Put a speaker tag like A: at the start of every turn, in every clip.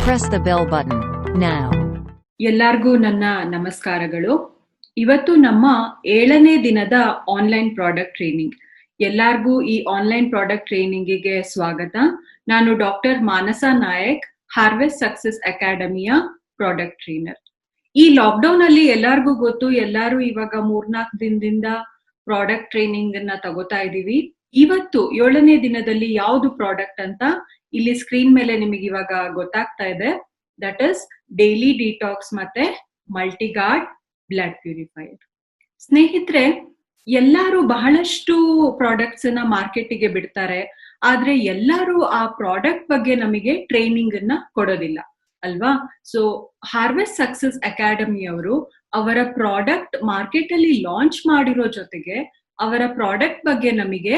A: Press the bell button now.
B: ಎಲ್ಲರಿಗೂ ನನ್ನ ನಮಸ್ಕಾರಗಳು. ಇವತ್ತು ನಮ್ಮ 7ನೇ ದಿನದ ಆನ್ಲೈನ್ ಪ್ರಾಡಕ್ಟ್ ಟ್ರೈನಿಂಗ್. ಎಲ್ಲರಿಗೂ ಈ ಆನ್ಲೈನ್ ಪ್ರಾಡಕ್ಟ್ ಟ್ರೈನಿಂಗಿಗೆ ಸ್ವಾಗತ. ನಾನು ಡಾಕ್ಟರ್ ಮಾನಸ ನಾಯಕ್, ಹಾರ್ವೆಸ್ಟ್ ಸಕ್ಸಸ್ ಅಕಾಡೆಮಿಯ ಪ್ರಾಡಕ್ಟ್ ಟ್ರೈನರ್. ಈ ಲಾಕ್ಡೌನ್ ಅಲ್ಲಿ ಎಲ್ಲರಿಗೂ ಗೊತ್ತು, ಎಲ್ಲರೂ ಇವಾಗ 3-4 ದಿನದಿಂದ ಪ್ರಾಡಕ್ಟ್ ಟ್ರೈನಿಂಗ್ ಅನ್ನ ತಗೋತಾ ಇದೀವಿ. ಇವತ್ತು 7ನೇ ದಿನದಲ್ಲಿ ಯಾವುದು ಪ್ರಾಡಕ್ಟ್ ಅಂತ ಇಲ್ಲಿ ಸ್ಕ್ರೀನ್ ಮೇಲೆ ನಿಮಗೆ ಇವಾಗ ಗೊತ್ತಾಗ್ತಾ ಇದೆ. ದಟ್ ಇಸ್ ಡೈಲಿ ಡಿಟಾಕ್ಸ್ ಮತ್ತೆ ಮಲ್ಟಿಗಾರ್ಡ್ ಬ್ಲಡ್ ಪ್ಯೂರಿಫೈಯರ್. ಸ್ನೇಹಿತರೆ, ಎಲ್ಲರೂ ಬಹಳಷ್ಟು ಪ್ರಾಡಕ್ಟ್ಸ್ ಅನ್ನ ಮಾರ್ಕೆಟಿಗೆ ಬಿಡ್ತಾರೆ, ಆದ್ರೆ ಎಲ್ಲರೂ ಆ ಪ್ರಾಡಕ್ಟ್ ಬಗ್ಗೆ ನಮಗೆ ಟ್ರೈನಿಂಗ್ ಅನ್ನ ಕೊಡೋದಿಲ್ಲ ಅಲ್ವಾ? ಸೊ ಹಾರ್ವೆಸ್ಟ್ ಸಕ್ಸಸ್ ಅಕಾಡೆಮಿ ಅವರು ಅವರ ಪ್ರಾಡಕ್ಟ್ ಮಾರ್ಕೆಟ್ ಅಲ್ಲಿ ಲಾಂಚ್ ಮಾಡಿರೋ ಜೊತೆಗೆ ಅವರ ಪ್ರಾಡಕ್ಟ್ ಬಗ್ಗೆ ನಮಗೆ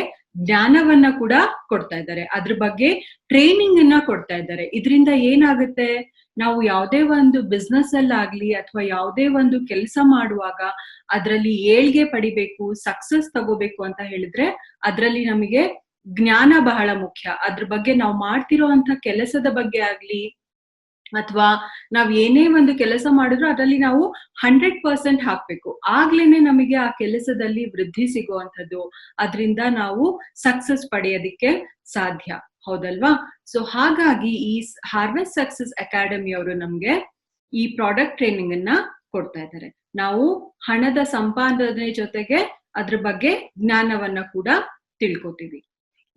B: ಜ್ಞಾನವನ್ನ ಕೂಡ ಕೊಡ್ತಾ ಇದ್ದಾರೆ, ಅದ್ರ ಬಗ್ಗೆ ಟ್ರೈನಿಂಗ್ ಅನ್ನ ಕೊಡ್ತಾ ಇದ್ದಾರೆ. ಇದರಿಂದ ಏನಾಗುತ್ತೆ, ನಾವು ಯಾವುದೇ ಒಂದು ಬಿಸ್ನೆಸ್ ಅಲ್ಲಾಗ್ಲಿ ಅಥವಾ ಯಾವುದೇ ಒಂದು ಕೆಲಸ ಮಾಡುವಾಗ ಅದರಲ್ಲಿ ಏಳ್ಗೆ ಪಡಿಬೇಕು, ಸಕ್ಸಸ್ ತಗೋಬೇಕು ಅಂತ ಹೇಳಿದ್ರೆ ಅದರಲ್ಲಿ ನಮಗೆ ಜ್ಞಾನ ಬಹಳ ಮುಖ್ಯ. ಅದ್ರ ಬಗ್ಗೆ ನಾವು ಮಾಡ್ತಿರೋ ಅಂತ ಕೆಲಸದ ಬಗ್ಗೆ ಆಗ್ಲಿ ಅಥವಾ ನಾವ್ ಏನೇ ಒಂದು ಕೆಲಸ ಮಾಡಿದ್ರು ಅದರಲ್ಲಿ ನಾವು 100% ಹಾಕ್ಬೇಕು. ಆಗ್ಲೇನೆ ನಮಗೆ ಆ ಕೆಲಸದಲ್ಲಿ ವೃದ್ಧಿ ಸಿಗುವಂಥದ್ದು, ಅದರಿಂದ ನಾವು ಸಕ್ಸಸ್ ಪಡೆಯೋದಿಕ್ಕೆ ಸಾಧ್ಯ, ಹೌದಲ್ವಾ? ಸೊ ಹಾಗಾಗಿ ಈ ಹಾರ್ವೆಸ್ಟ್ ಸಕ್ಸಸ್ ಅಕಾಡೆಮಿ ಅವರು ನಮ್ಗೆ ಈ ಪ್ರಾಡಕ್ಟ್ ಟ್ರೈನಿಂಗ್ ಅನ್ನ ಕೊಡ್ತಾ ಇದ್ದಾರೆ. ನಾವು ಹಣದ ಸಂಪಾದನೆ ಜೊತೆಗೆ ಅದ್ರ ಬಗ್ಗೆ ಜ್ಞಾನವನ್ನ ಕೂಡ ತಿಳ್ಕೊತೀವಿ.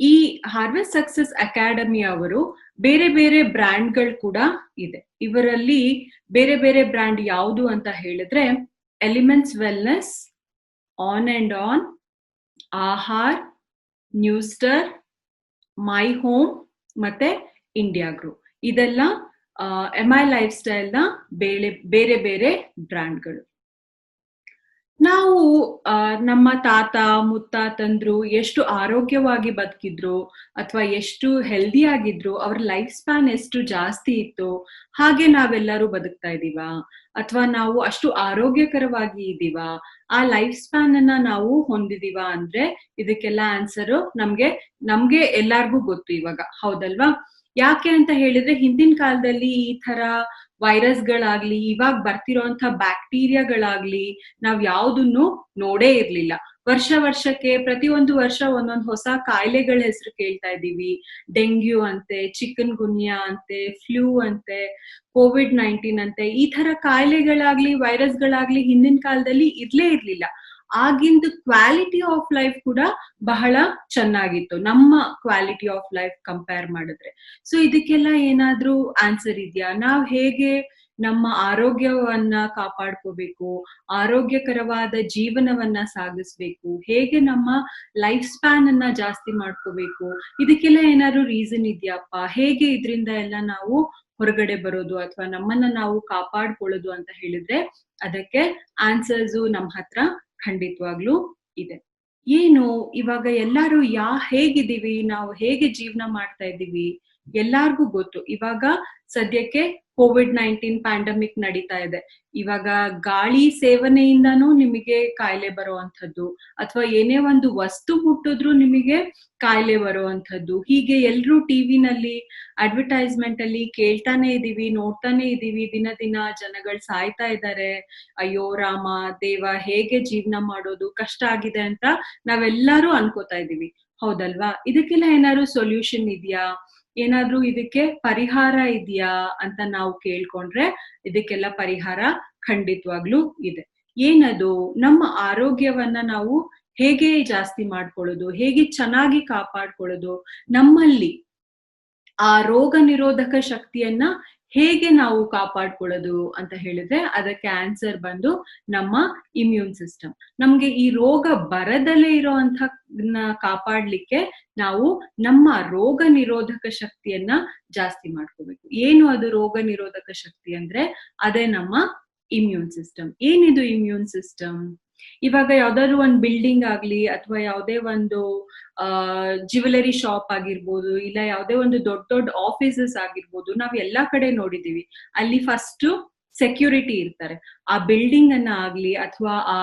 B: ಈ ಹಾರ್ವೆಸ್ಟ್ ಸಕ್ಸಸ್ ಅಕಾಡೆಮಿ ಅವರು ಬೇರೆ ಬೇರೆ ಬ್ರ್ಯಾಂಡ್ಗಳು ಕೂಡ ಇದೆ. ಇವರಲ್ಲಿ ಬೇರೆ ಬೇರೆ ಬ್ರ್ಯಾಂಡ್ ಯಾವುದು ಅಂತ ಹೇಳಿದ್ರೆ elements wellness, on and on, ಆಹಾರ್, ನ್ಯೂಸ್ಟರ್, ಮೈ ಹೋಮ್ ಮತ್ತೆ ಇಂಡಿಯಾ ಗ್ರೋ. ಇದೆಲ್ಲ MI ಲೈಫ್ ಸ್ಟೈಲ್ ನ ಬೇರೆ ಬೇರೆ ಬ್ರ್ಯಾಂಡ್ಗಳು. ನಾವು ನಮ್ಮ ತಾತ ಮುತ್ತಾತಂದ್ರು ಎಷ್ಟು ಆರೋಗ್ಯವಾಗಿ ಬದುಕಿದ್ರು ಅಥವಾ ಎಷ್ಟು ಹೆಲ್ದಿ ಆಗಿದ್ರು, ಅವ್ರ ಲೈಫ್ ಸ್ಪ್ಯಾನ್ ಎಷ್ಟು ಜಾಸ್ತಿ ಇತ್ತು, ಹಾಗೆ ನಾವೆಲ್ಲರೂ ಬದುಕ್ತಾ ಇದೀವಾ ಅಥವಾ ನಾವು ಅಷ್ಟು ಆರೋಗ್ಯಕರವಾಗಿ ಇದೀವಾ, ಆ ಲೈಫ್ ಸ್ಪ್ಯಾನ್ ಅನ್ನ ನಾವು ಹೊಂದಿದೀವಾ ಅಂದ್ರೆ ಇದಕ್ಕೆಲ್ಲ ಆನ್ಸರ್ ನಮ್ಗೆ ಎಲ್ಲಾರ್ಗೂ ಗೊತ್ತು ಇವಾಗ, ಹೌದಲ್ವಾ? ಯಾಕೆ ಅಂತ ಹೇಳಿದ್ರೆ ಹಿಂದಿನ ಕಾಲದಲ್ಲಿ ಈ ತರ ವೈರಸ್ಗಳಾಗ್ಲಿ ಇವಾಗ ಬರ್ತಿರೋಂಥ ಬ್ಯಾಕ್ಟೀರಿಯಾಗಳಾಗ್ಲಿ ನಾವ್ ಯಾವ್ದನ್ನು ನೋಡೇ ಇರ್ಲಿಲ್ಲ. ವರ್ಷಕ್ಕೆ ಪ್ರತಿಯೊಂದು ವರ್ಷ ಒಂದೊಂದು ಹೊಸ ಕಾಯಿಲೆಗಳ ಹೆಸರು ಕೇಳ್ತಾ ಇದೀವಿ. ಡೆಂಗ್ಯೂ ಅಂತೆ, ಚಿಕನ್ ಗುನ್ಯಾ ಅಂತೆ, ಫ್ಲೂ ಅಂತೆ, COVID-19 ಅಂತೆ. ಈ ತರ ಕಾಯಿಲೆಗಳಾಗ್ಲಿ ವೈರಸ್ಗಳಾಗ್ಲಿ ಹಿಂದಿನ ಕಾಲದಲ್ಲಿ ಇರ್ಲೇ ಇರ್ಲಿಲ್ಲ. ಆಗಿಂದ ಕ್ವಾಲಿಟಿ ಆಫ್ ಲೈಫ್ ಕೂಡ ಬಹಳ ಚೆನ್ನಾಗಿತ್ತು, ನಮ್ಮ ಕ್ವಾಲಿಟಿ ಆಫ್ ಲೈಫ್ ಕಂಪೇರ್ ಮಾಡಿದ್ರೆ. ಸೊ ಇದಕ್ಕೆಲ್ಲ ಏನಾದ್ರೂ ಆನ್ಸರ್ ಇದೆಯಾ? ನಾವ್ ಹೇಗೆ ನಮ್ಮ ಆರೋಗ್ಯವನ್ನ ಕಾಪಾಡ್ಕೋಬೇಕು, ಆರೋಗ್ಯಕರವಾದ ಜೀವನವನ್ನ ಸಾಗಿಸ್ಬೇಕು, ಹೇಗೆ ನಮ್ಮ ಲೈಫ್ ಸ್ಪ್ಯಾನ್ ಅನ್ನ ಜಾಸ್ತಿ ಮಾಡ್ಕೋಬೇಕು, ಇದಕ್ಕೆಲ್ಲ ಏನಾದ್ರು ರೀಸನ್ ಇದೆಯಪ್ಪ? ಹೇಗೆ ಇದರಿಂದ ಎಲ್ಲ ನಾವು ಹೊರಗಡೆ ಬರೋದು ಅಥವಾ ನಮ್ಮನ್ನ ನಾವು ಕಾಪಾಡ್ಕೊಳ್ಳೋದು ಅಂತ ಹೇಳಿದ್ರೆ ಅದಕ್ಕೆ ಆನ್ಸರ್ಸು ನಮ್ಮ ಹತ್ರ ಖಂಡಿತವಾಗ್ಲೂ ಇದೆ. ಏನು ಇವಾಗ ಎಲ್ಲಾರು ಹೇಗಿದ್ದೀವಿ, ನಾವು ಹೇಗೆ ಜೀವನ ಮಾಡ್ತಾ ಇದ್ದೀವಿ ಎಲ್ಲಾರ್ಗೂ ಗೊತ್ತು. ಇವಾಗ ಸದ್ಯಕ್ಕೆ COVID-19 ಪ್ಯಾಂಡಮಿಕ್ ನಡೀತಾ ಇದೆ. ಇವಾಗ ಗಾಳಿ ಸೇವನೆಯಿಂದಾನು ನಿಮಗೆ ಕಾಯಿಲೆ ಬರುವಂಥದ್ದು ಅಥವಾ ಏನೇ ಒಂದು ವಸ್ತು ಮುಟ್ಟಿದ್ರು ನಿಮಗೆ ಕಾಯಿಲೆ ಬರುವಂಥದ್ದು, ಹೀಗೆ ಎಲ್ರೂ ಟಿವಿನಲ್ಲಿ ಅಡ್ವರ್ಟೈಸ್ಮೆಂಟ್ ಅಲ್ಲಿ ಕೇಳ್ತಾನೆ ಇದೀವಿ, ನೋಡ್ತಾನೆ ಇದೀವಿ. ದಿನ ಜನಗಳು ಸಾಯ್ತಾ ಇದ್ದಾರೆ, ಅಯ್ಯೋ ರಾಮ ದೇವ, ಹೇಗೆ ಜೀವನ ಮಾಡೋದು ಕಷ್ಟ ಆಗಿದೆ ಅಂತ ನಾವೆಲ್ಲರೂ ಅನ್ಕೋತಾ ಇದೀವಿ, ಹೌದಲ್ವಾ? ಇದಕ್ಕೆಲ್ಲ ಏನಾದ್ರು ಸೊಲ್ಯೂಷನ್ ಇದೆಯಾ, ಏನಾದ್ರೂ ಇದಕ್ಕೆ ಪರಿಹಾರ ಇದೆಯಾ ಅಂತ ನಾವು ಕೇಳ್ಕೊಂಡ್ರೆ ಇದಕ್ಕೆಲ್ಲ ಪರಿಹಾರ ಖಂಡಿತವಾಗ್ಲೂ ಇದೆ. ಏನದು? ನಮ್ಮ ಆರೋಗ್ಯವನ್ನ ನಾವು ಹೇಗೆ ಜಾಸ್ತಿ ಮಾಡ್ಕೊಳ್ಳೋದು, ಹೇಗೆ ಚೆನ್ನಾಗಿ ಕಾಪಾಡ್ಕೊಳ್ಳೋದು, ನಮ್ಮಲ್ಲಿ ಆ ರೋಗ ನಿರೋಧಕ ಶಕ್ತಿಯನ್ನ ಹೇಗೆ ನಾವು ಕಾಪಾಡ್ಕೊಳ್ಳೋದು ಅಂತ ಹೇಳಿದ್ರೆ ಅದಕ್ಕೆ ಆನ್ಸರ್ ಬಂದು ನಮ್ಮ ಇಮ್ಯೂನ್ ಸಿಸ್ಟಮ್. ನಮ್ಗೆ ಈ ರೋಗ ಬರದಲ್ಲೇ ಇರೋಂಥ ಕಾಪಾಡ್ಲಿಕ್ಕೆ ನಾವು ನಮ್ಮ ರೋಗ ನಿರೋಧಕ ಶಕ್ತಿಯನ್ನ ಜಾಸ್ತಿ ಮಾಡ್ಕೋಬೇಕು. ಏನು ಅದು ರೋಗ ನಿರೋಧಕ ಶಕ್ತಿ ಅಂದ್ರೆ ಅದೇ ನಮ್ಮ ಇಮ್ಯೂನ್ ಸಿಸ್ಟಮ್. ಏನಿದು ಇಮ್ಯೂನ್ ಸಿಸ್ಟಮ್? ಇವಾಗ ಯಾವ್ದಾದ್ರು ಒಂದು ಬಿಲ್ಡಿಂಗ್ ಆಗ್ಲಿ ಅಥವಾ ಯಾವುದೇ ಒಂದು ಜ್ಯುವೆಲರಿ ಶಾಪ್ ಆಗಿರ್ಬೋದು, ಇಲ್ಲ ಯಾವುದೇ ಒಂದು ದೊಡ್ಡ ಆಫೀಸಸ್ ಆಗಿರ್ಬೋದು, ನಾವ್ ಎಲ್ಲಾ ಕಡೆ ನೋಡಿದೀವಿ. ಅಲ್ಲಿ ಫಸ್ಟ್ ಸೆಕ್ಯೂರಿಟಿ ಇರ್ತಾರೆ. ಆ ಬಿಲ್ಡಿಂಗ್ ಅನ್ನ ಆಗ್ಲಿ ಅಥವಾ ಆ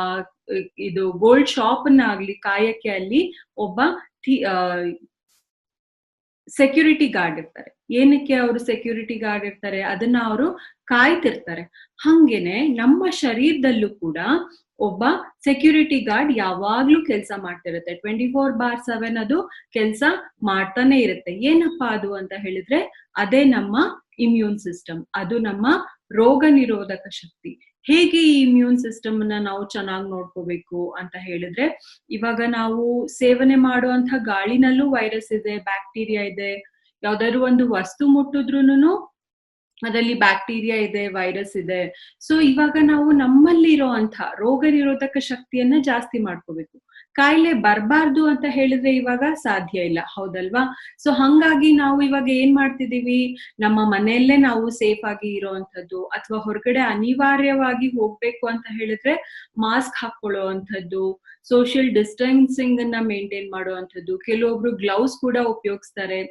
B: ಇದು ಗೋಲ್ಡ್ ಶಾಪ್ ಅನ್ನ ಆಗ್ಲಿ ಕಾಯಕ್ಕೆ ಅಲ್ಲಿ ಒಬ್ಬ ಸೆಕ್ಯೂರಿಟಿ ಗಾರ್ಡ್ ಇರ್ತಾರೆ. ಏನಕ್ಕೆ ಅವರು ಸೆಕ್ಯೂರಿಟಿ ಗಾರ್ಡ್ ಇರ್ತಾರೆ, ಅದನ್ನ ಅವರು ಕಾಯ್ತಿರ್ತಾರೆ. ಹಂಗೇನೆ ನಮ್ಮ ಶರೀರದಲ್ಲೂ ಕೂಡ ಒಬ್ಬ ಸೆಕ್ಯೂರಿಟಿ ಗಾರ್ಡ್ ಯಾವಾಗ್ಲೂ ಕೆಲಸ ಮಾಡ್ತಿರುತ್ತೆ. 24/7 ಅದು ಕೆಲಸ ಮಾಡ್ತಾನೆ ಇರುತ್ತೆ. ಏನಪ್ಪಾ ಅದು ಅಂತ ಹೇಳಿದ್ರೆ ಅದೇ ನಮ್ಮ ಇಮ್ಯೂನ್ ಸಿಸ್ಟಮ್, ಅದು ನಮ್ಮ ರೋಗ ನಿರೋಧಕ ಶಕ್ತಿ. ಹೇಗೆ ಈ ಇಮ್ಯೂನ್ ಸಿಸ್ಟಮ್ ಅನ್ನ ನಾವು ಚೆನ್ನಾಗಿ ನೋಡ್ಕೋಬೇಕು ಅಂತ ಹೇಳಿದ್ರೆ, ಇವಾಗ ನಾವು ಸೇವನೆ ಮಾಡುವಂತ ಗಾಳಿನಲ್ಲೂ ವೈರಸ್ ಇದೆ, ಬ್ಯಾಕ್ಟೀರಿಯಾ ಇದೆ. ಯಾವ್ದಾದ್ರು ಒಂದು ವಸ್ತು ಮುಟ್ಟಿದ್ರೂನು ಅದರಲ್ಲಿ ಬ್ಯಾಕ್ಟೀರಿಯಾ ಇದೆ, ವೈರಸ್ ಇದೆ. ಸೊ ಇವಾಗ ನಾವು ನಮ್ಮಲ್ಲಿರುವಂತ ರೋಗ ನಿರೋಧಕ ಶಕ್ತಿಯನ್ನ ಜಾಸ್ತಿ ಮಾಡ್ಕೋಬೇಕು. ಕಾಯಿಲೆ ಬರಬಾರ್ದು ಅಂತ ಹೇಳಿದ್ರೆ ಇವಾಗ ಸಾಧ್ಯ ಇಲ್ಲ, ಹೌದಲ್ವಾ? ಸೊ ಹಂಗಾಗಿ ನಾವು ಇವಾಗ ಏನ್ ಮಾಡ್ತಿದೀವಿ, ನಮ್ಮ ಮನೆಯಲ್ಲೇ ನಾವು ಸೇಫ್ ಆಗಿ ಇರೋವಂಥದ್ದು, ಅಥವಾ ಹೊರಗಡೆ ಅನಿವಾರ್ಯವಾಗಿ ಹೋಗ್ಬೇಕು ಅಂತ ಹೇಳಿದ್ರೆ ಮಾಸ್ಕ್ ಹಾಕೊಳ್ಳುವಂಥದ್ದು, ಸೋಷಿಯಲ್ ಡಿಸ್ಟೆನ್ಸಿಂಗ್ ಅನ್ನ ಮೇಂಟೈನ್ ಮಾಡುವಂಥದ್ದು. ಕೆಲವೊಬ್ರು ಗ್ಲೌಸ್ ಕೂಡ ಉಪಯೋಗಿಸ್ತಾರೆ.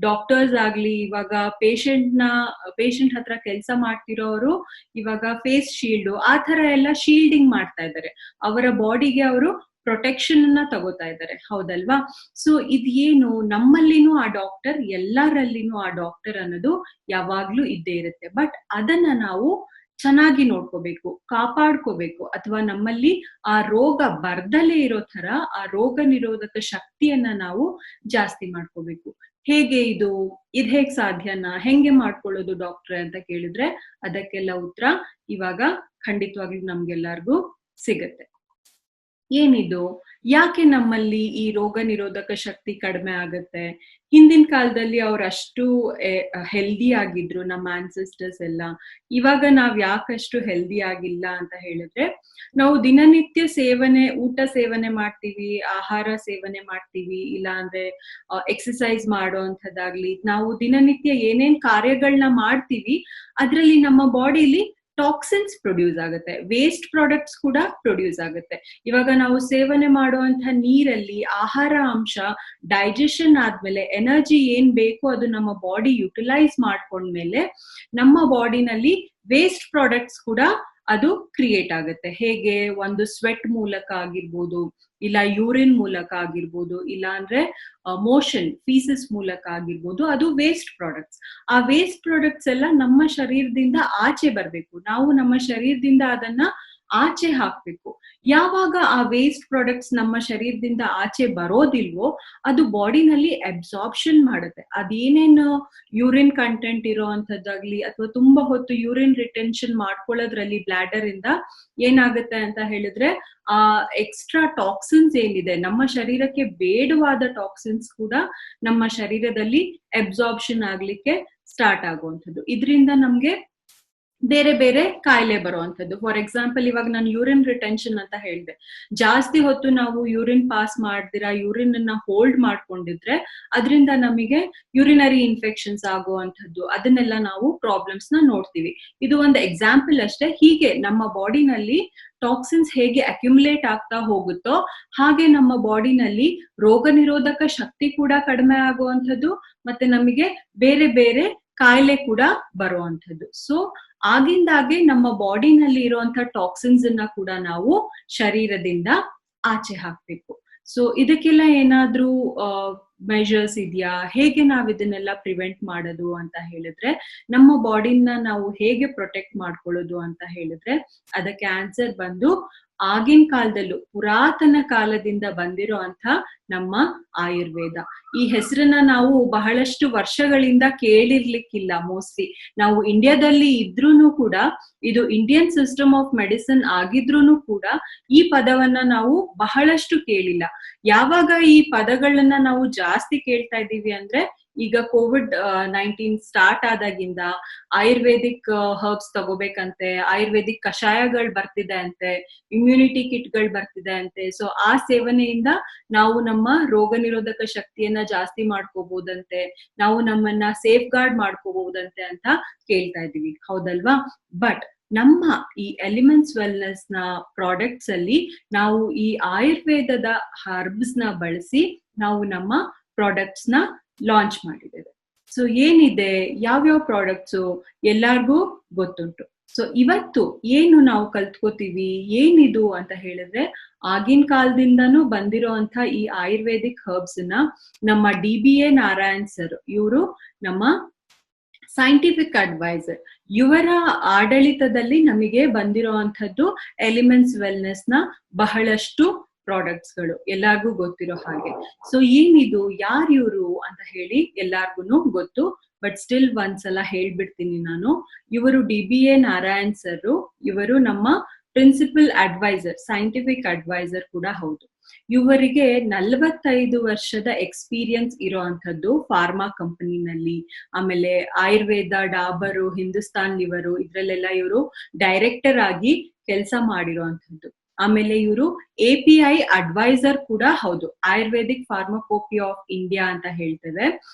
B: ಡಾಕ್ಟರ್ಸ್ ಆಗ್ಲಿ, ಇವಾಗ ಪೇಷಂಟ್ ಹತ್ರ ಕೆಲಸ ಮಾಡ್ತಿರೋರು ಇವಾಗ ಫೇಸ್ ಶೀಲ್ಡ್ ಆ ತರ ಎಲ್ಲ ಶೀಲ್ಡಿಂಗ್ ಮಾಡ್ತಾ ಇದ್ದಾರೆ. ಅವರ ಬಾಡಿಗೆ ಅವರು ಪ್ರೊಟೆಕ್ಷನ್ ಅನ್ನ ತಗೋತಾ ಇದ್ದಾರೆ, ಹೌದಲ್ವಾ? ಸೊ ಇದೇನು, ನಮ್ಮಲ್ಲಿನೂ ಆ ಡಾಕ್ಟರ್, ಎಲ್ಲರಲ್ಲಿನೂ ಆ ಡಾಕ್ಟರ್ ಅನ್ನೋದು ಯಾವಾಗ್ಲೂ ಇದ್ದೇ ಇರುತ್ತೆ. ಬಟ್ ಅದನ್ನ ನಾವು ಚೆನ್ನಾಗಿ ನೋಡ್ಕೋಬೇಕು, ಕಾಪಾಡ್ಕೋಬೇಕು, ಅಥವಾ ನಮ್ಮಲ್ಲಿ ಆ ರೋಗ ಬರ್ದಲೇ ಇರೋ ತರ ಆ ರೋಗ ನಿರೋಧಕ ಶಕ್ತಿಯನ್ನ ನಾವು ಜಾಸ್ತಿ ಮಾಡ್ಕೋಬೇಕು. ಹೇಗೆ ಇದು ಹೇಗ್ ಸಾಧ್ಯನಾ, ಹೆಂಗೆ ಮಾಡ್ಕೊಳ್ಳೋದು ಡಾಕ್ಟ್ರೆ ಅಂತ ಕೇಳಿದ್ರೆ ಅದಕ್ಕೆಲ್ಲ ಉತ್ತರ ಇವಾಗ ಖಂಡಿತವಾಗ್ಲೂ ನಮ್ಗೆಲ್ಲರಿಗೂ ಸಿಗತ್ತೆ. ಏನಿದು, ಯಾಕೆ ನಮ್ಮಲ್ಲಿ ಈ ರೋಗ ನಿರೋಧಕ ಶಕ್ತಿ ಕಡಿಮೆ ಆಗತ್ತೆ? ಹಿಂದಿನ ಕಾಲದಲ್ಲಿ ಅವ್ರು ಅಷ್ಟು ಹೆಲ್ದಿ ಆಗಿದ್ರು, ನಮ್ಮ ಆನ್ಸೆಸ್ಟರ್ಸ್ ಎಲ್ಲ. ಇವಾಗ ನಾವ್ ಯಾಕಷ್ಟು ಹೆಲ್ದಿ ಆಗಿಲ್ಲ ಅಂತ ಹೇಳಿದ್ರೆ, ನಾವು ದಿನನಿತ್ಯ ಊಟ ಸೇವನೆ ಮಾಡ್ತೀವಿ, ಆಹಾರ ಸೇವನೆ ಮಾಡ್ತೀವಿ, ಇಲ್ಲ ಅಂದ್ರೆ ಎಕ್ಸಸೈಸ್ ಮಾಡೋ ಅಂಥದ್ದಾಗ್ಲಿ, ನಾವು ದಿನನಿತ್ಯ ಏನೇನ್ ಕಾರ್ಯಗಳನ್ನ ಮಾಡ್ತೀವಿ ಅದ್ರಲ್ಲಿ ನಮ್ಮ ಬಾಡಿಲಿ ಟಾಕ್ಸಿನ್ಸ್ ಪ್ರೊಡ್ಯೂಸ್ ಆಗುತ್ತೆ, ವೇಸ್ಟ್ ಪ್ರಾಡಕ್ಟ್ಸ್ ಕೂಡ ಪ್ರೊಡ್ಯೂಸ್ ಆಗುತ್ತೆ. ಇವಾಗ ನಾವು ಸೇವನೆ ಮಾಡುವಂತ ನೀರಲ್ಲಿ ಆಹಾರ ಅಂಶ ಡೈಜೆಷನ್ ಆದ್ಮೇಲೆ ಎನರ್ಜಿ ಏನ್ ಬೇಕು ಅದು ನಮ್ಮ ಬಾಡಿ ಯುಟಿಲೈಸ್ ಮಾಡ್ಕೊಂಡ್ಮೇಲೆ ನಮ್ಮ ಬಾಡಿನಲ್ಲಿ ವೇಸ್ಟ್ ಪ್ರಾಡಕ್ಟ್ಸ್ ಕೂಡ ಅದು ಕ್ರಿಯೇಟ್ ಆಗುತ್ತೆ. ಹೇಗೆ, ಒಂದು ಸ್ವೆಟ್ ಮೂಲಕ ಆಗಿರ್ಬೋದು, ಇಲ್ಲ ಯೂರಿನ್ ಮೂಲಕ ಆಗಿರ್ಬೋದು, ಇಲ್ಲ ಅಂದ್ರೆ ಮೋಷನ್ ಫೀಸಸ್ ಮೂಲಕ ಆಗಿರ್ಬೋದು, ಅದು ವೇಸ್ಟ್ ಪ್ರಾಡಕ್ಟ್ಸ್. ಆ ವೇಸ್ಟ್ ಪ್ರಾಡಕ್ಟ್ಸ್ ಎಲ್ಲ ನಮ್ಮ ಶರೀರದಿಂದ ಆಚೆ ಬರ್ಬೇಕು, ನಾವು ನಮ್ಮ ಶರೀರದಿಂದ ಅದನ್ನ ಆಚೆ ಹಾಕ್ಬೇಕು. ಯಾವಾಗ ಆ ವೇಸ್ಟ್ ಪ್ರಾಡಕ್ಟ್ಸ್ ನಮ್ಮ ಶರೀರದಿಂದ ಆಚೆ ಬರೋದಿಲ್ವೋ ಅದು ಬಾಡಿನಲ್ಲಿ ಅಬ್ಸಾರ್ಪ್ಷನ್ ಮಾಡುತ್ತೆ. ಅದೇನೇನು ಯೂರಿನ್ ಕಂಟೆಂಟ್ ಇರೋ ಅಂಥದ್ದಾಗ್ಲಿ, ಅಥವಾ ತುಂಬಾ ಹೊತ್ತು ಯೂರಿನ್ ರಿಟೆನ್ಷನ್ ಮಾಡ್ಕೊಳ್ಳೋದ್ರಲ್ಲಿ ಬ್ಲಾಡರ್ ಇಂದ ಏನಾಗುತ್ತೆ ಅಂತ ಹೇಳಿದ್ರೆ, ಆ ಎಕ್ಸ್ಟ್ರಾ ಟಾಕ್ಸಿನ್ಸ್ ಏನಿದೆ, ನಮ್ಮ ಶರೀರಕ್ಕೆ ಬೇಡವಾದ ಟಾಕ್ಸಿನ್ಸ್ ಕೂಡ ನಮ್ಮ ಶರೀರದಲ್ಲಿ ಅಬ್ಸಾರ್ಪ್ಷನ್ ಆಗ್ಲಿಕ್ಕೆ ಸ್ಟಾರ್ಟ್ ಆಗುವಂಥದ್ದು. ಇದರಿಂದ ನಮ್ಗೆ ಬೇರೆ ಬೇರೆ ಕಾಯಿಲೆ ಬರುವಂಥದ್ದು. ಫಾರ್ ಎಕ್ಸಾಂಪಲ್, ಇವಾಗ ನಾನು ಯೂರಿನ್ ರಿಟೆನ್ಷನ್ ಅಂತ ಹೇಳಿದೆ, ಜಾಸ್ತಿ ಹೊತ್ತು ನಾವು ಯೂರಿನ್ ಪಾಸ್ ಮಾಡ್ದಿರಾ ಯೂರಿನ್ ಅನ್ನ ಹೋಲ್ಡ್ ಮಾಡ್ಕೊಂಡಿದ್ರೆ ಅದರಿಂದ ನಮಗೆ ಯೂರಿನರಿ ಇನ್ಫೆಕ್ಷನ್ಸ್ ಆಗುವಂಥದ್ದು, ಅದನ್ನೆಲ್ಲ ನಾವು ಪ್ರಾಬ್ಲಮ್ಸ್ ನ ನೋಡ್ತೀವಿ. ಇದು ಒಂದು ಎಕ್ಸಾಂಪಲ್ ಅಷ್ಟೇ. ಹೀಗೆ ನಮ್ಮ ಬಾಡಿನಲ್ಲಿ ಟಾಕ್ಸಿನ್ಸ್ ಹೇಗೆ ಅಕ್ಯುಮುಲೇಟ್ ಆಗ್ತಾ ಹೋಗುತ್ತೋ ಹಾಗೆ ನಮ್ಮ ಬಾಡಿನಲ್ಲಿ ರೋಗ ನಿರೋಧಕ ಶಕ್ತಿ ಕೂಡ ಕಡಿಮೆ ಆಗುವಂಥದ್ದು, ಮತ್ತೆ ನಮಗೆ ಬೇರೆ ಬೇರೆ ಕಾಯಿಲೆ ಕೂಡ ಬರುವಂಥದ್ದು. ಸೊ ಆಗಿಂದಾಗೆ ನಮ್ಮ ಬಾಡಿನಲ್ಲಿ ಇರುವಂತ ಟಾಕ್ಸಿನ್ಸ್ ಅನ್ನ ಕೂಡ ನಾವು ಶರೀರದಿಂದ ಆಚೆ ಹಾಕ್ಬೇಕು. ಸೊ ಇದಕ್ಕೆಲ್ಲ ಏನಾದ್ರೂ ಮೆಷರ್ಸ್ ಇದೆಯಾ, ಹೇಗೆ ನಾವ್ ಇದನ್ನೆಲ್ಲ ಪ್ರಿವೆಂಟ್ ಮಾಡೋದು ಅಂತ ಹೇಳಿದ್ರೆ, ನಮ್ಮ ಬಾಡಿನ ನಾವು ಹೇಗೆ ಪ್ರೊಟೆಕ್ಟ್ ಮಾಡ್ಕೊಳ್ಳೋದು ಅಂತ ಹೇಳಿದ್ರೆ ಅದಕ್ಕೆ ಆನ್ಸರ್ ಬಂದು ಆಗಿನ ಕಾಲದಲ್ಲೂ ಪುರಾತನ ಕಾಲದಿಂದ ಬಂದಿರೋ ಅಂತ ನಮ್ಮ ಆಯುರ್ವೇದ. ಈ ಹೆಸರನ್ನ ನಾವು ಬಹಳಷ್ಟು ವರ್ಷಗಳಿಂದ ಕೇಳಿರ್ಲಿಕ್ಕಿಲ್ಲ. ಮೋಸ್ಟ್ಲಿ ನಾವು ಇಂಡಿಯಾದಲ್ಲಿ ಇದ್ರೂನು ಕೂಡ, ಇದು ಇಂಡಿಯನ್ ಸಿಸ್ಟಮ್ ಆಫ್ ಮೆಡಿಸಿನ್ ಆಗಿದ್ರೂನು ಕೂಡ ಈ ಪದವನ್ನ ನಾವು ಬಹಳಷ್ಟು ಕೇಳಿಲ್ಲ. ಯಾವಾಗ ಈ ಪದಗಳನ್ನ ನಾವು ಜಾಸ್ತಿ ಕೇಳ್ತಾ ಇದ್ದೀವಿ ಅಂದ್ರೆ ಈಗ COVID-19 ಸ್ಟಾರ್ಟ್ ಆದಾಗಿಂದ ಆಯುರ್ವೇದಿಕ್ ಹರ್ಬ್ಸ್ ತಗೋಬೇಕಂತೆ, ಆಯುರ್ವೇದಿಕ್ ಕಷಾಯಗಳು ಬರ್ತಿದೆ ಅಂತೆ, ಇಮ್ಯುನಿಟಿ ಕಿಟ್ಗಳು ಬರ್ತಿದೆ ಅಂತೆ. ಸೊ ಆ ಸೇವನೆಯಿಂದ ನಾವು ನಮ್ಮ ರೋಗ ನಿರೋಧಕ ಶಕ್ತಿಯನ್ನ ಜಾಸ್ತಿ ಮಾಡ್ಕೋಬಹುದಂತೆ, ನಾವು ನಮ್ಮನ್ನ ಸೇಫ್ ಗಾರ್ಡ್ ಮಾಡ್ಕೋಬಹುದಂತೆ ಅಂತ ಕೇಳ್ತಾ ಇದೀವಿ, ಹೌದಲ್ವಾ? ಬಟ್ ನಮ್ಮ ಈ ಎಲಿಮೆಂಟ್ಸ್ ವೆಲ್ನೆಸ್ ನ ಪ್ರಾಡಕ್ಟ್ಸ್ ಅಲ್ಲಿ ನಾವು ಈ ಆಯುರ್ವೇದದ ಹರ್ಬ್ಸ್ ನ ಬಳಸಿ ನಾವು ನಮ್ಮ ಪ್ರಾಡಕ್ಟ್ಸ್ ನ ಲಾಂಚ್ ಮಾಡಿದ್ದೇವೆ. ಸೊ ಏನಿದೆ, ಯಾವ್ಯಾವ ಪ್ರಾಡಕ್ಟ್ಸು ಎಲ್ಲಾರ್ಗೂ ಗೊತ್ತುಂಟು. ಸೊ ಇವತ್ತು ಏನು ನಾವು ಕಲ್ತ್ಕೋತೀವಿ, ಏನಿದು ಅಂತ ಹೇಳಿದ್ರೆ, ಆಗಿನ ಕಾಲದಿಂದನೂ ಬಂದಿರೋಂಥ ಈ ಆಯುರ್ವೇದಿಕ್ ಹರ್ಬ್ಸ್ ನ ನಮ್ಮ DBA ನಾರಾಯಣ್ ಸರ್, ಇವರು ನಮ್ಮ ಸೈಂಟಿಫಿಕ್ ಅಡ್ವೈಸರ್, ಇವರ ಆಡಳಿತದಲ್ಲಿ ನಮಗೆ ಬಂದಿರುವಂತದ್ದು ಎಲಿಮೆಂಟ್ಸ್ ವೆಲ್ನೆಸ್ ನ ಬಹಳಷ್ಟು ಪ್ರಾಡಕ್ಟ್ಸ್ಗಳು ಎಲ್ಲಾರ್ಗೂ ಗೊತ್ತಿರೋ ಹಾಗೆ. ಸೊ ಏನಿದು, ಯಾರು ಇವರು ಅಂತ ಹೇಳಿ ಎಲ್ಲಾರ್ಗು ಗೊತ್ತು, ಬಟ್ ಸ್ಟಿಲ್ ಒಂದ್ಸಲ ಹೇಳ್ಬಿಡ್ತೀನಿ ನಾನು. ಇವರು DBA ನಾರಾಯಣ್ ಸರ್, ಇವರು ನಮ್ಮ ಪ್ರಿನ್ಸಿಪಲ್ ಅಡ್ವೈಸರ್, ಸೈಂಟಿಫಿಕ್ ಅಡ್ವೈಸರ್ ಕೂಡ ಹೌದು. ಇವರಿಗೆ 45 ವರ್ಷದ ಎಕ್ಸ್ಪೀರಿಯನ್ಸ್ ಇರೋಂಥದ್ದು ಫಾರ್ಮಾ ಕಂಪನಿನಲ್ಲಿ. ಆಮೇಲೆ ಆಯುರ್ವೇದ, ಡಾಬರು, ಹಿಂದೂಸ್ತಾನ್ ಲಿವರು ಇದ್ರಲ್ಲೆಲ್ಲ ಇವರು ಡೈರೆಕ್ಟರ್ ಆಗಿ ಕೆಲಸ ಮಾಡಿರೋಂಥದ್ದು. ಆಮೇಲೆ ಇವರು API ಅಡ್ವೈಸರ್ ಕೂಡ ಹೌದು, ಆಯುರ್ವೇದಿಕ್ ಫಾರ್ಮಕೋಪಿ ಆಫ್ ಇಂಡಿಯಾ ಅಂತ ಹೇಳ್ತೇವೆ.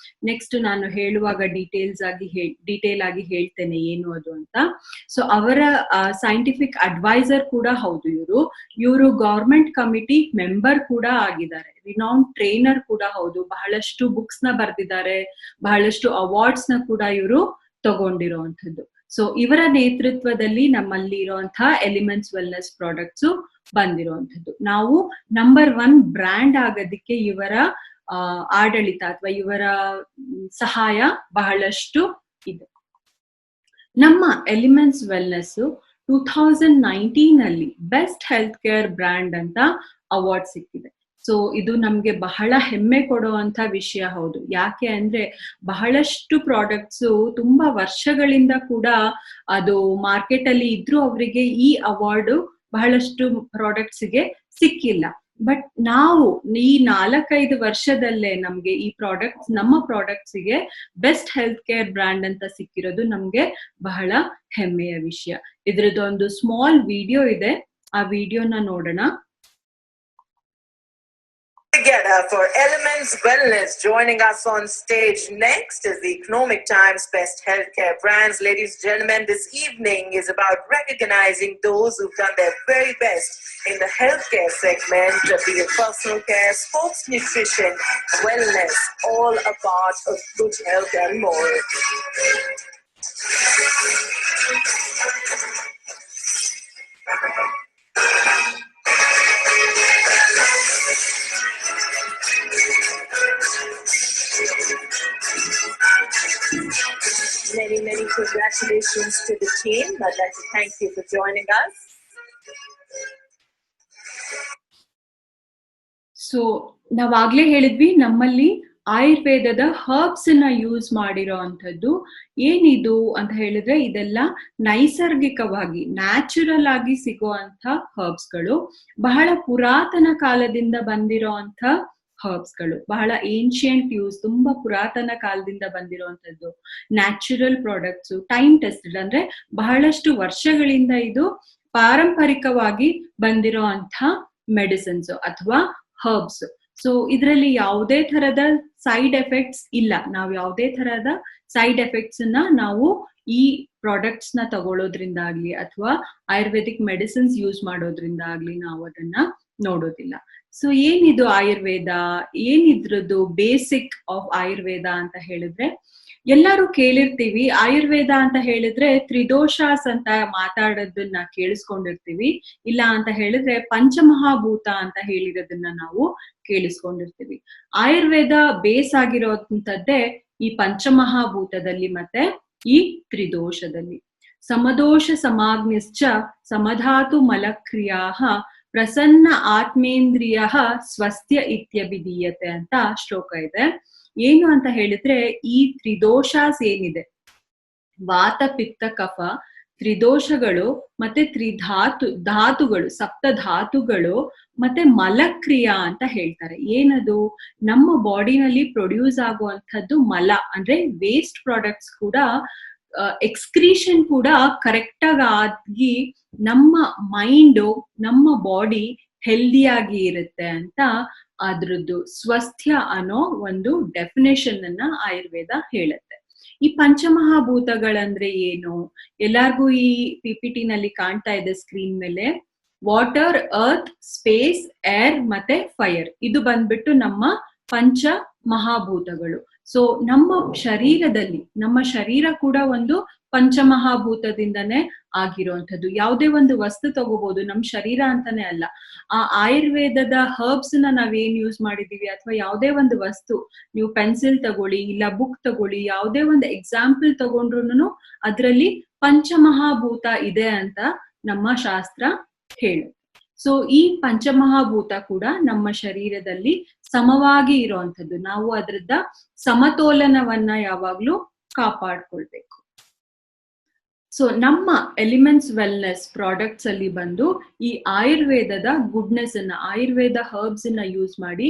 B: ನೆಕ್ಸ್ಟ್ ನಾನು ಹೇಳುವಾಗ ಡೀಟೇಲ್ ಆಗಿ ಹೇಳ್ತೇನೆ ಏನು ಅದು ಅಂತ. ಸೊ ಅವರ ಸೈಂಟಿಫಿಕ್ ಅಡ್ವೈಸರ್ ಕೂಡ ಹೌದು ಇವರು ಗವರ್ಮೆಂಟ್ ಕಮಿಟಿ ಮೆಂಬರ್ ಕೂಡ ಆಗಿದ್ದಾರೆ, ರಿನೌಂಡ್ ಟ್ರೈನರ್ ಕೂಡ ಹೌದು, ಬಹಳಷ್ಟು ಬುಕ್ಸ್ ನ ಬರ್ದಿದ್ದಾರೆ, ಬಹಳಷ್ಟು ಅವಾರ್ಡ್ಸ್ ನ ಕೂಡ ಇವರು ತಗೊಂಡಿರುವಂತದ್ದು. ಸೊ ಇವರ ನೇತೃತ್ವದಲ್ಲಿ ನಮ್ಮಲ್ಲಿ ಇರುವಂತಹ ಎಲಿಮೆಂಟ್ಸ್ ವೆಲ್ನೆಸ್ ಪ್ರಾಡಕ್ಟ್ಸ್ ಬಂದಿರುವಂತದ್ದು. ನಾವು ನಂಬರ್ 1 ಬ್ರ್ಯಾಂಡ್ ಆಗೋದಿಕ್ಕೆ ಇವರ ಆಡಳಿತ ಅಥವಾ ಇವರ ಸಹಾಯ ಬಹಳಷ್ಟು ಇದೆ. ನಮ್ಮ ಎಲಿಮೆಂಟ್ಸ್ ವೆಲ್ನೆಸ್ 2019 ಅಲ್ಲಿ ಬೆಸ್ಟ್ ಹೆಲ್ತ್ ಕೇರ್ ಬ್ರ್ಯಾಂಡ್ ಅಂತ ಅವಾರ್ಡ್ ಸಿಕ್ಕಿದೆ. ಸೊ ಇದು ನಮ್ಗೆ ಬಹಳ ಹೆಮ್ಮೆ ಕೊಡುವಂತ ವಿಷಯ ಹೌದು. ಯಾಕೆ ಅಂದ್ರೆ ಬಹಳಷ್ಟು ಪ್ರಾಡಕ್ಟ್ಸ್ ತುಂಬಾ ವರ್ಷಗಳಿಂದ ಕೂಡ ಅದು ಮಾರ್ಕೆಟ್ ಅಲ್ಲಿ ಇದ್ರೂ ಅವರಿಗೆ ಈ ಅವಾರ್ಡ್ ಬಹಳಷ್ಟು ಪ್ರಾಡಕ್ಟ್ಸ್ ಗೆ ಸಿಕ್ಕಿಲ್ಲ. ಬಟ್ ನಾವು ಈ 4-5 ವರ್ಷದಲ್ಲೇ ನಮ್ಗೆ ಈ ಪ್ರಾಡಕ್ಟ್ಸ್, ನಮ್ಮ ಪ್ರಾಡಕ್ಟ್ಸ್ ಗೆ ಬೆಸ್ಟ್ ಹೆಲ್ತ್ ಕೇರ್ ಬ್ರ್ಯಾಂಡ್ ಅಂತ ಸಿಕ್ಕಿರೋದು ನಮ್ಗೆ ಬಹಳ ಹೆಮ್ಮೆಯ ವಿಷಯ. ಇದ್ರದ್ದೊಂದು ಸ್ಮಾಲ್ ವಿಡಿಯೋ ಇದೆ, ಆ ವಿಡಿಯೋನ ನೋಡೋಣ.
C: Together for Elements Wellness. Joining us on stage next is the Economic Times Best Healthcare Brands. Ladies and gentlemen, this evening is about recognizing those who've done their very best in the healthcare segment, be it personal care, sports nutrition, wellness, all a part of good health and more. Many congratulations to the team. I'd like to thank you for joining us.
B: So ನಾವಾಗ್ಲೇ ಹೇಳಿದ್ವಿ, ನಮ್ಮಲ್ಲಿ ಆಯುರ್ವೇದದ herbs ನ use ಮಾಡಿರೋ ಅಂಥದ್ದು. ಏನಿದು ಅಂತ ಹೇಳಿದ್ರೆ ಇದೆಲ್ಲ ನೈಸರ್ಗಿಕವಾಗಿ ನ್ಯಾಚುರಲ್ ಆಗಿ ಸಿಗುವಂತ ಹರ್ಬ್ಸ್ಗಳು, ಬಹಳ ಪುರಾತನ ಕಾಲದಿಂದ ಬಂದಿರೋ ಅಂತ ಹರ್ಬ್ಸ್ಗಳು, ಬಹಳ ಏನ್ಷಿಯಂಟ್ ಯೂಸ್, ತುಂಬಾ ಪುರಾತನ ಕಾಲದಿಂದ ಬಂದಿರುವಂತದ್ದು ನ್ಯಾಚುರಲ್ ಪ್ರಾಡಕ್ಟ್ಸ್, ಟೈಮ್ ಟೆಸ್ಟೆಡ್ ಅಂದ್ರೆ ಬಹಳಷ್ಟು ವರ್ಷಗಳಿಂದ ಇದು ಪಾರಂಪರಿಕವಾಗಿ ಬಂದಿರೋ ಅಂತ ಮೆಡಿಸಿನ್ಸ್ ಅಥವಾ ಹರ್ಬ್ಸ್. ಸೊ ಇದರಲ್ಲಿ ಯಾವುದೇ ತರದ ಸೈಡ್ ಎಫೆಕ್ಟ್ಸ್ ಇಲ್ಲ. ನಾವು ಯಾವುದೇ ತರದ ಸೈಡ್ ಎಫೆಕ್ಟ್ಸ್ ನಾವು ಈ ಪ್ರಾಡಕ್ಟ್ಸ್ ನ ತಗೊಳ್ಳೋದ್ರಿಂದ ಆಗ್ಲಿ ಅಥವಾ ಆಯುರ್ವೇದಿಕ್ ಮೆಡಿಸಿನ್ಸ್ ಯೂಸ್ ಮಾಡೋದ್ರಿಂದ ಆಗ್ಲಿ ನಾವು ಅದನ್ನ ನೋಡೋದಿಲ್ಲ. ಸೊ ಏನಿದು ಆಯುರ್ವೇದ, ಏನಿದ್ರದ್ದು ಬೇಸಿಕ್ ಆಫ್ ಆಯುರ್ವೇದ ಅಂತ ಹೇಳಿದ್ರೆ, ಎಲ್ಲರೂ ಕೇಳಿರ್ತೀವಿ ಆಯುರ್ವೇದ ಅಂತ ಹೇಳಿದ್ರೆ ತ್ರಿದೋಷಾಸ್ ಅಂತ ಮಾತಾಡೋದನ್ನ ಕೇಳಿಸ್ಕೊಂಡಿರ್ತೀವಿ, ಇಲ್ಲ ಅಂತ ಹೇಳಿದ್ರೆ ಪಂಚಮಹಾಭೂತ ಅಂತ ಹೇಳಿರೋದನ್ನ ನಾವು ಕೇಳಿಸ್ಕೊಂಡಿರ್ತೀವಿ. ಆಯುರ್ವೇದ ಬೇಸ್ ಆಗಿರೋಂಥದ್ದೇ ಈ ಪಂಚಮಹಾಭೂತದಲ್ಲಿ ಮತ್ತೆ ಈ ತ್ರಿದೋಷದಲ್ಲಿ. ಸಮದೋಷ ಸಮಾಗ್ನಿಶ್ಚ ಸಮಧಾತು ಮಲಕ್ರಿಯಾ ಪ್ರಸನ್ನ ಆತ್ಮೇಂದ್ರಿಯ ಸ್ವಸ್ತ್ಯ ಇತ್ಯಭಿಧೀಯತೆ ಅಂತ ಶ್ಲೋಕ ಇದೆ. ಏನು ಅಂತ ಹೇಳಿದ್ರೆ, ಈ ತ್ರಿದೋಷಾಸ್ ಏನಿದೆ, ವಾತ ಪಿತ್ತ ಕಫ ತ್ರಿದೋಷಗಳು ಮತ್ತೆ ಧಾತುಗಳು, ಸಪ್ತ ಧಾತುಗಳು ಮತ್ತೆ ಮಲಕ್ರಿಯಾ ಅಂತ ಹೇಳ್ತಾರೆ. ಏನದು, ನಮ್ಮ ಬಾಡಿನಲ್ಲಿ ಪ್ರೊಡ್ಯೂಸ್ ಆಗುವಂಥದ್ದು ಮಲ ಅಂದ್ರೆ ವೇಸ್ಟ್ ಪ್ರಾಡಕ್ಟ್ಸ್ ಕೂಡ, ಎಕ್ಸ್ಕ್ರೀಷನ್ ಕೂಡ ಕರೆಕ್ಟ್ ಆಗಿ ನಮ್ಮ ಮೈಂಡು, ನಮ್ಮ ಬಾಡಿ ಹೆಲ್ದಿಯಾಗಿ ಇರುತ್ತೆ ಅಂತ ಅದ್ರದ್ದು ಸ್ವಸ್ಥ್ಯ ಅನ್ನೋ ಒಂದು ಡೆಫಿನೇಷನ್ ಅನ್ನ ಆಯುರ್ವೇದ ಹೇಳುತ್ತೆ. ಈ ಪಂಚಮಹಾಭೂತಗಳಂದ್ರೆ ಏನು, ಎಲ್ಲಾರ್ಗೂ ಈ PPT ನಲ್ಲಿ ಕಾಣ್ತಾ ಇದೆ ಸ್ಕ್ರೀನ್ ಮೇಲೆ. ವಾಟರ್, ಅರ್ತ್, ಸ್ಪೇಸ್, ಏರ್ ಮತ್ತೆ ಫೈರ್, ಇದು ಬಂದ್ಬಿಟ್ಟು ನಮ್ಮ ಪಂಚ ಮಹಾಭೂತಗಳು. ಸೊ ನಮ್ಮ ಶರೀರ ಕೂಡ ಒಂದು ಪಂಚಮಹಾಭೂತದಿಂದನೇ ಆಗಿರುವಂಥದ್ದು. ಯಾವುದೇ ಒಂದು ವಸ್ತು ತಗೋಬಹುದು, ನಮ್ ಶರೀರ ಅಂತಾನೆ ಅಲ್ಲ. ಆ ಆಯುರ್ವೇದದ ಹರ್ಬ್ಸ್ ನಾವೇನ್ ಯೂಸ್ ಮಾಡಿದೀವಿ, ಅಥವಾ ಯಾವುದೇ ಒಂದು ವಸ್ತು, ನೀವು ಪೆನ್ಸಿಲ್ ತಗೊಳ್ಳಿ, ಇಲ್ಲ ಬುಕ್ ತಗೊಳ್ಳಿ, ಯಾವುದೇ ಒಂದು ಎಕ್ಸಾಂಪಲ್ ತಗೊಂಡ್ರು ಅದ್ರಲ್ಲಿ ಪಂಚಮಹಾಭೂತ ಇದೆ ಅಂತ ನಮ್ಮ ಶಾಸ್ತ್ರ ಹೇಳುತ್ತೆ. ಸೊ ಈ ಪಂಚಮಹಾಭೂತ ಕೂಡ ನಮ್ಮ ಶರೀರದಲ್ಲಿ ಸಮವಾಗಿ ಇರುವಂತದ್ದು. ನಾವು ಅದ್ರದ್ದ ಸಮತೋಲನವನ್ನ ಯಾವಾಗ್ಲೂ ಕಾಪಾಡ್ಕೊಳ್ಬೇಕು. ಸೊ ನಮ್ಮ ಎಲಿಮೆಂಟ್ಸ್ ವೆಲ್ನೆಸ್ ಪ್ರಾಡಕ್ಟ್ಸ್ ಅಲ್ಲಿ ಬಂದು ಈ ಆಯುರ್ವೇದದ ಗುಡ್ನೆಸ್ ಅನ್ನ, ಆಯುರ್ವೇದ ಹರ್ಬ್ಸ್ ಅನ್ನ ಯೂಸ್ ಮಾಡಿ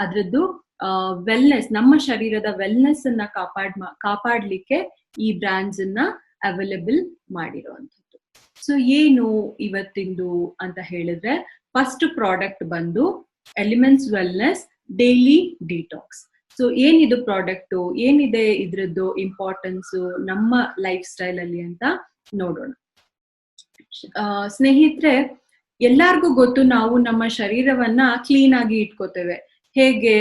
B: ಅದ್ರದ್ದು ವೆಲ್ನೆಸ್, ನಮ್ಮ ಶರೀರದ ವೆಲ್ನೆಸ್ ಅನ್ನ ಕಾಪಾಡ್ಲಿಕ್ಕೆ ಈ ಬ್ರ್ಯಾಂಡ್ಸ್ ಅನ್ನ ಅವೈಲೇಬಲ್ ಮಾಡಿರುವಂಥದ್ದು. ಸೊ ಏನು ಇವತ್ತಿಂದು ಅಂತ ಹೇಳಿದ್ರೆ, ಫಸ್ಟ್ ಪ್ರಾಡಕ್ಟ್ ಬಂದು elements wellness daily detox. So ಏನಿದು ಪ್ರಾಡಕ್ಟ್, ಏನಿದೆ ಇದ್ರದ್ದು ಇಂಪಾರ್ಟೆನ್ಸ್ ನಮ್ಮ ಲೈಫ್ ಸ್ಟೈಲ್ ಅಲ್ಲಿ ಅಂತ ನೋಡೋಣ. ಸ್ನೇಹಿತರೆ, ಎಲ್ಲಾರ್ಗೂ ಗೊತ್ತು, ನಾವು ನಮ್ಮ ಶರೀರವನ್ನ ಕ್ಲೀನ್ ಆಗಿ ಇಟ್ಕೋತೇವೆ. ಹೇಗೆ?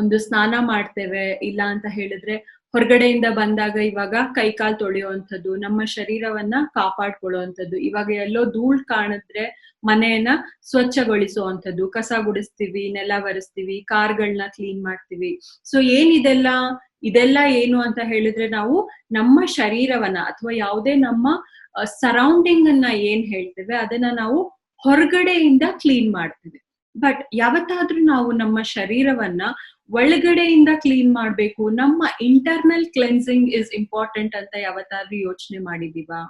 B: ಒಂದು ಸ್ನಾನ ಮಾಡ್ತೇವೆ, ಇಲ್ಲ ಅಂತ ಹೇಳಿದ್ರೆ ಹೊರಗಡೆಯಿಂದ ಬಂದಾಗ ಇವಾಗ ಕೈಕಾಲ್ ತೊಳೆಯುವಂಥದ್ದು, ನಮ್ಮ ಶರೀರವನ್ನ ಕಾಪಾಡ್ಕೊಳ್ಳುವಂಥದ್ದು. ಇವಾಗ ಎಲ್ಲೋ ಧೂಳ್ ಕಾಣಿದ್ರೆ ಮನೆಯನ್ನ ಸ್ವಚ್ಛಗೊಳಿಸುವಂಥದ್ದು, ಕಸ ಗುಡಿಸ್ತೀವಿ, ನೆಲ ಒರೆಸ್ತೀವಿ, ಕಾರ್ಗಳನ್ನ ಕ್ಲೀನ್ ಮಾಡ್ತೀವಿ. ಸೊ ಇದೆಲ್ಲ ಏನು ಅಂತ ಹೇಳಿದ್ರೆ, ನಾವು ನಮ್ಮ ಶರೀರವನ್ನ ಅಥವಾ ಯಾವುದೇ ನಮ್ಮ ಸರೌಂಡಿಂಗ್ ಅನ್ನ ಏನ್ ಹೇಳ್ತೇವೆ ಅದನ್ನ ನಾವು ಹೊರಗಡೆಯಿಂದ ಕ್ಲೀನ್ ಮಾಡ್ತೀವಿ. ಬಟ್ ಯಾವತ್ತಾದ್ರೂ ನಾವು ನಮ್ಮ ಶರೀರವನ್ನ ಒಳಗಡೆಯಿಂದ ಕ್ಲೀನ್ ಮಾಡ್ಬೇಕು, ನಮ್ಮ ಇಂಟರ್ನಲ್ ಕ್ಲೆನ್ಸಿಂಗ್ ಇಸ್ ಇಂಪಾರ್ಟೆಂಟ್ ಅಂತ ಯಾವತ್ತಾದ್ರೂ ಯೋಚನೆ ಮಾಡಿದೀವಾ?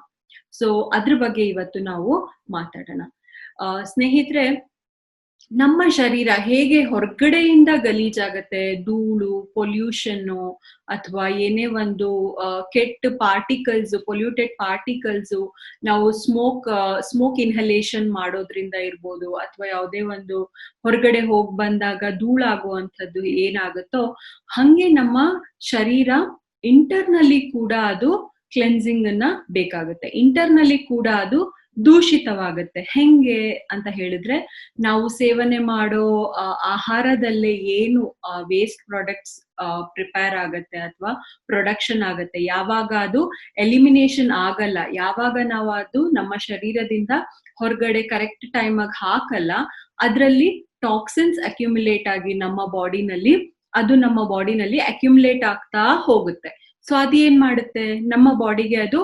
B: ಸೊ ಅದ್ರ ಬಗ್ಗೆ ಇವತ್ತು ನಾವು ಮಾತಾಡೋಣ. ಸ್ನೇಹಿತರೆ, ನಮ್ಮ ಶರೀರ ಹೇಗೆ ಹೊರಗಡೆಯಿಂದ ಗಲೀಜಾಗತ್ತೆ, ಧೂಳು, ಪೊಲ್ಯೂಷನ್ನು, ಅಥವಾ ಏನೇ ಒಂದು ಕೆಟ್ಟ ಪಾರ್ಟಿಕಲ್ಸ್, ಪೊಲ್ಯೂಟೆಡ್ ಪಾರ್ಟಿಕಲ್ಸ್, ನಾವು ಸ್ಮೋಕ್ ಇನ್ಹಲೇಷನ್ ಮಾಡೋದ್ರಿಂದ ಇರ್ಬೋದು, ಅಥವಾ ಯಾವುದೇ ಒಂದು ಹೊರಗಡೆ ಹೋಗಿ ಬಂದಾಗ ಧೂಳಾಗುವಂಥದ್ದು ಏನಾಗುತ್ತೋ, ಹಂಗೆ ನಮ್ಮ ಶರೀರ ಇಂಟರ್ನಲ್ಲಿ ಕೂಡ ಅದು ಕ್ಲೆನ್ಸಿಂಗ್ ಅನ್ನ ಬೇಕಾಗುತ್ತೆ. ಇಂಟರ್ನಲ್ಲಿ ಕೂಡ ಅದು ದೂಷಿತವಾಗುತ್ತೆ. ಹೆಂಗೆ ಅಂತ ಹೇಳಿದ್ರೆ, ನಾವು ಸೇವನೆ ಮಾಡೋ ಆಹಾರದಲ್ಲೇ ಏನು ವೇಸ್ಟ್ ಪ್ರಾಡಕ್ಟ್ಸ್ ಪ್ರಿಪೇರ್ ಆಗತ್ತೆ ಅಥವಾ ಪ್ರೊಡಕ್ಷನ್ ಆಗತ್ತೆ, ಯಾವಾಗ ಅದು ಎಲಿಮಿನೇಷನ್ ಆಗಲ್ಲ, ಯಾವಾಗ ನಾವು ಅದು ನಮ್ಮ ಶರೀರದಿಂದ ಹೊರಗಡೆ ಕರೆಕ್ಟ್ ಟೈಮ್ ಆಗಿ ಹಾಕಲ್ಲ, ಅದ್ರಲ್ಲಿ ಟಾಕ್ಸಿನ್ಸ್ ಅಕ್ಯುಮುಲೇಟ್ ಆಗಿ ನಮ್ಮ ಬಾಡಿನಲ್ಲಿ ಅಕ್ಯುಮುಲೇಟ್ ಆಗ್ತಾ ಹೋಗುತ್ತೆ. ಸೊ ಅದೇನ್ ಮಾಡುತ್ತೆ, ನಮ್ಮ ಬಾಡಿಗೆ ಅದು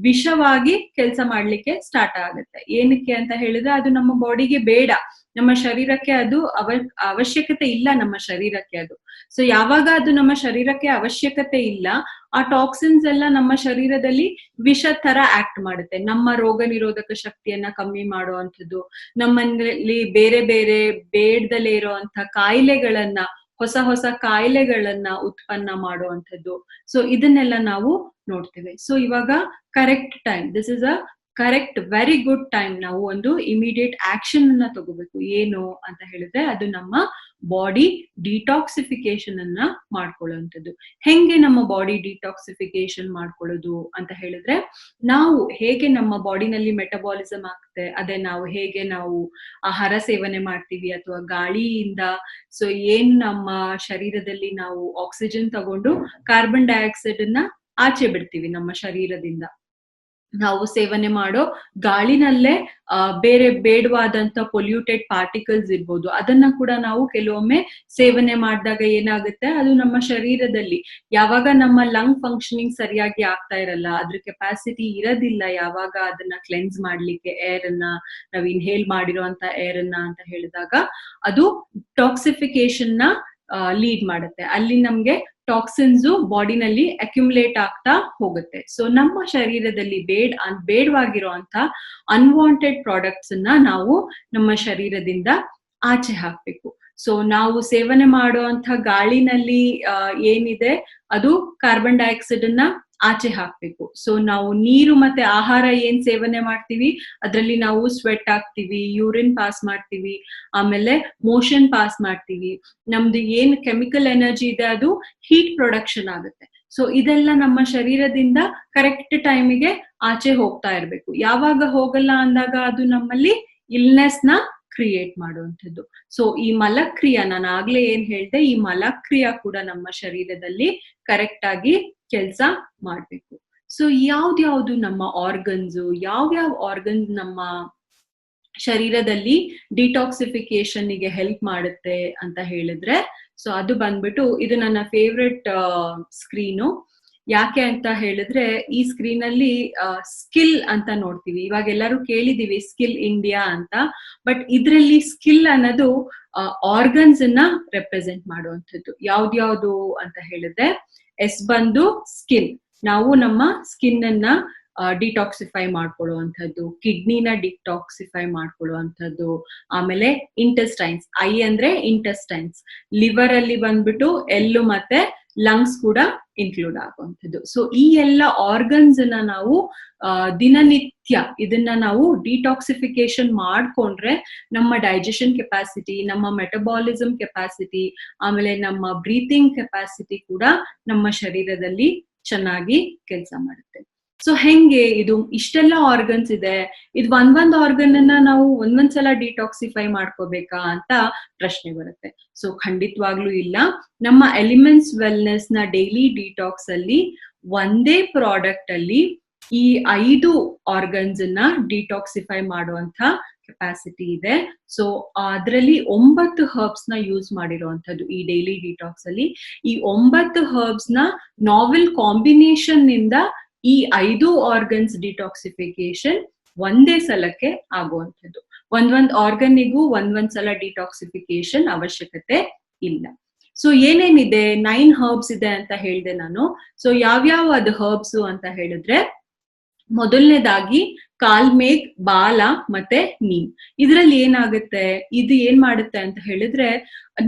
B: ವಿಷವಾಗಿ ಕೆಲಸ ಮಾಡ್ಲಿಕ್ಕೆ ಸ್ಟಾರ್ಟ್ ಆಗುತ್ತೆ. ಏನಕ್ಕೆ ಅಂತ ಹೇಳಿದ್ರೆ, ಅದು ನಮ್ಮ ಬಾಡಿಗೆ ಬೇಡ, ನಮ್ಮ ಶರೀರಕ್ಕೆ ಅದು ಅವಶ್ಯಕತೆ ಇಲ್ಲ, ನಮ್ಮ ಶರೀರಕ್ಕೆ ಅದು. ಸೊ ಯಾವಾಗ ಅದು ನಮ್ಮ ಶರೀರಕ್ಕೆ ಅವಶ್ಯಕತೆ ಇಲ್ಲ, ಆ ಟಾಕ್ಸಿನ್ಸ್ ಎಲ್ಲ ನಮ್ಮ ಶರೀರದಲ್ಲಿ ವಿಷ ತರ ಆಕ್ಟ್ ಮಾಡುತ್ತೆ. ನಮ್ಮ ರೋಗ ನಿರೋಧಕ ಶಕ್ತಿಯನ್ನ ಕಮ್ಮಿ ಮಾಡುವಂಥದ್ದು, ನಮ್ಮಲ್ಲಿ ಬೇರೆ ಬೇರೆ ಬೇಡದಲ್ಲೇ ಇರುವಂತ ಕಾಯಿಲೆಗಳನ್ನ, ಹೊಸ ಕಾಯಿಲೆಗಳನ್ನ ಉತ್ಪನ್ನ ಮಾಡುವಂಥದ್ದು. ಸೊ ಇದನ್ನೆಲ್ಲ ನಾವು ನೋಡ್ತೇವೆ. ಸೊ ಇವಾಗ correct time, this is a correct very good time, ನಾವು ಒಂದು ಇಮಿಡಿಯೇಟ್ ಆಕ್ಷನ್ ಅನ್ನ ತಗೋಬೇಕು. ಏನು ಅಂತ ಹೇಳಿದ್ರೆ, ಅದು ನಮ್ಮ ಬಾಡಿ ಡಿಟಾಕ್ಸಿಫಿಕೇಶನ್ ಅನ್ನ ಮಾಡ್ಕೊಳ್ಳುವಂಥದ್ದು. ಹೆಂಗೆ ನಮ್ಮ ಬಾಡಿ ಡಿಟಾಕ್ಸಿಫಿಕೇಶನ್ ಮಾಡ್ಕೊಳ್ಳೋದು ಅಂತ ಹೇಳಿದ್ರೆ, ನಾವು ಹೇಗೆ ನಮ್ಮ ಬಾಡಿನಲ್ಲಿ ಮೆಟಬಾಲಿಸಮ್ ಆಗುತ್ತೆ, ಅದೇ ನಾವು ಆಹಾರ ಸೇವನೆ ಮಾಡ್ತೀವಿ ಅಥವಾ ಗಾಳಿಯಿಂದ, ಸೊ ಏನ್ ನಮ್ಮ ಶರೀರದಲ್ಲಿ ನಾವು ಆಕ್ಸಿಜನ್ ತಗೊಂಡು ಕಾರ್ಬನ್ ಡೈಆಕ್ಸೈಡ್ ಅನ್ನ ಆಚೆ ಬಿಡ್ತೀವಿ ನಮ್ಮ ಶರೀರದಿಂದ, ನಾವು ಸೇವನೆ ಮಾಡೋ ಗಾಳಿನಲ್ಲೇ ಬೇರೆ ಬೇಡವಾದಂತ ಪೊಲ್ಯೂಟೆಡ್ ಪಾರ್ಟಿಕಲ್ಸ್ ಇರ್ಬೋದು, ಅದನ್ನ ಕೂಡ ನಾವು ಕೆಲವೊಮ್ಮೆ ಸೇವನೆ ಮಾಡಿದಾಗ ಏನಾಗುತ್ತೆ, ಅದು ನಮ್ಮ ಶರೀರದಲ್ಲಿ ಯಾವಾಗ ನಮ್ಮ ಲಂಗ್ ಫಂಕ್ಷನಿಂಗ್ ಸರಿಯಾಗಿ ಆಗ್ತಾ ಇರಲ್ಲ, ಅದ್ರ ಕೆಪಾಸಿಟಿ ಇರೋದಿಲ್ಲ ಯಾವಾಗ ಅದನ್ನ ಕ್ಲೆನ್ಸ್ ಮಾಡ್ಲಿಕ್ಕೆ, ಏರ್ ಅನ್ನ ನಾವು ಇನ್ಹೇಲ್ ಮಾಡಿರೋಂತ ಏರ್ ಅನ್ನ ಅಂತ ಹೇಳಿದಾಗ, ಅದು ಟಾಕ್ಸಿಫಿಕೇಶನ್ ನ ಲೀಡ್ ಮಾಡುತ್ತೆ. ಅಲ್ಲಿ ನಮ್ಗೆ ಟಾಕ್ಸಿನ್ಸ್ ಬಾಡಿನಲ್ಲಿ ಅಕ್ಯುಮುಲೇಟ್ ಆಗ್ತಾ ಹೋಗುತ್ತೆ. ಸೊ ನಮ್ಮ ಶರೀರದಲ್ಲಿ ಬೇಡವಾಗಿರುವಂತ ಅನ್ವಾಂಟೆಡ್ ಪ್ರಾಡಕ್ಟ್ಸ್ ಅನ್ನ ನಾವು ನಮ್ಮ ಶರೀರದಿಂದ ಆಚೆ ಹಾಕ್ಬೇಕು. ಸೊ ನಾವು ಸೇವನೆ ಮಾಡುವಂತ ಗಾಳಿನಲ್ಲಿ ಏನಿದೆ ಅದು ಕಾರ್ಬನ್ ಡೈಆಕ್ಸೈಡ್ ಅನ್ನ ಆಚೆ ಹಾಕ್ಬೇಕು. ಸೊ ನಾವು ನೀರು ಮತ್ತೆ ಆಹಾರ ಏನ್ ಸೇವನೆ ಮಾಡ್ತೀವಿ ಅದ್ರಲ್ಲಿ ನಾವು ಸ್ವೆಟ್ ಆಗ್ತೀವಿ, ಯೂರಿನ್ ಪಾಸ್ ಮಾಡ್ತೀವಿ, ಆಮೇಲೆ ಮೋಷನ್ ಪಾಸ್ ಮಾಡ್ತೀವಿ. ನಮ್ದು ಏನ್ ಕೆಮಿಕಲ್ ಎನರ್ಜಿ ಇದೆ ಅದು ಹೀಟ್ ಪ್ರೊಡಕ್ಷನ್ ಆಗುತ್ತೆ. ಸೊ ಇದೆಲ್ಲ ನಮ್ಮ ಶರೀರದಿಂದ ಕರೆಕ್ಟ್ ಟೈಮಿಗೆ ಆಚೆ ಹೋಗ್ತಾ ಇರ್ಬೇಕು. ಯಾವಾಗ ಹೋಗಲ್ಲ ಅಂದಾಗ ಅದು ನಮ್ಮಲ್ಲಿ ಇಲ್ನೆಸ್ ನ ಕ್ರಿಯೇಟ್ ಮಾಡುವಂಥದ್ದು. ಸೊ ಈ ಮಲಕ್ರಿಯಾ, ನಾನು ಆಗ್ಲೇ ಏನ್ ಹೇಳ್ದೆ, ಈ ಮಲಕ್ರಿಯಾ ಕೂಡ ನಮ್ಮ ಶರೀರದಲ್ಲಿ ಕರೆಕ್ಟ್ ಆಗಿ ಕೆಲಸ ಮಾಡ್ಬೇಕು. ಸೊ ಯಾವ್ದ್ಯಾವ್ದು ನಮ್ಮ ಆರ್ಗನ್ಸ್, ಯಾವ್ಯಾವ ಆರ್ಗನ್ಸ್ ನಮ್ಮ ಶರೀರದಲ್ಲಿ ಡಿಟಾಕ್ಸಿಫಿಕೇಶನ್ ಗೆ ಹೆಲ್ಪ್ ಮಾಡುತ್ತೆ ಅಂತ ಹೇಳಿದ್ರೆ, ಸೊ ಅದು ಬಂದ್ಬಿಟ್ಟು ಇದು ನನ್ನ ಫೇವ್ರೆಟ್ ಸ್ಕ್ರೀನು. ಯಾಕೆ ಅಂತ ಹೇಳಿದ್ರೆ ಈ ಸ್ಕ್ರೀನ್ ಅಲ್ಲಿ ಸ್ಕಿಲ್ ಅಂತ ನೋಡ್ತೀವಿ. ಇವಾಗ ಎಲ್ಲರೂ ಕೇಳಿದೀವಿ ಸ್ಕಿಲ್ ಇಂಡಿಯಾ ಅಂತ, ಬಟ್ ಇದ್ರಲ್ಲಿ ಸ್ಕಿಲ್ ಅನ್ನೋದು ಆರ್ಗನ್ಸ್ ಅನ್ನ ರೆಪ್ರೆಸೆಂಟ್ ಮಾಡುವಂಥದ್ದು. ಯಾವ್ದ್ಯಾವ್ದು ಅಂತ ಹೇಳಿದ್ರೆ, ಎಸ್ ಬಂದು ಸ್ಕಿನ್, ನಾವು ನಮ್ಮ ಸ್ಕಿನ್ ಅನ್ನ ಡಿಟಾಕ್ಸಿಫೈ ಮಾಡ್ಕೊಳ್ಳುವಂಥದ್ದು, ಕಿಡ್ನಿನ ಡಿಟಾಕ್ಸಿಫೈ ಮಾಡ್ಕೊಳ್ಳುವಂಥದ್ದು. ಆಮೇಲೆ ಇಂಟೆಸ್ಟೈನ್ಸ್, ಐ ಅಂದ್ರೆ ಇಂಟೆಸ್ಟೈನ್ಸ್, ಲಿವರ್ ಅಲ್ಲಿ ಬಂದ್ಬಿಟ್ಟು ಎಲ್ಲು ಮತ್ತೆ ಲಂಗ್ಸ್ ಕೂಡ ಇನ್ಕ್ಲೂಡ್ ಆಗುವಂಥದ್ದು. ಸೊ ಈ ಎಲ್ಲ ಆರ್ಗನ್ಸ್ ನ ನಾವು ದಿನನಿತ್ಯ ಇದನ್ನ ನಾವು ಡಿಟಾಕ್ಸಿಫಿಕೇಶನ್ ಮಾಡ್ಕೊಂಡ್ರೆ ನಮ್ಮ ಡೈಜೆಷನ್ ಕೆಪಾಸಿಟಿ, ನಮ್ಮ ಮೆಟಬಾಲಿಸಮ್ ಕೆಪಾಸಿಟಿ, ಆಮೇಲೆ ನಮ್ಮ ಬ್ರೀತಿಂಗ್ ಕೆಪಾಸಿಟಿ ಕೂಡ ನಮ್ಮ ಶರೀರದಲ್ಲಿ ಚೆನ್ನಾಗಿ ಕೆಲಸ ಮಾಡುತ್ತೆ. ಸೊ ಹೆಂಗೆ ಇದು ಇಷ್ಟೆಲ್ಲ ಆರ್ಗನ್ಸ್ ಇದೆ, ಇದು ಒಂದೊಂದ್ ಆರ್ಗನ್ ಅನ್ನ ನಾವು ಒಂದೊಂದ್ಸಲ ಡಿಟಾಕ್ಸಿಫೈ ಮಾಡ್ಕೋಬೇಕಾ ಅಂತ ಪ್ರಶ್ನೆ ಬರುತ್ತೆ. ಸೊ ಖಂಡಿತವಾಗ್ಲೂ ಇಲ್ಲ. ನಮ್ಮ ಎಲಿಮೆಂಟ್ಸ್ ವೆಲ್ನೆಸ್ ನ ಡೈಲಿ ಡಿಟಾಕ್ಸ್ ಅಲ್ಲಿ ಒಂದೇ ಪ್ರಾಡಕ್ಟ್ ಅಲ್ಲಿ ಈ 5 ಆರ್ಗನ್ಸ್ ಅನ್ನ ಡಿಟಾಕ್ಸಿಫೈ ಮಾಡುವಂತ ಕೆಪಾಸಿಟಿ ಇದೆ. ಸೊ ಅದರಲ್ಲಿ 9 ಹರ್ಬ್ಸ್ ನ ಯೂಸ್ ಮಾಡಿರುವಂತದ್ದು ಈ ಡೈಲಿ ಡಿಟಾಕ್ಸ್ ಅಲ್ಲಿ. ಈ 9 ಹರ್ಬ್ಸ್ ನ ನಾವೆಲ್ ಕಾಂಬಿನೇಷನ್ ನಿಂದ ಈ 5 ಆರ್ಗನ್ಸ್ ಡಿಟಾಕ್ಸಿಫಿಕೇಶನ್ ಒಂದೇ ಸಲಕ್ಕೆ ಆಗುವಂಥದ್ದು. ಒಂದೊಂದ್ ಆರ್ಗನ್ನಿಗೂ ಒಂದೊಂದ್ ಸಲ ಡಿಟಾಕ್ಸಿಫಿಕೇಶನ್ ಅವಶ್ಯಕತೆ ಇಲ್ಲ. ಸೊ ಏನೇನಿದೆ, 9 ಹರ್ಬ್ಸ್ ಇದೆ ಅಂತ ಹೇಳಿದೆ ನಾನು. ಸೊ ಯಾವ್ಯಾವ ಅದು ಹರ್ಬ್ಸ್ ಅಂತ ಹೇಳಿದ್ರೆ, ಮೊದಲನೇದಾಗಿ ಕಾಲ್ಮೇಘ್, ಬಾಲ ಮತ್ತೆ ನೀಮ್. ಇದ್ರಲ್ಲಿ ಏನಾಗುತ್ತೆ, ಇದು ಏನ್ ಮಾಡುತ್ತೆ ಅಂತ ಹೇಳಿದ್ರೆ,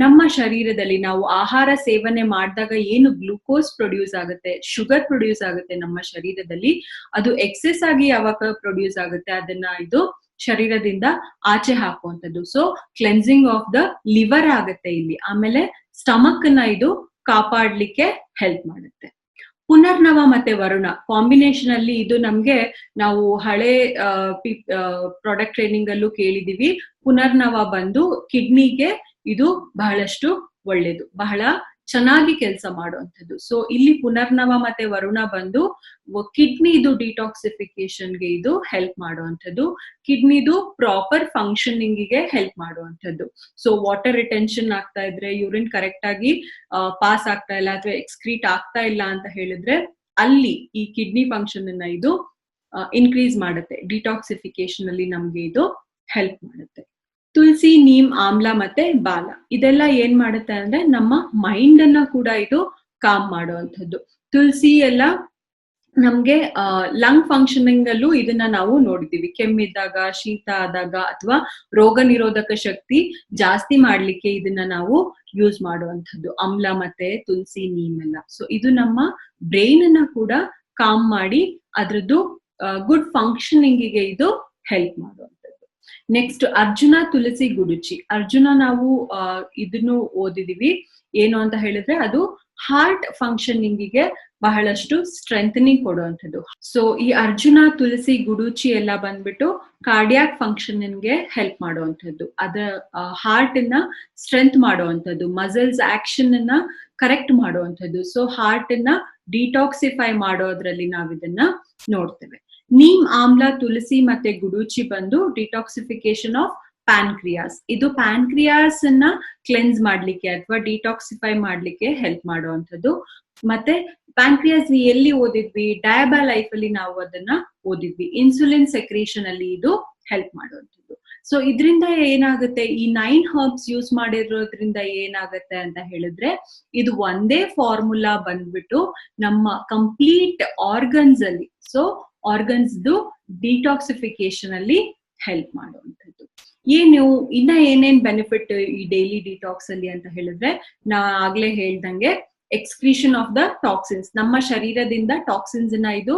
B: ನಮ್ಮ ಶರೀರದಲ್ಲಿ ನಾವು ಆಹಾರ ಸೇವನೆ ಮಾಡಿದಾಗ ಏನು ಗ್ಲೂಕೋಸ್ ಪ್ರೊಡ್ಯೂಸ್ ಆಗುತ್ತೆ, ಶುಗರ್ ಪ್ರೊಡ್ಯೂಸ್ ಆಗುತ್ತೆ ನಮ್ಮ ಶರೀರದಲ್ಲಿ, ಅದು ಎಕ್ಸೆಸ್ ಆಗಿ ಯಾವಾಗ ಪ್ರೊಡ್ಯೂಸ್ ಆಗುತ್ತೆ ಅದನ್ನ ಇದು ಶರೀರದಿಂದ ಆಚೆ ಹಾಕುವಂಥದ್ದು. So cleansing of the liver ಆಗುತ್ತೆ ಇಲ್ಲಿ. ಆಮೇಲೆ ಸ್ಟಮಕ್ ನ ಇದು ಕಾಪಾಡ್ಲಿಕ್ಕೆ ಹೆಲ್ಪ್ ಮಾಡುತ್ತೆ. ಪುನರ್ನವ ಮತ್ತೆ ವರುಣ ಕಾಂಬಿನೇಷನ್ ಅಲ್ಲಿ ಇದು ನಮ್ಗೆ, ನಾವು ಹಳೆ ಪ್ರಾಡಕ್ಟ್ ಟ್ರೈನಿಂಗ್ ಅಲ್ಲೂ ಕೇಳಿದೀವಿ, ಪುನರ್ನವ ಬಂದು ಕಿಡ್ನಿಗೆ ಇದು ಬಹಳಷ್ಟು ಒಳ್ಳೇದು, ಬಹಳ ಚೆನ್ನಾಗಿ ಕೆಲಸ ಮಾಡುವಂಥದ್ದು. ಸೊ ಇಲ್ಲಿ ಪುನರ್ನವ ಮತ್ತೆ ವರುಣ ಬಂದು ಕಿಡ್ನಿದು ಡಿಟಾಕ್ಸಿಫಿಕೇಶನ್ಗೆ ಇದು ಹೆಲ್ಪ್ ಮಾಡುವಂಥದ್ದು, ಕಿಡ್ನಿದು ಪ್ರಾಪರ್ ಫಂಕ್ಷನಿಂಗ್ ಗೆ ಹೆಲ್ಪ್ ಮಾಡುವಂಥದ್ದು. ಸೊ ವಾಟರ್ ರಿಟೆನ್ಷನ್ ಆಗ್ತಾ ಇದ್ರೆ, ಯೂರಿನ್ ಕರೆಕ್ಟ್ ಆಗಿ ಪಾಸ್ ಆಗ್ತಾ ಇಲ್ಲ ಅಥವಾ ಎಕ್ಸ್ಕ್ರೀಟ್ ಆಗ್ತಾ ಇಲ್ಲ ಅಂತ ಹೇಳಿದ್ರೆ, ಅಲ್ಲಿ ಈ ಕಿಡ್ನಿ ಫಂಕ್ಷನ್ ಅನ್ನ ಇದು ಇನ್ಕ್ರೀಸ್ ಮಾಡುತ್ತೆ. ಡಿಟಾಕ್ಸಿಫಿಕೇಶನ್ ಅಲ್ಲಿ ನಮ್ಗೆ ಇದು ಹೆಲ್ಪ್ ಮಾಡುತ್ತೆ. ತುಳಸಿ, ನೀಮ್, ಆಮ್ಲ ಮತ್ತೆ ಬಾಲ ಇದೆಲ್ಲ ಏನ್ ಮಾಡುತ್ತೆ ಅಂದ್ರೆ ನಮ್ಮ ಮೈಂಡ್ ಅನ್ನ ಕೂಡ ಇದು ಕಾಮ್ ಮಾಡುವಂಥದ್ದು. ತುಳಸಿ ಎಲ್ಲ ನಮ್ಗೆ ಲಂಗ್ ಫಂಕ್ಷನಿಂಗ್ ಅಲ್ಲೂ ಇದನ್ನ ನಾವು ನೋಡಿದೀವಿ. ಕೆಮ್ಮಿದ್ದಾಗ, ಶೀತ ಆದಾಗ ಅಥವಾ ರೋಗ ನಿರೋಧಕ ಶಕ್ತಿ ಜಾಸ್ತಿ ಮಾಡ್ಲಿಕ್ಕೆ ಇದನ್ನ ನಾವು ಯೂಸ್ ಮಾಡುವಂಥದ್ದು, ಆಮ್ಲ ಮತ್ತೆ ತುಳಸಿ, ನೀಮ್ ಎಲ್ಲ. ಸೊ ಇದು ನಮ್ಮ ಬ್ರೈನ್ ಅನ್ನ ಕೂಡ ಕಾಮ್ ಮಾಡಿ ಅದ್ರದ್ದು ಗುಡ್ ಫಂಕ್ಷನಿಂಗ್ ಗೆ ಇದು ಹೆಲ್ಪ್ ಮಾಡುವಂಥದ್ದು. ನೆಕ್ಸ್ಟ್ ಅರ್ಜುನ, ತುಳಸಿ, ಗುಡುಚಿ. ಅರ್ಜುನ ನಾವು ಇದನ್ನು ಓದಿದೀವಿ. ಏನು ಅಂತ ಹೇಳಿದ್ರೆ ಅದು ಹಾರ್ಟ್ ಫಂಕ್ಷನಿಂಗ್ ಗೆ ಬಹಳಷ್ಟು ಸ್ಟ್ರೆಂಥನಿಂಗ್ ಕೊಡುವಂಥದ್ದು. ಸೊ ಈ ಅರ್ಜುನ, ತುಳಸಿ, ಗುಡುಚಿ ಎಲ್ಲ ಬಂದ್ಬಿಟ್ಟು ಕಾರ್ಡಿಯಾಕ್ ಫಂಕ್ಷನಿಂಗ್ ಗೆ ಹೆಲ್ಪ್ ಮಾಡುವಂಥದ್ದು, ಅದ ಹಾರ್ಟ್ ಅನ್ನ ಸ್ಟ್ರೆಂತ್ ಮಾಡುವಂಥದ್ದು, ಮಸಲ್ಸ್ ಆಕ್ಷನ್ ಅನ್ನ ಕರೆಕ್ಟ್ ಮಾಡುವಂಥದ್ದು. ಸೊ ಹಾರ್ಟ್ ಅನ್ನ ಡಿಟಾಕ್ಸಿಫೈ ಮಾಡೋದ್ರಲ್ಲಿ ನಾವ್ ಇದನ್ನ ನೋಡ್ತೇವೆ. ನೀಮ್, ಆಮ್ಲ, ತುಳಸಿ ಮತ್ತೆ ಗುಡುಚಿ ಬಂದು ಡಿಟಾಕ್ಸಿಫಿಕೇಶನ್ ಆಫ್ ಪ್ಯಾನ್ಕ್ರಿಯಾಸ್. ಇದು ಪ್ಯಾನ್ಕ್ರಿಯಾಸ್ ಅನ್ನ ಕ್ಲೆನ್ಸ್ ಮಾಡ್ಲಿಕ್ಕೆ ಅಥವಾ ಡಿಟಾಕ್ಸಿಫೈ ಮಾಡ್ಲಿಕ್ಕೆ ಹೆಲ್ಪ್ ಮಾಡುವಂಥದ್ದು. ಮತ್ತೆ ಪ್ಯಾನ್ಕ್ರಿಯಾಸ್ ಎಲ್ಲಿ ಓದಿದ್ವಿ, ಡಯಾಬಾ ಲೈಫ್ ಅಲ್ಲಿ ನಾವು ಅದನ್ನ ಓದಿದ್ವಿ. ಇನ್ಸುಲಿನ್ ಸೆಕ್ರೇಷನ್ ಅಲ್ಲಿ ಇದು ಹೆಲ್ಪ್ ಮಾಡುವಂಥದ್ದು. ಸೊ ಇದರಿಂದ ಏನಾಗುತ್ತೆ, ಈ 9 ಹರ್ಬ್ಸ್ ಯೂಸ್ ಮಾಡಿರೋದ್ರಿಂದ ಏನಾಗುತ್ತೆ ಅಂತ ಹೇಳಿದ್ರೆ, ಇದು ಒಂದೇ ಫಾರ್ಮುಲಾ ಬಂದ್ಬಿಟ್ಟು ನಮ್ಮ ಕಂಪ್ಲೀಟ್ ಆರ್ಗನ್ಸ್ ಅಲ್ಲಿ, ಸೊ ಆರ್ಗನ್ಸ್ ಡಿಟಾಕ್ಸಿಫಿಕೇಶನ್ ಅಲ್ಲಿ ಹೆಲ್ಪ್ ಮಾಡುವಂಥದ್ದು. ಏನು ಇನ್ನ ಏನೇನ್ ಬೆನಿಫಿಟ್ ಈ ಡೈಲಿ ಡಿಟಾಕ್ಸ್ ಅಲ್ಲಿ ಅಂತ ಹೇಳಿದ್ರೆ, ನಾ ಆಗ್ಲೇ ಹೇಳ್ದಂಗೆ ಎಕ್ಸ್ಕ್ರೀಷನ್ ಆಫ್ ದ ಟಾಕ್ಸಿನ್ಸ್, ನಮ್ಮ ಶರೀರದಿಂದ ಟಾಕ್ಸಿನ್ಸ್ ನ ಇದು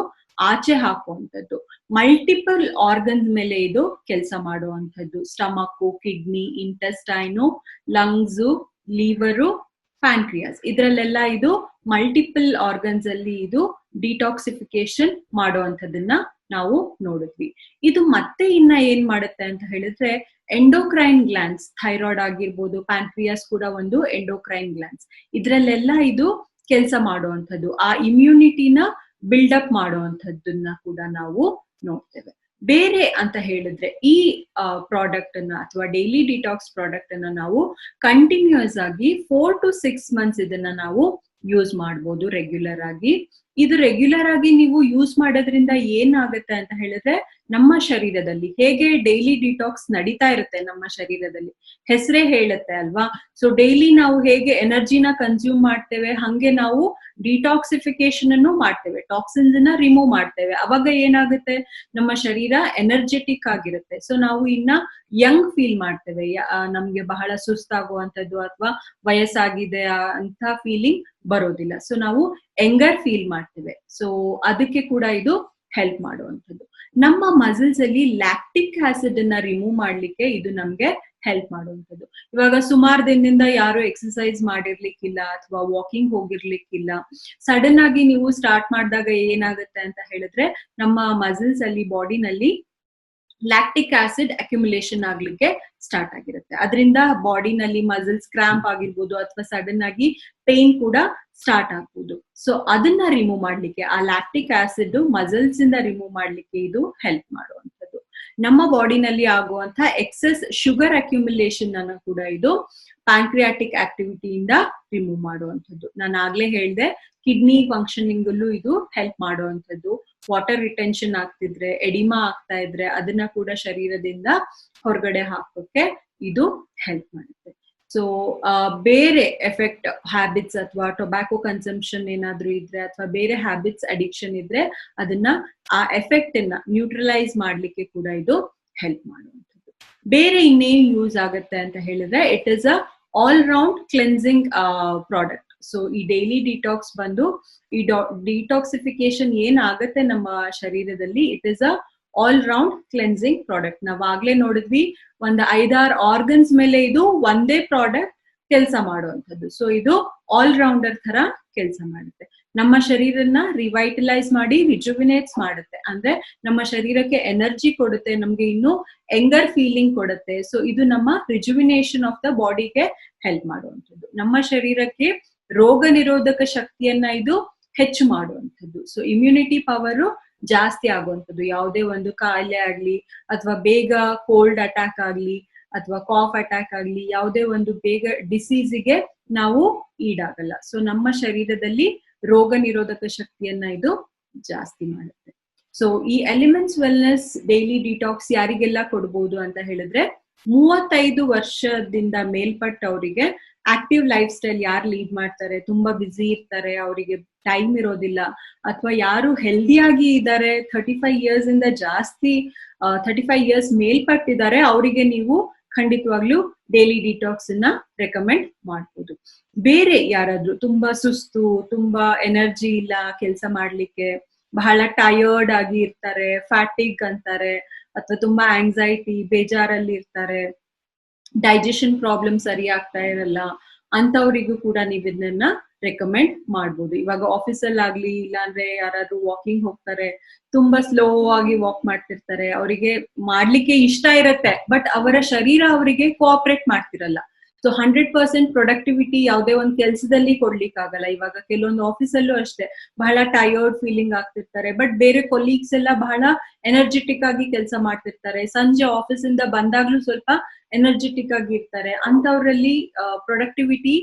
B: ಆಚೆ ಹಾಕುವಂಥದ್ದು. ಮಲ್ಟಿಪಲ್ ಆರ್ಗನ್ಸ್ ಮೇಲೆ ಇದು ಕೆಲಸ ಮಾಡುವಂಥದ್ದು. Stomach, kidney, intestine, lungs, liver, pancreas ಇದ್ರಲ್ಲೆಲ್ಲ ಇದು ಮಲ್ಟಿಪಲ್ ಆರ್ಗನ್ಸ್ ಅಲ್ಲಿ ಇದು ಡಿಟಾಕ್ಸಿಫಿಕೇಶನ್ ಮಾಡುವಂಥದ್ದನ್ನ ನಾವು ನೋಡಿದ್ವಿ. ಇದು ಮತ್ತೆ ಇನ್ನ ಏನ್ ಮಾಡುತ್ತೆ ಅಂತ ಹೇಳಿದ್ರೆ ಎಂಡೋಕ್ರೈನ್ ಗ್ಲ್ಯಾಂಡ್ಸ್, ಥೈರಾಯ್ಡ್ ಆಗಿರ್ಬೋದು, ಪ್ಯಾನ್ಕ್ರಿಯಾಸ್ ಕೂಡ ಒಂದು ಎಂಡೋಕ್ರೈನ್ ಗ್ಲ್ಯಾಂಡ್ಸ್, ಇದ್ರಲ್ಲೆಲ್ಲ ಇದು ಕೆಲಸ ಮಾಡುವಂಥದ್ದು, ಆ ಇಮ್ಯುನಿಟಿನ ಬಿಲ್ಡಪ್ ಮಾಡುವಂಥದ್ದನ್ನ ಕೂಡ ನಾವು ನೋಡ್ತೇವೆ. ಬೇರೆ ಅಂತ ಹೇಳಿದ್ರೆ ಈ ಪ್ರಾಡಕ್ಟ್ ಅನ್ನ ಅಥವಾ ಡೈಲಿ ಡಿಟಾಕ್ಸ್ ಪ್ರಾಡಕ್ಟ್ ಅನ್ನ ನಾವು ಕಂಟಿನ್ಯೂಸ್ ಆಗಿ 4 to 6 months ಇದನ್ನ ನಾವು ಯೂಸ್ ಮಾಡ್ಬೋದು ರೆಗ್ಯುಲರ್ ಆಗಿ. ಇದು ರೆಗ್ಯುಲರ್ ಆಗಿ ನೀವು ಯೂಸ್ ಮಾಡೋದ್ರಿಂದ ಏನಾಗುತ್ತೆ ಅಂತ ಹೇಳಿದ್ರೆ ನಮ್ಮ ಶರೀರದಲ್ಲಿ ಹೇಗೆ ಡೈಲಿ ಡಿಟಾಕ್ಸ್ ನಡೀತಾ ಇರುತ್ತೆ ನಮ್ಮ ಶರೀರದಲ್ಲಿ, ಹೆಸರೇ ಹೇಳುತ್ತೆ ಅಲ್ವಾ. ಸೊ ಡೈಲಿ ನಾವು ಹೇಗೆ ಎನರ್ಜಿನ ಕನ್ಸ್ಯೂಮ್ ಮಾಡ್ತೇವೆ ಹಂಗೆ ನಾವು ಡಿಟಾಕ್ಸಿಫಿಕೇಶನ್ ಅನ್ನು ಮಾಡ್ತೇವೆ, ಟಾಕ್ಸಿನ್ಸ್ ಅನ್ನ ರಿಮೂವ್ ಮಾಡ್ತೇವೆ. ಅವಾಗ ಏನಾಗುತ್ತೆ, ನಮ್ಮ ಶರೀರ ಎನರ್ಜೆಟಿಕ್ ಆಗಿರುತ್ತೆ. ಸೊ ನಾವು ಇನ್ನ ಯಂಗ್ ಫೀಲ್ ಮಾಡ್ತೇವೆ, ನಮ್ಗೆ ಬಹಳ ಸುಸ್ತಾಗುವಂಥದ್ದು ಅಥವಾ ವಯಸ್ಸಾಗಿದೆ ಅಂತ ಫೀಲಿಂಗ್ ಬರೋದಿಲ್ಲ. ಸೊ ನಾವು ಯಂಗರ್ ಫೀಲ್ ಮಾಡ್ತೇವೆ. ಸೊ ಅದಕ್ಕೆ ಕೂಡ ಇದು ಹೆಲ್ಪ್ ಮಾಡುವಂಥದ್ದು. ನಮ್ಮ ಮಸಲ್ಸ್ ಅಲ್ಲಿ ಲ್ಯಾಕ್ಟಿಕ್ ಆಸಿಡ್ ಅನ್ನ ರಿಮೂವ್ ಮಾಡ್ಲಿಕ್ಕೆ ಇದು ನಮ್ಗೆ ಹೆಲ್ಪ್ ಮಾಡುವಂಥದ್ದು. ಇವಾಗ ಸುಮಾರು ದಿನದಿಂದ ಯಾರು ಎಕ್ಸರ್ಸೈಸ್ ಮಾಡಿರ್ಲಿಕ್ಕಿಲ್ಲ ಅಥವಾ ವಾಕಿಂಗ್ ಹೋಗಿರ್ಲಿಕ್ಕಿಲ್ಲ, ಸಡನ್ ಆಗಿ ನೀವು ಸ್ಟಾರ್ಟ್ ಮಾಡಿದಾಗ ಏನಾಗುತ್ತೆ ಅಂತ ಹೇಳಿದ್ರೆ ನಮ್ಮ ಮಸಲ್ಸ್ ಅಲ್ಲಿ ಬಾಡಿನಲ್ಲಿ ಲ್ಯಾಕ್ಟಿಕ್ ಆಸಿಡ್ ಅಕ್ಯುಮುಲೇಷನ್ ಆಗ್ಲಿಕ್ಕೆ ಸ್ಟಾರ್ಟ್ ಆಗಿರುತ್ತೆ. ಅದರಿಂದ ಬಾಡಿನಲ್ಲಿ ಮಸಲ್ಸ್ ಕ್ರಾಂಪ್ ಆಗಿರ್ಬೋದು ಅಥವಾ ಸಡನ್ ಆಗಿ ಪೇನ್ ಕೂಡ ಸ್ಟಾರ್ಟ್ ಆಗ್ಬೋದು. ಸೊ ಅದನ್ನ ರಿಮೂವ್ ಮಾಡ್ಲಿಕ್ಕೆ, ಆ ಲ್ಯಾಕ್ಟಿಕ್ ಆಸಿಡ್ ಮಸಲ್ಸ್ ಇಂದ ರಿಮೂವ್ ಮಾಡ್ಲಿಕ್ಕೆ ಇದು ಹೆಲ್ಪ್ ಮಾಡುವಂಥದ್ದು. ನಮ್ಮ ಬಾಡಿನಲ್ಲಿ ಆಗುವಂತ ಎಕ್ಸೆಸ್ ಶುಗರ್ ಅಕ್ಯುಮುಲೇಷನ್ ಅನ್ನ ಕೂಡ ಇದು ಪ್ಯಾಂಕ್ರಿಯಾಟಿಕ್ ಆಕ್ಟಿವಿಟಿಯಿಂದ ರಿಮೂವ್ ಮಾಡುವಂಥದ್ದು. ನಾನು ಆಗ್ಲೇ ಹೇಳ್ದೆ ಕಿಡ್ನಿ ಫಂಕ್ಷನಿಂಗ್ ಅಲ್ಲೂ ಇದು ಹೆಲ್ಪ್ ಮಾಡುವಂಥದ್ದು. ವಾಟರ್ ರಿಟೆನ್ಷನ್ ಆಗ್ತಿದ್ರೆ, ಎಡಿಮಾ ಆಗ್ತಾ ಇದ್ರೆ ಅದನ್ನ ಕೂಡ ಶರೀರದಿಂದ ಹೊರಗಡೆ ಹಾಕೋಕೆ ಇದು ಹೆಲ್ಪ್ ಮಾಡುತ್ತೆ. ಸೊ ಬೇರೆ ಎಫೆಕ್ಟ್ ಹ್ಯಾಬಿಟ್ಸ್ ಅಥವಾ ಟೊಬ್ಯಾಕೊ ಕನ್ಸಂಪ್ಷನ್ ಏನಾದ್ರೂ ಇದ್ರೆ ಅಥವಾ ಬೇರೆ ಹ್ಯಾಬಿಟ್ಸ್ ಅಡಿಕ್ಷನ್ ಇದ್ರೆ ಅದನ್ನ ಆ ಎಫೆಕ್ಟ್ ಅನ್ನ ನ್ಯೂಟ್ರಲೈಸ್ ಮಾಡ್ಲಿಕ್ಕೆ ಕೂಡ ಇದು ಹೆಲ್ಪ್ ಮಾಡುವಂಥದ್ದು. ಬೇರೆ ಇನ್ನೇನ್ ಯೂಸ್ ಆಗುತ್ತೆ ಅಂತ ಹೇಳಿದ್ರೆ it is a all round cleansing product. So ಈ ಡೈಲಿ ಡಿಟಾಕ್ಸ್ ಬಂದು ಈ ಡಿಟಾಕ್ಸಿಫಿಕೇಶನ್ ಏನಾಗತ್ತೆ ನಮ್ಮ ಶರೀರದಲ್ಲಿ, it is a all round cleansing product. ನಾವ್ ಆಗ್ಲೇ ನೋಡಿದ್ವಿ ಒಂದು 5-6 ಆರ್ಗನ್ಸ್ ಮೇಲೆ ಇದು ಒಂದೇ ಪ್ರಾಡಕ್ಟ್ ಕೆಲಸ ಮಾಡುವಂಥದ್ದು. ಸೊ ಇದು ಆಲ್ ರೌಂಡರ್ ತರ ಕೆಲಸ ಮಾಡುತ್ತೆ. ನಮ್ಮ ಶರೀರನ ರಿವೈಟಲೈಸ್ ಮಾಡಿ ರಿಜುವಿನೇಟ್ಸ್ ಮಾಡುತ್ತೆ, ಅಂದ್ರೆ ನಮ್ಮ ಶರೀರಕ್ಕೆ ಎನರ್ಜಿ ಕೊಡುತ್ತೆ, ನಮ್ಗೆ ಇನ್ನು ಯಂಗರ್ ಫೀಲಿಂಗ್ ಕೊಡುತ್ತೆ. ಸೊ ಇದು ನಮ್ಮ ರಿಜುವಿನೇಷನ್ ಆಫ್ ದ ಬಾಡಿಗೆ ಹೆಲ್ಪ್ ಮಾಡುವಂಥದ್ದು. ನಮ್ಮ ಶರೀರಕ್ಕೆ ರೋಗ ನಿರೋಧಕ ಶಕ್ತಿಯನ್ನ ಇದು ಹೆಚ್ಚು ಮಾಡುವಂಥದ್ದು. ಸೊ ಇಮ್ಯುನಿಟಿ ಪವರ್ ಜಾಸ್ತಿ ಆಗುವಂಥದ್ದು. ಯಾವುದೇ ಒಂದು ಕಾಯಿಲೆ ಆಗ್ಲಿ ಅಥವಾ ಬೇಗ ಕೋಲ್ಡ್ ಅಟ್ಯಾಕ್ ಆಗ್ಲಿ ಅಥವಾ ಕಾಫ್ ಅಟ್ಯಾಕ್ ಆಗ್ಲಿ, ಯಾವುದೇ ಒಂದು ಬೇಗ ಡಿಸೀಸಿಗೆ ನಾವು ಈಡಾಗಲ್ಲ. ಸೊ ನಮ್ಮ ಶರೀರದಲ್ಲಿ ರೋಗ ನಿರೋಧಕ ಶಕ್ತಿಯನ್ನ ಇದು ಜಾಸ್ತಿ ಮಾಡುತ್ತೆ. ಸೊ ಈ ಎಲಿಮೆಂಟ್ಸ್ ವೆಲ್ನೆಸ್ ಡೈಲಿ ಡಿಟಾಕ್ಸ್ ಯಾರಿಗೆಲ್ಲ ಕೊಡ್ಬೋದು ಅಂತ ಹೇಳಿದ್ರೆ 35 ವರ್ಷದಿಂದ ಮೇಲ್ಪಟ್ಟವರಿಗೆ, ಆಕ್ಟಿವ್ ಲೈಫ್ ಸ್ಟೈಲ್ ಯಾರು ಲೀಡ್ ಮಾಡ್ತಾರೆ, ತುಂಬಾ ಬ್ಯುಸಿ ಇರ್ತಾರೆ, ಅವರಿಗೆ ಟೈಮ್ ಇರೋದಿಲ್ಲ, ಅಥವಾ ಯಾರು ಹೆಲ್ದಿಯಾಗಿ ಇದ್ದಾರೆ 35 years ಇಂದ ಜಾಸ್ತಿ 35 years ಮೇಲ್ಪಟ್ಟಿದ್ದಾರೆ, ಅವರಿಗೆ ನೀವು ಖಂಡಿತವಾಗ್ಲೂ ಡೈಲಿ ಡಿಟಾಕ್ಸ್ ಅನ್ನ ರೆಕಮೆಂಡ್ ಮಾಡ್ಬೋದು. ಬೇರೆ ಯಾರಾದ್ರೂ ತುಂಬಾ ಸುಸ್ತು, ತುಂಬಾ ಎನರ್ಜಿ ಇಲ್ಲ ಕೆಲಸ ಮಾಡ್ಲಿಕ್ಕೆ, ಬಹಳ ಟಯರ್ಡ್ ಆಗಿ ಇರ್ತಾರೆ, ಫ್ಯಾಟಿಗ್ ಅಂತಾರೆ, ಅಥವಾ ತುಂಬಾ ಆಂಗ್ಸೈಟಿ ಬೇಜಾರಲ್ಲಿ ಇರ್ತಾರೆ, ಡೈಜೆಷನ್ ಪ್ರಾಬ್ಲಮ್ ಸರಿ ಆಗ್ತಾ ಇರಲ್ಲ, ಅಂತವರಿಗೂ ಕೂಡ ನೀವು ಇದನ್ನ ರೆಕಮೆಂಡ್ ಮಾಡ್ಬೋದು. ಇವಾಗ ಆಫೀಸಲ್ಲಿ ಆಗ್ಲಿ, ಇಲ್ಲಾಂದ್ರೆ ಯಾರಾದ್ರೂ ವಾಕಿಂಗ್ ಹೋಗ್ತಾರೆ, ತುಂಬಾ ಸ್ಲೋ ಆಗಿ ವಾಕ್ ಮಾಡ್ತಿರ್ತಾರೆ, ಅವರಿಗೆ ಮಾಡ್ಲಿಕ್ಕೆ ಇಷ್ಟ ಇರತ್ತೆ ಬಟ್ ಅವರ ಶರೀರ ಅವರಿಗೆ ಕೋಆಪರೇಟ್ ಮಾಡ್ತಿರಲ್ಲ. ಸೊ 100% ಪ್ರೊಡಕ್ಟಿವಿಟಿ ಯಾವುದೇ ಒಂದು ಕೆಲಸದಲ್ಲಿ ಕೊಡ್ಲಿಕ್ಕಾಗಲ್ಲ. ಇವಾಗ ಕೆಲವೊಂದು ಆಫೀಸಲ್ಲೂ ಅಷ್ಟೇ ಬಹಳ ಟಯರ್ಡ್ ಫೀಲಿಂಗ್ ಆಗ್ತಿರ್ತಾರೆ, ಬಟ್ ಬೇರೆ ಕೊಲೀಗ್ಸ್ ಎಲ್ಲ ಬಹಳ ಎನರ್ಜೆಟಿಕ್ ಆಗಿ ಕೆಲಸ ಮಾಡ್ತಿರ್ತಾರೆ, ಸಂಜೆ ಆಫೀಸ್ ಇಂದ ಬಂದಾಗ್ಲೂ ಸ್ವಲ್ಪ ಎನರ್ಜೆಟಿಕ್ ಆಗಿ ಇರ್ತಾರೆ. ಅಂತವ್ರಲ್ಲಿ ಪ್ರೊಡಕ್ಟಿವಿಟಿ,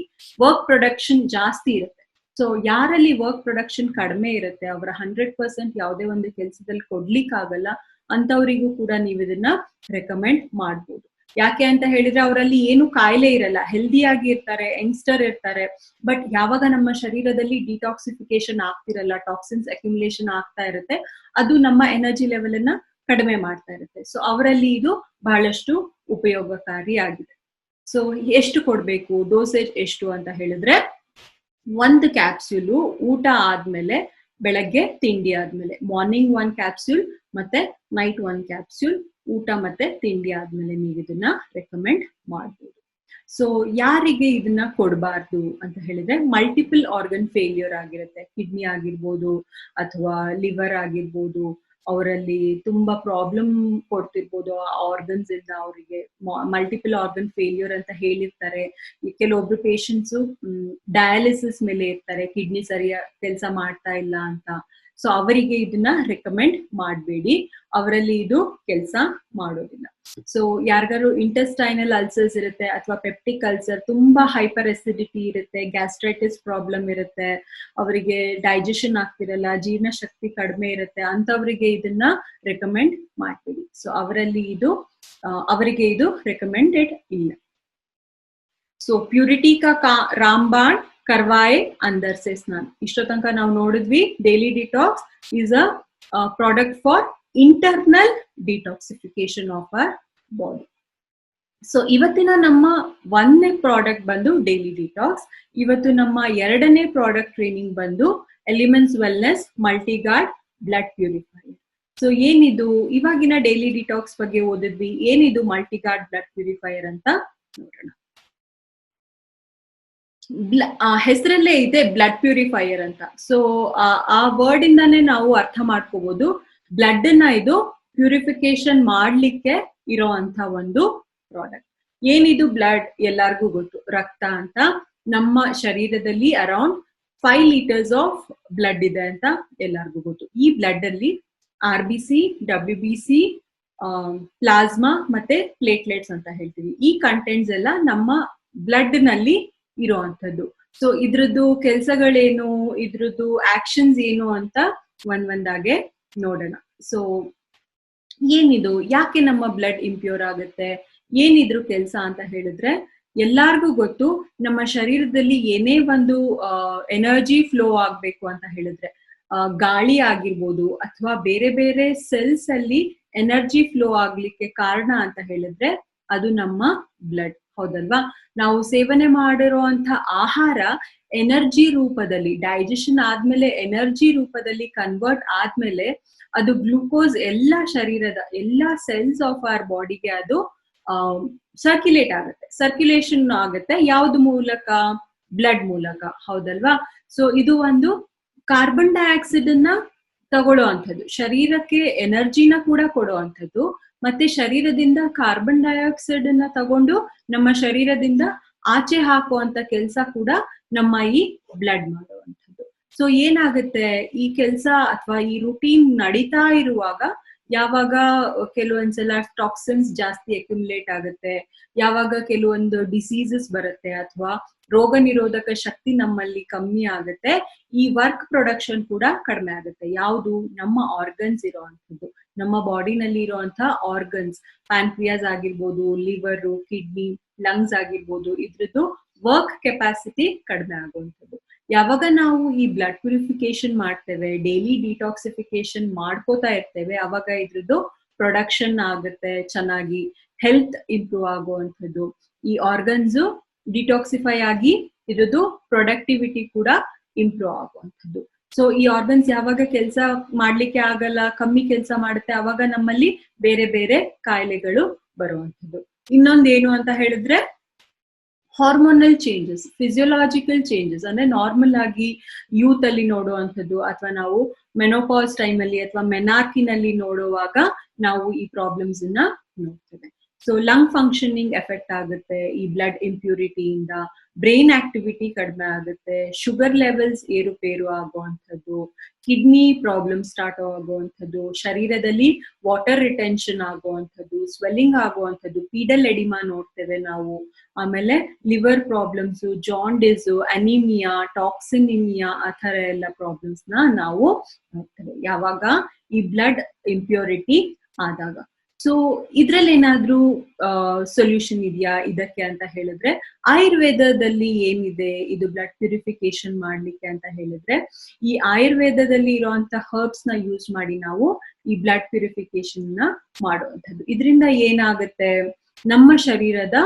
B: ವರ್ಕ್ ಪ್ರೊಡಕ್ಷನ್ ಜಾಸ್ತಿ ಇರುತ್ತೆ. ಸೊ ಯಾರಲ್ಲಿ ವರ್ಕ್ ಪ್ರೊಡಕ್ಷನ್ ಕಡಿಮೆ ಇರುತ್ತೆ, ಅವರ 100% ಯಾವುದೇ ಒಂದು ಕೆಲಸದಲ್ಲಿ ಕೊಡ್ಲಿಕ್ಕಾಗಲ್ಲ, ಅಂತವರಿಗೂ ಕೂಡ ನೀವು ಇದನ್ನ ರೆಕಮೆಂಡ್ ಮಾಡ್ಬೋದು. ಯಾಕೆ ಅಂತ ಹೇಳಿದ್ರೆ ಅವರಲ್ಲಿ ಏನು ಕಾಯಿಲೆ ಇರಲ್ಲ, ಹೆಲ್ದಿ ಆಗಿ ಇರ್ತಾರೆ, ಯಂಗ್ಸ್ಟರ್ ಇರ್ತಾರೆ, ಬಟ್ ಯಾವಾಗ ನಮ್ಮ ಶರೀರದಲ್ಲಿ ಡಿಟಾಕ್ಸಿಫಿಕೇಶನ್ ಆಗ್ತಿರಲ್ಲ, ಟಾಕ್ಸಿನ್ಸ್ ಅಕ್ಯುಮುಲೇಷನ್ ಆಗ್ತಾ ಇರುತ್ತೆ, ಅದು ನಮ್ಮ ಎನರ್ಜಿ ಲೆವೆಲ್ ಅನ್ನ ಕಡಿಮೆ ಮಾಡ್ತಾ ಇರುತ್ತೆ. ಸೊ ಅವರಲ್ಲಿ ಇದು ಬಹಳಷ್ಟು ಉಪಯೋಗಕಾರಿಯಾಗಿದೆ. ಸೊ ಎಷ್ಟು ಕೊಡ್ಬೇಕು, ಡೋಸೇಜ್ ಎಷ್ಟು ಅಂತ ಹೇಳಿದ್ರೆ, 1 ಕ್ಯಾಪ್ಸ್ಯೂಲು ಊಟ ಆದ್ಮೇಲೆ, ಬೆಳಗ್ಗೆ ತಿಂಡಿ ಆದ್ಮೇಲೆ, ಮಾರ್ನಿಂಗ್ 1 ಕ್ಯಾಪ್ಸ್ಯೂಲ್ ಮತ್ತೆ ನೈಟ್ 1 ಕ್ಯಾಪ್ಸ್ಯೂಲ್, ಊಟ ಮತ್ತೆ ತಿಂಡಿ ಆದ್ಮೇಲೆ ನೀವು ಇದನ್ನ ರೆಕಮೆಂಡ್ ಮಾಡ್ಬೋದು. ಸೊ ಯಾರಿಗೆ ಇದನ್ನ ಕೊಡಬಾರ್ದು ಅಂತ ಹೇಳಿದ್ರೆ, ಮಲ್ಟಿಪಲ್ ಆರ್ಗನ್ ಫೇಲ್ಯೂರ್ ಆಗಿರುತ್ತೆ, ಕಿಡ್ನಿ ಆಗಿರ್ಬೋದು ಅಥವಾ ಲಿವರ್ ಆಗಿರ್ಬೋದು ಅವರಲ್ಲಿ ತುಂಬಾ ಪ್ರಾಬ್ಲಮ್ ಕೊಡ್ತಿರ್ಬೋದು ಆ ಆರ್ಗನ್ಸ್ ಇಂದ. ಅವರಿಗೆ ಮಲ್ಟಿಪಲ್ ಆರ್ಗನ್ ಫೇಲ್ಯೂರ್ ಅಂತ ಹೇಳಿರ್ತಾರೆ. ಕೆಲವೊಬ್ರು ಪೇಷಂಟ್ಸು ಡಯಾಲಿಸಿಸ್ ಮೇಲೆ ಇರ್ತಾರೆ, ಕಿಡ್ನಿ ಸರಿಯಾಗಿ ಕೆಲಸ ಮಾಡ್ತಾ ಇಲ್ಲ ಅಂತ. ಸೊ ಅವರಿಗೆ ಇದನ್ನ ರೆಕಮೆಂಡ್ ಮಾಡಬೇಡಿ, ಅವರಲ್ಲಿ ಇದು ಕೆಲಸ ಮಾಡೋದಿಲ್ಲ. ಸೊ ಯಾರಿಗಾರು ಇಂಟೆಸ್ಟೈನಲ್ ಅಲ್ಸರ್ಸ್ ಇರುತ್ತೆ ಅಥವಾ ಪೆಪ್ಟಿಕ್ ಅಲ್ಸರ್, ತುಂಬಾ ಹೈಪರ್ ಎಸಿಡಿಟಿ ಇರುತ್ತೆ, ಗ್ಯಾಸ್ಟ್ರೈಟಿಸ್ ಪ್ರಾಬ್ಲಮ್ ಇರುತ್ತೆ, ಅವರಿಗೆ ಡೈಜೆಷನ್ ಆಗ್ತಿರಲ್ಲ, ಜೀರ್ಣಶಕ್ತಿ ಕಡಿಮೆ ಇರುತ್ತೆ, ಅಂತವರಿಗೆ ಇದನ್ನ ರೆಕಮೆಂಡ್ ಮಾಡಬೇಡಿ. ಸೊ ಅವರಿಗೆ ಇದು ರೆಕಮೆಂಡೆಡ್ ಇಲ್ಲ. ಸೊ ಪ್ಯೂರಿಟಿ ಕಾ ರಾಮಬಾಣ್ ಕರ್ವಾಯೆ ಅಂದರ್ ಸೆ ಸ್ನಾನ್. ಇಷ್ಟೋ ತನಕ ನಾವು ನೋಡಿದ್ವಿ daily detox is a product for internal detoxification of our body. So ಇವತ್ತಿನ ನಮ್ಮ 1ನೇ ಪ್ರಾಡಕ್ಟ್ ಬಂದು ಡೈಲಿ ಡಿಟಾಕ್ಸ್. ಇವತ್ತು ನಮ್ಮ 2ನೇ ಪ್ರಾಡಕ್ಟ್ ಟ್ರೈನಿಂಗ್ ಬಂದು elements wellness Multiguard blood purifier. So ಏನಿದು, ಇವಾಗಿನ ಡೈಲಿ ಡಿಟಾಕ್ಸ್ ಬಗ್ಗೆ ಓದಿದ್ವಿ, ಏನಿದು ಮಲ್ಟಿಗಾರ್ಡ್ ಬ್ಲಡ್ ಪ್ಯೂರಿಫೈಯರ್ ಅಂತ ನೋಡೋಣ. ಹೆಸರಲ್ಲೇ ಇದೆ ಬ್ಲಡ್ ಪ್ಯೂರಿಫೈಯರ್ ಅಂತ. ಸೊ ಆ ವರ್ಡ್ ಇಂದಾನೆ ನಾವು ಅರ್ಥ ಮಾಡ್ಕೋಬಹುದು, ಬ್ಲಡ್ ನ ಇದು ಪ್ಯೂರಿಫಿಕೇಶನ್ ಮಾಡ್ಲಿಕ್ಕೆ ಇರೋ ಅಂತ ಒಂದು ಪ್ರಾಡಕ್ಟ್. ಏನಿದು ಬ್ಲಡ್? ಎಲ್ಲಾರ್ಗೂ ಗೊತ್ತು, ರಕ್ತ ಅಂತ. ನಮ್ಮ ಶರೀರದಲ್ಲಿ ಅರೌಂಡ್ 5 ಲೀಟರ್ಸ್ ಆಫ್ ಬ್ಲಡ್ ಇದೆ ಅಂತ ಎಲ್ಲಾರ್ಗೂ ಗೊತ್ತು. ಈ ಬ್ಲಡ್ ಅಲ್ಲಿ RBC, WBC, ಪ್ಲಾಸ್ಮಾ ಮತ್ತೆ ಪ್ಲೇಟ್ಲೆಟ್ಸ್ ಅಂತ ಹೇಳ್ತೀವಿ. ಈ ಕಂಟೆಂಟ್ಸ್ ಎಲ್ಲ ನಮ್ಮ ಬ್ಲಡ್ ನಲ್ಲಿ ಇರುವಂತದ್ದು. ಸೊ ಇದ್ರದ್ದು ಕೆಲಸಗಳೇನು, ಇದ್ರದ್ದು ಆಕ್ಷನ್ಸ್ ಏನು ಅಂತ ಒಂದೊಂದಾಗೆ ನೋಡೋಣ. ಸೊ ಏನಿದು, ಯಾಕೆ ನಮ್ಮ ಬ್ಲಡ್ ಇಂಪ್ಯೂರ್ ಆಗುತ್ತೆ, ಏನಿದ್ರು ಕೆಲಸ ಅಂತ ಹೇಳಿದ್ರೆ, ಎಲ್ಲಾರ್ಗೂ ಗೊತ್ತು ನಮ್ಮ ಶರೀರದಲ್ಲಿ ಏನೇ ಒಂದು ಎನರ್ಜಿ ಫ್ಲೋ ಆಗ್ಬೇಕು ಅಂತ ಹೇಳಿದ್ರೆ, ಗಾಳಿ ಆಗಿರ್ಬೋದು ಅಥವಾ ಬೇರೆ ಬೇರೆ ಸೆಲ್ಸ್ ಅಲ್ಲಿ ಎನರ್ಜಿ ಫ್ಲೋ ಆಗ್ಲಿಕ್ಕೆ ಕಾರಣ ಅಂತ ಹೇಳಿದ್ರೆ ಅದು ನಮ್ಮ ಬ್ಲಡ್, ಹೌದಲ್ವಾ? ನಾವು ಸೇವನೆ ಮಾಡಿರುವಂತ ಆಹಾರ ಎನರ್ಜಿ ರೂಪದಲ್ಲಿ ಡೈಜೆಷನ್ ಆದ್ಮೇಲೆ ಎನರ್ಜಿ ರೂಪದಲ್ಲಿ ಕನ್ವರ್ಟ್ ಆದ್ಮೇಲೆ ಅದು ಗ್ಲೂಕೋಸ್ ಎಲ್ಲ ಶರೀರದ ಎಲ್ಲ ಸೆಲ್ಸ್ ಆಫ್ ಅವರ್ ಬಾಡಿಗೆ ಅದು ಸರ್ಕ್ಯುಲೇಟ್ ಆಗುತ್ತೆ. ಸರ್ಕ್ಯುಲೇಷನ್ ಆಗುತ್ತೆ ಯಾವ್ದು ಮೂಲಕ? ಬ್ಲಡ್ ಮೂಲಕ, ಹೌದಲ್ವಾ? ಸೊ ಇದು ಒಂದು ಕಾರ್ಬನ್ ಡೈಆಕ್ಸೈಡ್ ಅನ್ನ ತಗೊಳ್ಳೋ ಅಂಥದ್ದು, ಶರೀರಕ್ಕೆ ಎನರ್ಜಿನ ಕೂಡ ಕೊಡೋ ಅಂಥದ್ದು, ಮತ್ತೆ ಶರೀರದಿಂದ ಕಾರ್ಬನ್ ಡೈಆಕ್ಸೈಡ್ ಅನ್ನ ತಗೊಂಡು ನಮ್ಮ ಶರೀರದಿಂದ ಆಚೆ ಹಾಕುವಂತ ಕೆಲಸ ಕೂಡ ನಮ್ಮ ಈ ಬ್ಲಡ್ ಮಾಡುವಂಥದ್ದು. ಸೊ ಏನಾಗುತ್ತೆ, ಈ ಕೆಲಸ ಅಥವಾ ಈ ರೂಟೀನ್ ನಡೀತಾ ಇರುವಾಗ ಯಾವಾಗ ಕೆಲವೊಂದ್ಸಲ ಟಾಕ್ಸಿನ್ಸ್ ಜಾಸ್ತಿ ಅಕ್ಯುಮುಲೇಟ್ ಆಗುತ್ತೆ, ಯಾವಾಗ ಕೆಲವೊಂದು ಡಿಸೀಸಸ್ ಬರುತ್ತೆ ಅಥವಾ ರೋಗ ನಿರೋಧಕ ಶಕ್ತಿ ನಮ್ಮಲ್ಲಿ ಕಮ್ಮಿ ಆಗುತ್ತೆ, ಈ ವರ್ಕ್ ಪ್ರೊಡಕ್ಷನ್ ಕೂಡ ಕಡಿಮೆ ಆಗುತ್ತೆ. ಯಾವುದು? ನಮ್ಮ ಆರ್ಗನ್ಸ್ ಇರೋವಂಥದ್ದು, ನಮ್ಮ ಬಾಡಿನಲ್ಲಿ ಇರುವಂತ ಆರ್ಗನ್ಸ್, ಪ್ಯಾನ್ಕ್ರಿಯಾಸ್ ಆಗಿರ್ಬೋದು, ಲಿವರ್, ಕಿಡ್ನಿ, ಲಂಗ್ಸ್ ಆಗಿರ್ಬೋದು, ಇದ್ರದ್ದು ವರ್ಕ್ ಕೆಪಾಸಿಟಿ ಕಡಿಮೆ ಆಗುವಂಥದ್ದು. ಯಾವಾಗ ನಾವು ಈ ಬ್ಲಡ್ ಪ್ಯೂರಿಫಿಕೇಶನ್ ಮಾಡ್ತೇವೆ, ಡೈಲಿ ಡಿಟಾಕ್ಸಿಫಿಕೇಶನ್ ಮಾಡ್ಕೋತಾ ಇರ್ತೇವೆ, ಅವಾಗ ಇದ್ರದ್ದು ಪ್ರೊಡಕ್ಷನ್ ಆಗುತ್ತೆ ಚೆನ್ನಾಗಿ, ಹೆಲ್ತ್ ಇಂಪ್ರೂವ್ ಆಗುವಂಥದ್ದು, ಈ ಆರ್ಗನ್ಸ್ ಡಿಟಾಕ್ಸಿಫೈ ಆಗಿ ಇದ್ರದ್ದು ಪ್ರೊಡಕ್ಟಿವಿಟಿ ಕೂಡ ಇಂಪ್ರೂವ್ ಆಗುವಂಥದ್ದು. ಸೊ ಈ ಆರ್ಗನ್ಸ್ ಯಾವಾಗ ಕೆಲಸ ಮಾಡ್ಲಿಕ್ಕೆ ಆಗಲ್ಲ, ಕಮ್ಮಿ ಕೆಲಸ ಮಾಡುತ್ತೆ, ಅವಾಗ ನಮ್ಮಲ್ಲಿ ಬೇರೆ ಬೇರೆ ಕಾಯಿಲೆಗಳು ಬರುವಂಥದ್ದು. ಇನ್ನೊಂದೇನು ಅಂತ ಹೇಳಿದ್ರೆ ಹಾರ್ಮೋನಲ್ ಚೇಂಜಸ್, ಫಿಸಿಯೋಲಾಜಿಕಲ್ ಚೇಂಜಸ್, ಅಂದ್ರೆ ನಾರ್ಮಲ್ ಆಗಿ ಯೂತ್ ಅಲ್ಲಿ ನೋಡುವಂಥದ್ದು ಅಥವಾ ನಾವು ಮೆನೋಪಾಸ್ ಟೈಮ್ ಅಲ್ಲಿ ಅಥವಾ ಮೆನಾರ್ಕಿನಲ್ಲಿ ನೋಡುವಾಗ ನಾವು ಈ ಪ್ರಾಬ್ಲಮ್ಸ್ ಅನ್ನ ನೋಡ್ತೇವೆ. ಸೊ ಲಂಗ್ ಫಂಕ್ಷನಿಂಗ್ ಎಫೆಕ್ಟ್ ಆಗುತ್ತೆ ಈ ಬ್ಲಡ್ ಇಂಪ್ಯೂರಿಟಿಯಿಂದ, ಬ್ರೈನ್ ಆಕ್ಟಿವಿಟಿ ಕಡಿಮೆ ಆಗುತ್ತೆ, ಶುಗರ್ ಲೆವೆಲ್ಸ್ ಏರುಪೇರು ಆಗುವಂಥದ್ದು, ಕಿಡ್ನಿ ಪ್ರಾಬ್ಲಮ್ ಸ್ಟಾರ್ಟ್ ಆಗುವಂಥದ್ದು, ಶರೀರದಲ್ಲಿ ವಾಟರ್ ರಿಟೆನ್ಷನ್ ಆಗುವಂಥದ್ದು, ಸ್ವೆಲ್ಲಿಂಗ್ ಆಗುವಂಥದ್ದು, ಪೀಡಲ್ ಎಡಿಮಾ ನೋಡ್ತೇವೆ ನಾವು, ಆಮೇಲೆ ಲಿವರ್ ಪ್ರಾಬ್ಲಮ್ಸ್, ಜಾಂಡಿಸ್, ಅನಿಮಿಯಾ, ಟಾಕ್ಸಿನಿಮಿಯಾ, ಆ ಥರ ಎಲ್ಲ ಪ್ರಾಬ್ಲಮ್ಸ್ ನಾವು ನೋಡ್ತೇವೆ ಯಾವಾಗ ಈ ಬ್ಲಡ್ ಇಂಪ್ಯೂರಿಟಿ ಆದಾಗ. ಸೊ ಇದ್ರಲ್ಲಿ ಏನಾದ್ರೂ ಸೊಲ್ಯೂಷನ್ ಇದೆಯಾ ಇದಕ್ಕೆ ಅಂತ ಹೇಳಿದ್ರೆ, ಆಯುರ್ವೇದದಲ್ಲಿ ಏನಿದೆ ಇದು ಬ್ಲಡ್ ಪ್ಯೂರಿಫಿಕೇಶನ್ ಮಾಡ್ಲಿಕ್ಕೆ ಅಂತ ಹೇಳಿದ್ರೆ, ಈ ಆಯುರ್ವೇದದಲ್ಲಿ ಇರುವಂತ ಹರ್ಬ್ಸ್ ನ ಯೂಸ್ ಮಾಡಿ ನಾವು ಈ ಬ್ಲಡ್ ಪ್ಯೂರಿಫಿಕೇಶನ್ ನ ಮಾಡುವಂಥದ್ದು. ಇದರಿಂದ ಏನಾಗುತ್ತೆ, ನಮ್ಮ ಶರೀರದ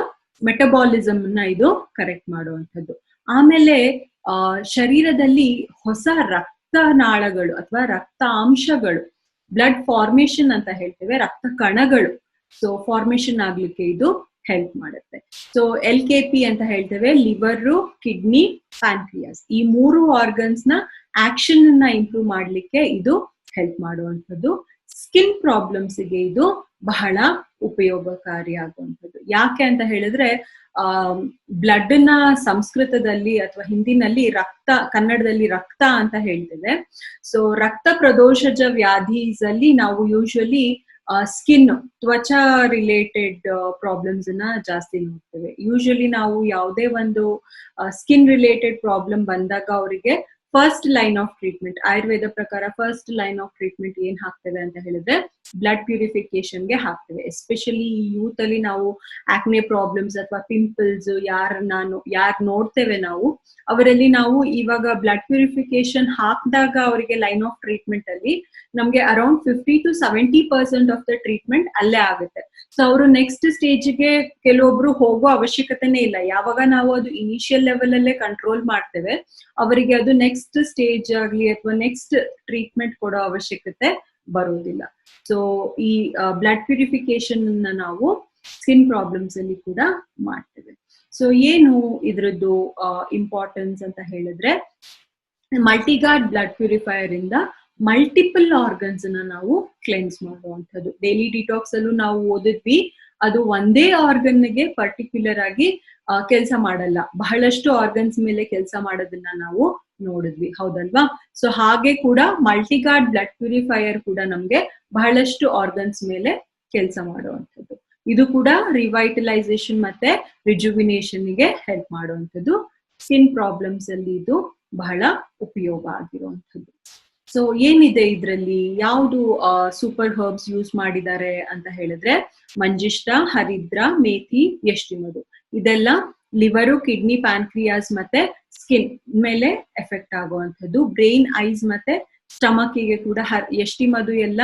B: ಮೆಟಬಾಲಿಸಮ್ ನ ಇದು ಕರೆಕ್ಟ್ ಮಾಡುವಂಥದ್ದು. ಆಮೇಲೆ ಶರೀರದಲ್ಲಿ ಹೊಸ ರಕ್ತನಾಳಗಳು ಅಥವಾ ರಕ್ತಾಂಶಗಳು, ಬ್ಲಡ್ ಫಾರ್ಮೇಶನ್ ಅಂತ ಹೇಳ್ತೇವೆ, ರಕ್ತ ಕಣಗಳು, ಸೊ ಫಾರ್ಮೇಶನ್ ಆಗ್ಲಿಕ್ಕೆ ಇದು ಹೆಲ್ಪ್ ಮಾಡುತ್ತೆ. ಸೊ LKP ಅಂತ ಹೇಳ್ತೇವೆ, ಲಿವರ್, ಕಿಡ್ನಿ, ಪ್ಯಾನ್ಕ್ರಿಯಾಸ್, ಈ 3 ಆರ್ಗನ್ಸ್ ನ ಆಕ್ಷನ್ ಅನ್ನ ಇಂಪ್ರೂವ್ ಮಾಡ್ಲಿಕ್ಕೆ ಇದು ಹೆಲ್ಪ್ ಮಾಡುವಂಥದ್ದು. ಸ್ಕಿನ್ ಪ್ರಾಬ್ಲಮ್ಸ್ಗೆ ಇದು ಬಹಳ ಉಪಯೋಗಕಾರಿಯಾಗುವಂಥದ್ದು. ಯಾಕೆ ಅಂತ ಹೇಳಿದ್ರೆ ಬ್ಲಡ್ ನ ಸಂಸ್ಕೃತದಲ್ಲಿ ಅಥವಾ ಹಿಂದಿನಲ್ಲಿ ರಕ್ತ, ಕನ್ನಡದಲ್ಲಿ ರಕ್ತ ಅಂತ ಹೇಳ್ತೇವೆ. ಸೊ ರಕ್ತ ಪ್ರದೋಷಜ ವ್ಯಾಧೀಸಲ್ಲಿ ನಾವು ಯೂಶುವಲಿ ಸ್ಕಿನ್, ತ್ವಚ ರಿಲೇಟೆಡ್ ಪ್ರಾಬ್ಲಮ್ಸ್ ನ ಜಾಸ್ತಿ ನೋಡ್ತೇವೆ. ಯೂಶುವಲಿ ನಾವು ಯಾವುದೇ ಒಂದು ಸ್ಕಿನ್ ರಿಲೇಟೆಡ್ ಪ್ರಾಬ್ಲಮ್ ಬಂದಾಗ ಅವರಿಗೆ first line of treatment, Ayurveda ಪ್ರಕಾರ ಫಸ್ಟ್ ಲೈನ್ ಆಫ್ ಟ್ರೀಟ್ಮೆಂಟ್ ಏನ್ ಹಾಕ್ತೇವೆ ಅಂತ ಹೇಳಿದ್ರೆ ಬ್ಲಡ್ ಪ್ಯೂರಿಫಿಕೇಶನ್ಗೆ ಹಾಕ್ತೇವೆ. ಎಸ್ಪೆಷಲಿ ಯೂತ್ ಅಲ್ಲಿ ನಾವು ಆಕ್ನೆ ಪ್ರಾಬ್ಲಮ್ಸ್ ಅಥವಾ ಪಿಂಪಲ್ಸ್ ಯಾರು ನೋಡ್ತೇವೆ ನಾವು, ಅವರಲ್ಲಿ ನಾವು ಇವಾಗ ಬ್ಲಡ್ ಪ್ಯೂರಿಫಿಕೇಶನ್ ಹಾಕಿದಾಗ ಅವರಿಗೆ ಲೈನ್ ಆಫ್ ಟ್ರೀಟ್ಮೆಂಟ್ ಅಲ್ಲಿ ನಮ್ಗೆ around 50 to 70% of the treatment ಅಲ್ಲೇ ಆಗುತ್ತೆ. ಸೊ ಅವರು ನೆಕ್ಸ್ಟ್ ಸ್ಟೇಜ್ಗೆ ಕೆಲವೊಬ್ರು ಹೋಗೋ ಅವಶ್ಯಕತೆನೇ ಇಲ್ಲ. ಯಾವಾಗ ನಾವು ಅದು ಇನಿಷಿಯಲ್ ಲೆವೆಲ್ ಅಲ್ಲೇ ಕಂಟ್ರೋಲ್ ಮಾಡ್ತೇವೆ, ಅವರಿಗೆ ಅದು ನೆಕ್ಸ್ಟ್ ಸ್ಟೇಜ್ ಆಗ್ಲಿ ಅಥವಾ ನೆಕ್ಸ್ಟ್ ಟ್ರೀಟ್ಮೆಂಟ್ ಕೊಡೋ ಅವಶ್ಯಕತೆ ಬರೋದಿಲ್ಲ. ಸೊ ಈ ಬ್ಲಡ್ ಪ್ಯೂರಿಫಿಕೇಶನ್ ನಾವು ಸ್ಕಿನ್ ಪ್ರಾಬ್ಲಮ್ಸ್ ಅಲ್ಲಿ ಕೂಡ ಮಾಡ್ತೇವೆ. ಸೊ ಏನು ಇದ್ರದ್ದು ಇಂಪಾರ್ಟೆನ್ಸ್ ಅಂತ ಹೇಳಿದ್ರೆ, ಮಲ್ಟಿಗಾರ್ಡ್ ಬ್ಲಡ್ ಪ್ಯೂರಿಫೈಯರ್ ಇಂದ ಮಲ್ಟಿಪಲ್ ಆರ್ಗನ್ಸ್ ನಾವು ಕ್ಲೆನ್ಸ್ ಮಾಡುವಂಥದ್ದು. ಡೈಲಿ ಡಿಟಾಕ್ಸ್ ಅಲ್ಲೂ ನಾವು ಓದಿದ್ವಿ, ಅದು ಒಂದೇ ಆರ್ಗನ್ಗೆ ಪರ್ಟಿಕ್ಯುಲರ್ ಆಗಿ ಕೆಲಸ ಮಾಡಲ್ಲ, ಬಹಳಷ್ಟು ಆರ್ಗನ್ಸ್ ಮೇಲೆ ಕೆಲಸ ಮಾಡೋದನ್ನ ನಾವು ನೋಡಿದ್ವಿ, ಹೌದಲ್ವಾ? ಸೊ ಹಾಗೆ ಕೂಡ ಮಲ್ಟಿಗಾರ್ಡ್ ಬ್ಲಡ್ ಪ್ಯೂರಿಫೈಯರ್ ಕೂಡ ನಮ್ಗೆ ಬಹಳಷ್ಟು ಆರ್ಗನ್ಸ್ ಮೇಲೆ ಕೆಲಸ ಮಾಡುವಂಥದ್ದು. ಇದು ಕೂಡ ರಿವೈಟಲೈಸೇಷನ್ ಮತ್ತೆ ರಿಜುವಿನೇಷನ್ಗೆ ಹೆಲ್ಪ್ ಮಾಡುವಂಥದ್ದು. ಸ್ಕಿನ್ ಪ್ರಾಬ್ಲಮ್ಸ್ ಅಲ್ಲಿ ಇದು ಬಹಳ ಉಪಯೋಗ ಆಗಿರುವಂಥದ್ದು. ಸೊ ಏನಿದೆ ಇದರಲ್ಲಿ, ಯಾವುದು ಸೂಪರ್ ಹರ್ಬ್ಸ್ ಯೂಸ್ ಮಾಡಿದ್ದಾರೆ ಅಂತ ಹೇಳಿದ್ರೆ, ಮಂಜಿಷ್ಟ, ಹರಿದ್ರ, ಮೇಥಿ, ಯಷ್ಟಿಮಧು. ಇದೆಲ್ಲ ಲಿವರು, ಕಿಡ್ನಿ, ಪ್ಯಾನ್ಕ್ರಿಯಾಸ್ ಮತ್ತೆ ಸ್ಕಿನ್ ಮೇಲೆ ಎಫೆಕ್ಟ್ ಆಗುವಂಥದ್ದು. ಬ್ರೈನ್, ಐಸ್ ಮತ್ತೆ ಸ್ಟಮಕ್ಕಿಗೆ ಕೂಡ ಯಷ್ಟಿಮಧು ಎಲ್ಲ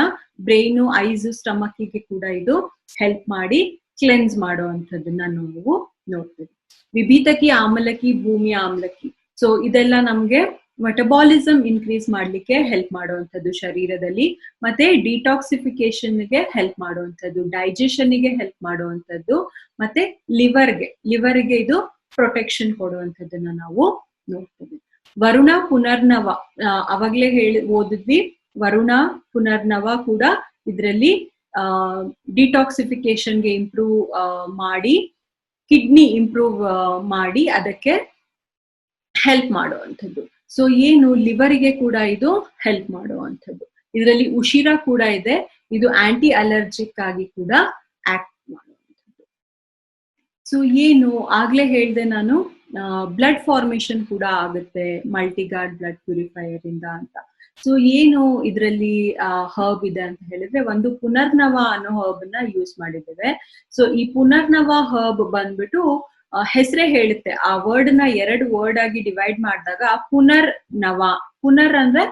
B: ಬ್ರೈನು, ಐಸ್, ಸ್ಟಮಕ್ಕಿಗೆ ಕೂಡ ಇದು ಹೆಲ್ಪ್ ಮಾಡಿ ಕ್ಲೆನ್ಸ್ ಮಾಡುವಂಥದ್ದನ್ನ ನಾವು ನೋಡ್ತೀವಿ. ವಿಭೀತಕಿ, ಆಮಲಕಿ, ಭೂಮಿಯ ಆಮ್ಲಕಿ. ಸೊ ಇದೆಲ್ಲ ನಮ್ಗೆ ಮೆಟಬಾಲಿಸಮ್ ಇನ್ಕ್ರೀಸ್ ಮಾಡ್ಲಿಕ್ಕೆ ಹೆಲ್ಪ್ ಮಾಡುವಂಥದ್ದು ಶರೀರದಲ್ಲಿ, ಮತ್ತೆ ಡಿಟಾಕ್ಸಿಫಿಕೇಶನ್ಗೆ ಹೆಲ್ಪ್ ಮಾಡುವಂಥದ್ದು, ಡೈಜೆಷನ್ಗೆ ಹೆಲ್ಪ್ ಮಾಡುವಂಥದ್ದು, ಮತ್ತೆ ಲಿವರ್ಗೆ ಇದು ಪ್ರೊಟೆಕ್ಷನ್ ಕೊಡುವಂಥದ್ದನ್ನ ನಾವು ನೋಡ್ತೀವಿ. ವರುಣ, ಪುನರ್ನವ, ಅವಾಗ್ಲೇ ಓದಿದ್ವಿ, ವರುಣ ಪುನರ್ನವ ಕೂಡ ಇದರಲ್ಲಿ ಡಿಟಾಕ್ಸಿಫಿಕೇಶನ್ಗೆ ಇಂಪ್ರೂವ್ ಮಾಡಿ, ಕಿಡ್ನಿ ಇಂಪ್ರೂವ್ ಮಾಡಿ ಅದಕ್ಕೆ ಹೆಲ್ಪ್ ಮಾಡುವಂಥದ್ದು. ಸೊ ಏನು ಲಿವರ್ಗೆ ಕೂಡ ಇದು ಹೆಲ್ಪ್ ಮಾಡುವಂಥದ್ದು. ಇದರಲ್ಲಿ ಉಶಿರ ಕೂಡ ಇದೆ, ಇದು ಆಂಟಿ ಅಲರ್ಜಿಕ್ ಆಗಿ ಕೂಡ ಆಕ್ಟ್ ಮಾಡುವಂಥದ್ದು. ಸೊ ಏನು ಆಗ್ಲೇ ಹೇಳ್ದೆ ನಾನು, ಬ್ಲಡ್ ಫಾರ್ಮೇಶನ್ ಕೂಡ ಆಗುತ್ತೆ ಮಲ್ಟಿಗಾರ್ಡ್ ಬ್ಲಡ್ ಪ್ಯೂರಿಫೈಯರ್ ಇಂದ ಅಂತ. ಸೊ ಏನು ಇದರಲ್ಲಿ ಹರ್ಬ್ ಇದೆ ಅಂತ ಹೇಳಿದ್ರೆ, ಒಂದು ಪುನರ್ನವ ಅನ್ನೋ ಹರ್ಬ್ ನ ಯೂಸ್ ಮಾಡಿದ್ದೇವೆ. ಸೊ ಈ ಪುನರ್ನವ ಹರ್ಬ್ ಬಂದ್ಬಿಟ್ಟು ಹೆಸರೇ ಹೇಳುತ್ತೆ, ಆ ವರ್ಡ್ ನ 2 ವರ್ಡ್ ಆಗಿ ಡಿವೈಡ್ ಮಾಡಿದಾಗ ಪುನರ್ ನವ, ಪುನರ್ ಅಂದ್ರೆ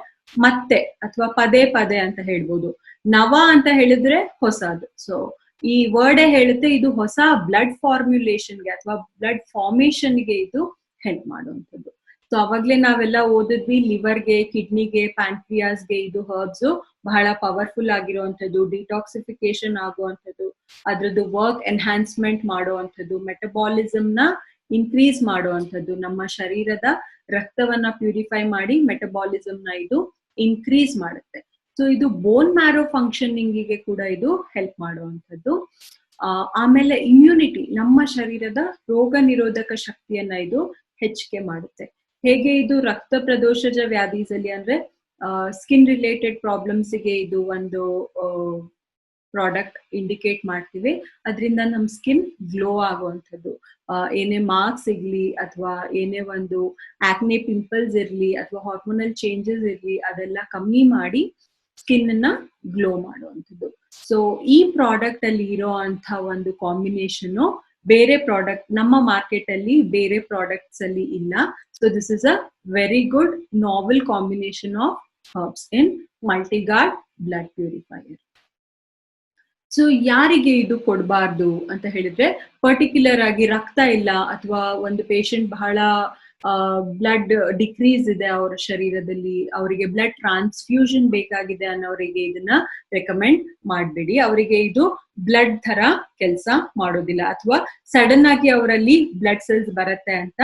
B: ಮತ್ತೆ ಅಥವಾ ಪದೇ ಪದೇ ಅಂತ ಹೇಳ್ಬೋದು, ನವ ಅಂತ ಹೇಳಿದ್ರೆ ಹೊಸದು. ಸೊ ಈ ವರ್ಡೇ ಹೇಳುತ್ತೆ ಇದು ಹೊಸ ಬ್ಲಡ್ ಫಾರ್ಮ್ಯುಲೇಷನ್ಗೆ ಅಥವಾ ಬ್ಲಡ್ ಫಾರ್ಮೇಶನ್ಗೆ ಇದು ಹೆಲ್ಪ್ ಮಾಡುವಂಥದ್ದು. ಸೊ ಅವಾಗ್ಲೇ ನಾವೆಲ್ಲ ಓದಿದ್ವಿ, ಲಿವರ್ಗೆ, ಕಿಡ್ನಿಗೆ, ಪ್ಯಾನ್ಕ್ರಿಯಾಸ್ಗೆ ಇದು ಹರ್ಬ್ಸ್ ಬಹಳ ಪವರ್ಫುಲ್ ಆಗಿರುವಂಥದ್ದು, ಡಿಟಾಕ್ಸಿಫಿಕೇಶನ್ ಆಗುವಂಥದ್ದು, ಅದ್ರದ್ದು ವರ್ಕ್ ಎನ್ಹಾನ್ಸ್ಮೆಂಟ್ ಮಾಡುವಂಥದ್ದು, ಮೆಟಬಾಲಿಸಮ್ ನ ಇನ್ಕ್ರೀಸ್ ಮಾಡುವಂಥದ್ದು, ನಮ್ಮ ಶರೀರದ ರಕ್ತವನ್ನ ಪ್ಯೂರಿಫೈ ಮಾಡಿ ಮೆಟಬಾಲಿಸಮ್ ನ ಇದು ಇನ್ಕ್ರೀಸ್ ಮಾಡುತ್ತೆ. ಸೊ ಇದು ಬೋನ್ ಮ್ಯಾರೋ ಫಂಕ್ಷನಿಂಗಿಗೆ ಕೂಡ ಇದು ಹೆಲ್ಪ್ ಮಾಡುವಂಥದ್ದು. ಆಮೇಲೆ ಇಮ್ಯುನಿಟಿ, ನಮ್ಮ ಶರೀರದ ರೋಗ ನಿರೋಧಕ ಶಕ್ತಿಯನ್ನ ಇದು ಹೆಚ್ಚಿಗೆ ಮಾಡುತ್ತೆ. ಹೇಗೆ ಇದು ರಕ್ತ ಪ್ರದೋಷಜ ವ್ಯಾಧೀಸಲ್ಲಿ ಅಂದ್ರೆ ಸ್ಕಿನ್ ರಿಲೇಟೆಡ್ ಪ್ರಾಬ್ಲಮ್ಸ್ಗೆ ಇದು ಒಂದು ಪ್ರಾಡಕ್ಟ್ ಇಂಡಿಕೇಟ್ ಮಾಡ್ತೀವಿ, ಅದರಿಂದ ನಮ್ ಸ್ಕಿನ್ ಗ್ಲೋ ಆಗುವಂಥದ್ದು, ಏನೇ ಮಾರ್ಕ್ಸ್ ಇರ್ಲಿ ಅಥವಾ ಏನೇ ಒಂದು ಆಕ್ನೆ ಪಿಂಪಲ್ಸ್ ಇರ್ಲಿ ಅಥವಾ ಹಾರ್ಮೋನಲ್ ಚೇಂಜಸ್ ಇರ್ಲಿ ಅದೆಲ್ಲ ಕಮ್ಮಿ ಮಾಡಿ ಸ್ಕಿನ್ ಅನ್ನ ಗ್ಲೋ ಮಾಡುವಂಥದ್ದು. ಸೊ ಈ ಪ್ರಾಡಕ್ಟ್ ಅಲ್ಲಿ ಇರೋ ಅಂತ ಒಂದು ಕಾಂಬಿನೇಷನ್ ಬೇರೆ ಪ್ರಾಡಕ್ಟ್ ನಮ್ಮ ಮಾರ್ಕೆಟ್ ಅಲ್ಲಿ ಬೇರೆ ಪ್ರಾಡಕ್ಟ್ಸ್ ಅಲ್ಲಿ ಇಲ್ಲ. So this is a very good novel combination of herbs in Multiguard blood purifier. So ಯಾರಿಗೆ ಇದು ಕೊಡಬಾರ್ದು ಅಂತ ಹೇಳಿದ್ರೆ, ಪರ್ಟಿಕ್ಯುಲರ್ ಆಗಿ ರಕ್ತ ಇಲ್ಲ ಅಥವಾ ಒಂದು ಪೇಷಂಟ್ ಬಹಳ ಬ್ಲಡ್ ಡಿಕ್ರೀಸ್ ಇದೆ ಅವರ ಶರೀರದಲ್ಲಿ, ಅವರಿಗೆ ಬ್ಲಡ್ ಟ್ರಾನ್ಸ್ಫ್ಯೂಷನ್ ಬೇಕಾಗಿದೆ ಅನ್ನೋರಿಗೆ ಇದನ್ನ ರೆಕಮೆಂಡ್ ಮಾಡಬೇಡಿ. ಅವರಿಗೆ ಇದು ಬ್ಲಡ್ ತರ ಕೆಲಸ ಮಾಡೋದಿಲ್ಲ ಅಥವಾ ಸಡನ್ ಆಗಿ ಅವರಲ್ಲಿ ಬ್ಲಡ್ ಸೆಲ್ಸ್ ಬರುತ್ತೆ ಅಂತ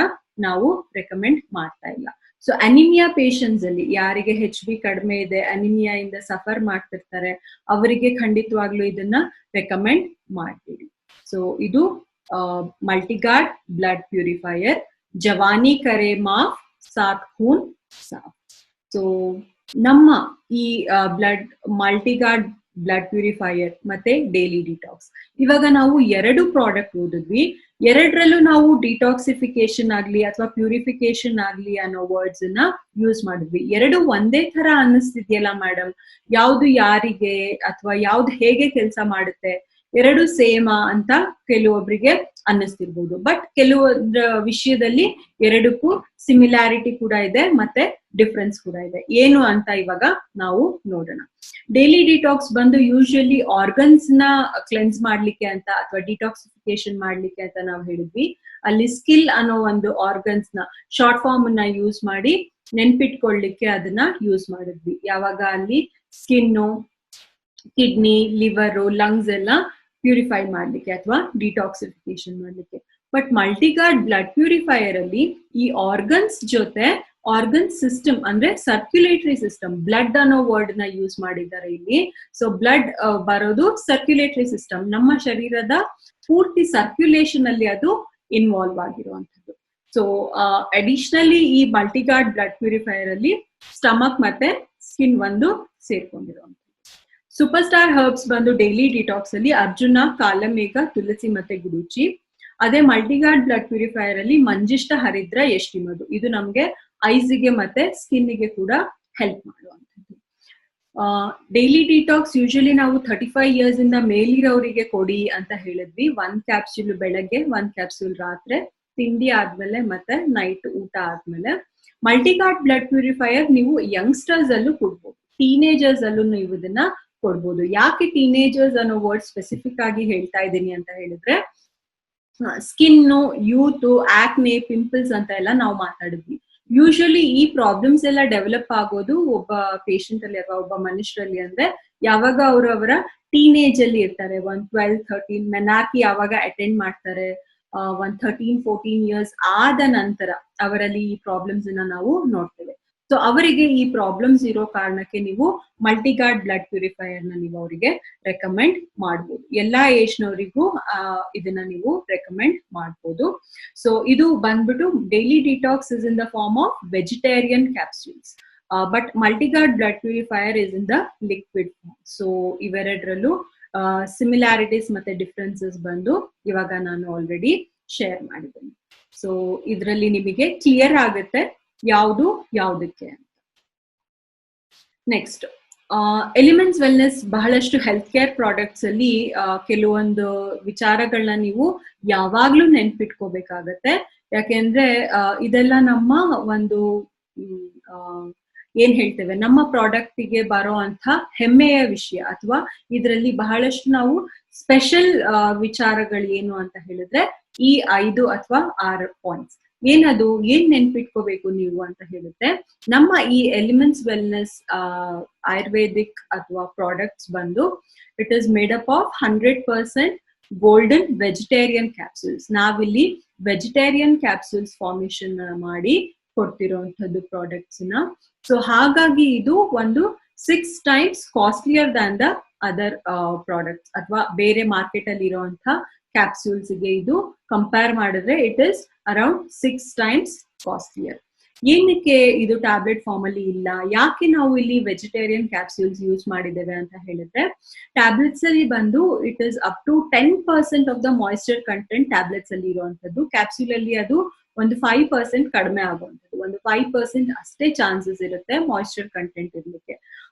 B: ನಾವು ರೆಕಮೆಂಡ್ ಮಾಡ್ತಾ ಇಲ್ಲ. ಸೊ ಅನಿಮಿಯಾ ಪೇಷಂಟ್ಸ್ ಅಲ್ಲಿ ಯಾರಿಗೆ HB ಕಡಿಮೆ ಇದೆ, ಅನಿಮಿಯಾ ಇಂದ ಸಫರ್ ಮಾಡ್ತಿರ್ತಾರೆ, ಅವರಿಗೆ ಖಂಡಿತವಾಗ್ಲೂ ಇದನ್ನ ರೆಕಮೆಂಡ್ ಮಾಡ್ತೀವಿ. ಸೊ ಇದು ಮಲ್ಟಿಗಾರ್ಡ್ ಬ್ಲಡ್ ಪ್ಯೂರಿಫೈಯರ್, ಜವಾನಿ ಕರೆ ಮಾಫ್ ಸಾತ್ ಖೂನ್ ಸಾಫ್. ಸೊ ನಮ್ಮ ಈ ಮಲ್ಟಿಗಾರ್ಡ್ ಬ್ಲಡ್ ಪ್ಯೂರಿಫೈಯರ್ ಮತ್ತೆ ಡೈಲಿ ಡಿಟಾಕ್ಸ್, ಇವಾಗ ನಾವು 2 ಪ್ರಾಡಕ್ಟ್ ಓದಿದ್ವಿ. 2ರಲ್ಲೂ ನಾವು ಡಿಟಾಕ್ಸಿಫಿಕೇಶನ್ ಆಗ್ಲಿ ಅಥವಾ ಪ್ಯೂರಿಫಿಕೇಶನ್ ಆಗ್ಲಿ ಅನ್ನೋ ವರ್ಡ್ಸ್ ಅನ್ನ ಯೂಸ್ ಮಾಡಿದ್ವಿ. 2 ಒಂದೇ ತರ ಅನ್ನಿಸ್ತಿದ್ಯಲ್ಲ ಮೇಡಮ್, ಯಾವ್ದು ಯಾರಿಗೆ ಅಥವಾ ಯಾವ್ದು ಹೇಗೆ ಕೆಲಸ ಮಾಡುತ್ತೆ, 2 ಸೇಮಾ ಅಂತ ಕೆಲವೊಬ್ಬರಿಗೆ ಅನ್ನಿಸ್ತಿರ್ಬೋದು. ಬಟ್ ಕೆಲವೊಂದ್ರ ವಿಷಯದಲ್ಲಿ 2ಕ್ಕೂ ಸಿಮಿಲಾರಿಟಿ ಕೂಡ ಇದೆ ಮತ್ತೆ ಡಿಫ್ರೆನ್ಸ್ ಕೂಡ ಇದೆ. ಏನು ಅಂತ ಇವಾಗ ನಾವು ನೋಡೋಣ. ಡೈಲಿ ಡಿಟಾಕ್ಸ್ ಬಂದು ಯೂಶುವಲಿ ಆರ್ಗನ್ಸ್ ನ ಕ್ಲೆನ್ಸ್ ಮಾಡ್ಲಿಕ್ಕೆ ಅಂತ ಅಥವಾ ಡಿಟಾಕ್ಸಿಫಿಕೇಶನ್ ಮಾಡ್ಲಿಕ್ಕೆ ಅಂತ ನಾವು ಹೇಳಿದ್ವಿ. ಅಲ್ಲಿ ಸ್ಕಿಲ್ ಅನ್ನೋ ಒಂದು ಆರ್ಗನ್ಸ್ ನ ಶಾರ್ಟ್ ಫಾರ್ಮ್ ಅನ್ನ ಯೂಸ್ ಮಾಡಿ ನೆನ್ಪಿಟ್ಕೊಳ್ಳಿಕ್ಕೆ ಅದನ್ನ ಯೂಸ್ ಮಾಡಿದ್ವಿ. ಯಾವಾಗ ಅಲ್ಲಿ ಸ್ಕಿನ್ನು, ಕಿಡ್ನಿ, ಲಿವರ್, ಲಂಗ್ಸ್ ಎಲ್ಲ ಪ್ಯೂರಿಫೈ ಮಾಡ್ಲಿಕ್ಕೆ ಅಥವಾ ಡಿಟಾಕ್ಸಿಫಿಕೇಶನ್ ಮಾಡ್ಲಿಕ್ಕೆ. ಬಟ್ ಮಲ್ಟಿಗಾರ್ಡ್ ಬ್ಲಡ್ ಪ್ಯೂರಿಫೈಯರ್ ಅಲ್ಲಿ ಈ ಆರ್ಗನ್ಸ್ ಜೊತೆ ಆರ್ಗನ್ ಸಿಸ್ಟಮ್ ಅಂದ್ರೆ ಸರ್ಕ್ಯುಲೇಟರಿ ಸಿಸ್ಟಮ್, ಬ್ಲಡ್ ಅನ್ನೋ ವರ್ಡ್ ನ ಯೂಸ್ ಮಾಡಿದ್ದಾರೆ ಇಲ್ಲಿ. ಸೊ ಬ್ಲಡ್ ಬರೋದು ಸರ್ಕ್ಯುಲೇಟರಿ ಸಿಸ್ಟಮ್, ನಮ್ಮ ಶರೀರದ ಪೂರ್ತಿ ಸರ್ಕ್ಯುಲೇಷನ್ ಅಲ್ಲಿ ಅದು ಇನ್ವಾಲ್ವ್ ಆಗಿರುವಂತದ್ದು. ಸೊ ಅಡಿಷನಲಿ ಈ ಮಲ್ಟಿಗಾರ್ಡ್ ಬ್ಲಡ್ ಪ್ಯೂರಿಫೈಯರ್ ಅಲ್ಲಿ ಸ್ಟಮಕ್ ಮತ್ತೆ ಸ್ಕಿನ್ ಒಂದು ಸೇರ್ಕೊಂಡಿರುವಂತದ್ದು. ಸೂಪರ್ ಸ್ಟಾರ್ ಹರ್ಬ್ಸ್ ಬಂದು ಡೈಲಿ ಡಿಟಾಕ್ಸ್ ಅಲ್ಲಿ ಅರ್ಜುನ, ಕಾಲಮೇಘ, ತುಳಸಿ ಮತ್ತೆ ಗುಡುಚಿ. ಅದೇ ಮಲ್ಟಿಗಾರ್ಡ್ ಬ್ಲಡ್ ಪ್ಯೂರಿಫೈಯರ್ ಅಲ್ಲಿ ಮಂಜಿಷ್ಟ, ಹರಿದ್ರ, ಯಷ್ಟಿಮಧು. ಇದು ನಮ್ಗೆ ಐಸ್ಗೆ ಮತ್ತೆ ಸ್ಕಿನ್ಗೆ ಕೂಡ ಹೆಲ್ಪ್ ಮಾಡುವಂಥದ್ದು. ಡೈಲಿ ಡಿಟಾಕ್ಸ್ ಯೂಶಲಿ ನಾವು 35 ಇಯರ್ಸ್ ಇಂದ ಮೇಲಿರೋರಿಗೆ ಕೊಡಿ ಅಂತ ಹೇಳಿದ್ವಿ. 1 ಕ್ಯಾಪ್ಸ್ಯೂಲ್ ಬೆಳಗ್ಗೆ, 1 ಕ್ಯಾಪ್ಸ್ಯೂಲ್ ರಾತ್ರಿ, ತಿಂಡಿ ಆದ್ಮೇಲೆ ಮತ್ತೆ ನೈಟ್ ಊಟ ಆದ್ಮೇಲೆ. ಮಲ್ಟಿಗಾರ್ಡ್ ಬ್ಲಡ್ ಪ್ಯೂರಿಫೈಯರ್ ನೀವು ಯಂಗ್ಸ್ಟರ್ಸ್ ಅಲ್ಲೂ ಕೊಡ್ಬೋದು, ಟೀನೇಜರ್ಸ್ ಅಲ್ಲೂ ನೀವು ಇದನ್ನ ಕೊಡ್ಬೋದು. ಯಾಕೆ ಟೀನೇಜರ್ಸ್ ಅನ್ನೋ ವರ್ಡ್ ಸ್ಪೆಸಿಫಿಕ್ ಆಗಿ ಹೇಳ್ತಾ ಇದ್ದೀನಿ ಅಂತ ಹೇಳಿದ್ರೆ, ಸ್ಕಿನ್ನು, ಯೂತ್, ಆಕ್ನೆ, ಪಿಂಪಲ್ಸ್ ಅಂತ ಎಲ್ಲ ನಾವು ಮಾತಾಡಿದ್ವಿ. ಯೂಶಲಿ ಈ ಪ್ರಾಬ್ಲಮ್ಸ್ ಎಲ್ಲ ಡೆವಲಪ್ ಆಗೋದು ಒಬ್ಬ ಪೇಷಂಟ್ ಅಲ್ಲಿ ಅಥವಾ ಒಬ್ಬ ಮನುಷ್ಯರಲ್ಲಿ ಅಂದ್ರೆ ಯಾವಾಗ ಅವರ ಟೀನೇಜ್ ಅಲ್ಲಿ ಇರ್ತಾರೆ. 12-13 ಮೆನಾರ್ಕಿ ಯಾವಾಗ ಅಟೆಂಡ್ ಮಾಡ್ತಾರೆ, 13-14 ಇಯರ್ಸ್ ಆದ ನಂತರ ಅವರಲ್ಲಿ ಈ ಪ್ರಾಬ್ಲಮ್ಸ್ ಅನ್ನ ನಾವು ನೋಡ್ತೇವೆ. ಸೊ ಅವರಿಗೆ ಈ ಪ್ರಾಬ್ಲಮ್ಸ್ ಇರೋ ಕಾರಣಕ್ಕೆ ನೀವು ಮಲ್ಟಿಗಾರ್ಡ್ ಬ್ಲಡ್ ಪ್ಯೂರಿಫೈಯರ್ ನ ನೀವು ಅವರಿಗೆ ರೆಕಮೆಂಡ್ ಮಾಡ್ಬೋದು. ಎಲ್ಲಾ ಏಜ್ ನವರಿಗೂ ಇದನ್ನ ನೀವು ರೆಕಮೆಂಡ್ ಮಾಡ್ಬೋದು. ಸೊ ಇದು ಬಂದ್ಬಿಟ್ಟು daily detox is in the form of vegetarian capsules, but Multiguard blood purifier is in the liquid form. So ಇವೆರಡರಲ್ಲೂ ಸಿಮಿಲಾರಿಟೀಸ್ ಮತ್ತೆ ಡಿಫ್ರೆನ್ಸಸ್ ಬಂದು ಇವಾಗ ನಾನು ಆಲ್ರೆಡಿ ಶೇರ್ ಮಾಡಿದ್ದೀನಿ. ಸೊ ಇದರಲ್ಲಿ ನಿಮಗೆ ಕ್ಲಿಯರ್ ಆಗುತ್ತೆ ಯಾವುದು ಯಾವುದಕ್ಕೆ ಅಂತ. ನೆಕ್ಸ್ಟ್, ಎಲಿಮೆಂಟ್ಸ್ ವೆಲ್ನೆಸ್ ಬಹಳಷ್ಟು ಹೆಲ್ತ್ ಕೇರ್ ಪ್ರಾಡಕ್ಟ್ಸ್ ಅಲ್ಲಿ ಕೆಲವೊಂದು ವಿಚಾರಗಳನ್ನ ನೀವು ಯಾವಾಗ್ಲೂ ನೆನ್ಪಿಟ್ಕೋಬೇಕಾಗತ್ತೆ. ಯಾಕೆಂದ್ರೆ ಇದೆಲ್ಲ ನಮ್ಮ ಒಂದು ಏನ್ ಹೇಳ್ತೇವೆ, ನಮ್ಮ ಪ್ರಾಡಕ್ಟಿಗೆ ಬರೋ ಅಂತ ಹೆಮ್ಮೆಯ ವಿಷಯ, ಅಥವಾ ಇದರಲ್ಲಿ ಬಹಳಷ್ಟು ನಾವು ಸ್ಪೆಷಲ್ ವಿಚಾರಗಳು ಏನು ಅಂತ ಹೇಳಿದ್ರೆ ಈ 5 ಅಥವಾ 6 ಪಾಯಿಂಟ್ಸ್. ಏನದು, ಏನ್ ನೆನ್ಪಿಟ್ಕೋಬೇಕು ನೀವು ಅಂತ ಹೇಳಿದ್ರೆ, ನಮ್ಮ ಈ ಎಲಿಮೆಂಟ್ಸ್ ವೆಲ್ನೆಸ್ ಆಯುರ್ವೇದಿಕ್ ಅಥವಾ ಪ್ರಾಡಕ್ಟ್ಸ್ ಬಂದು it is made up of 100% golden vegetarian capsules. ನಾವಿಲ್ಲಿ ವೆಜಿಟೇರಿಯನ್ ಕ್ಯಾಪ್ಸೂಲ್ಸ್ ಫಾರ್ಮೇಶನ್ ಮಾಡಿ ಕೊಡ್ತಿರೋಂಥದ್ದು ಪ್ರಾಡಕ್ಟ್ಸ್ ನ. ಸೊ ಹಾಗಾಗಿ ಇದು ಒಂದು 6 times costlier than the other products, ಅಥವಾ ಬೇರೆ ಮಾರ್ಕೆಟ್ ಅಲ್ಲಿ ಇರುವಂತ ಕ್ಯಾಪ್ಸೂಲ್ಸ್ ಗೆ ಇದು ಕಂಪೇರ್ ಮಾಡಿದ್ರೆ it is around 6 times costlier. ಏನಕ್ಕೆ ಇದು ಟ್ಯಾಬ್ಲೆಟ್ ಫಾರ್ಮ್ ಅಲ್ಲಿ ಇಲ್ಲ, ಯಾಕೆ ನಾವು ಇಲ್ಲಿ ವೆಜಿಟೇರಿಯನ್ ಕ್ಯಾಪ್ಸೂಲ್ಸ್ ಯೂಸ್ ಮಾಡಿದ್ದೇವೆ ಅಂತ ಹೇಳಿದ್ರೆ, ಟ್ಯಾಬ್ಲೆಟ್ಸ್ ಅಲ್ಲಿ ಬಂದು it is up to 10% of the moisture content tablets ಅಲ್ಲಿ ಇರುವಂತದ್ದು. ಕ್ಯಾಪ್ಸೂಲ್ ಅಲ್ಲಿ ಅದು ಒಂದು 5% ಕಡಿಮೆ ಆಗುವಂಥದ್ದು, ಒಂದು 5% ಅಷ್ಟೇ ಚಾನ್ಸಸ್ ಇರುತ್ತೆ ಮಾಯಿಶ್ಚರ್ ಕಂಟೆಂಟ್ ಇರ್ಲಿಕ್ಕೆ.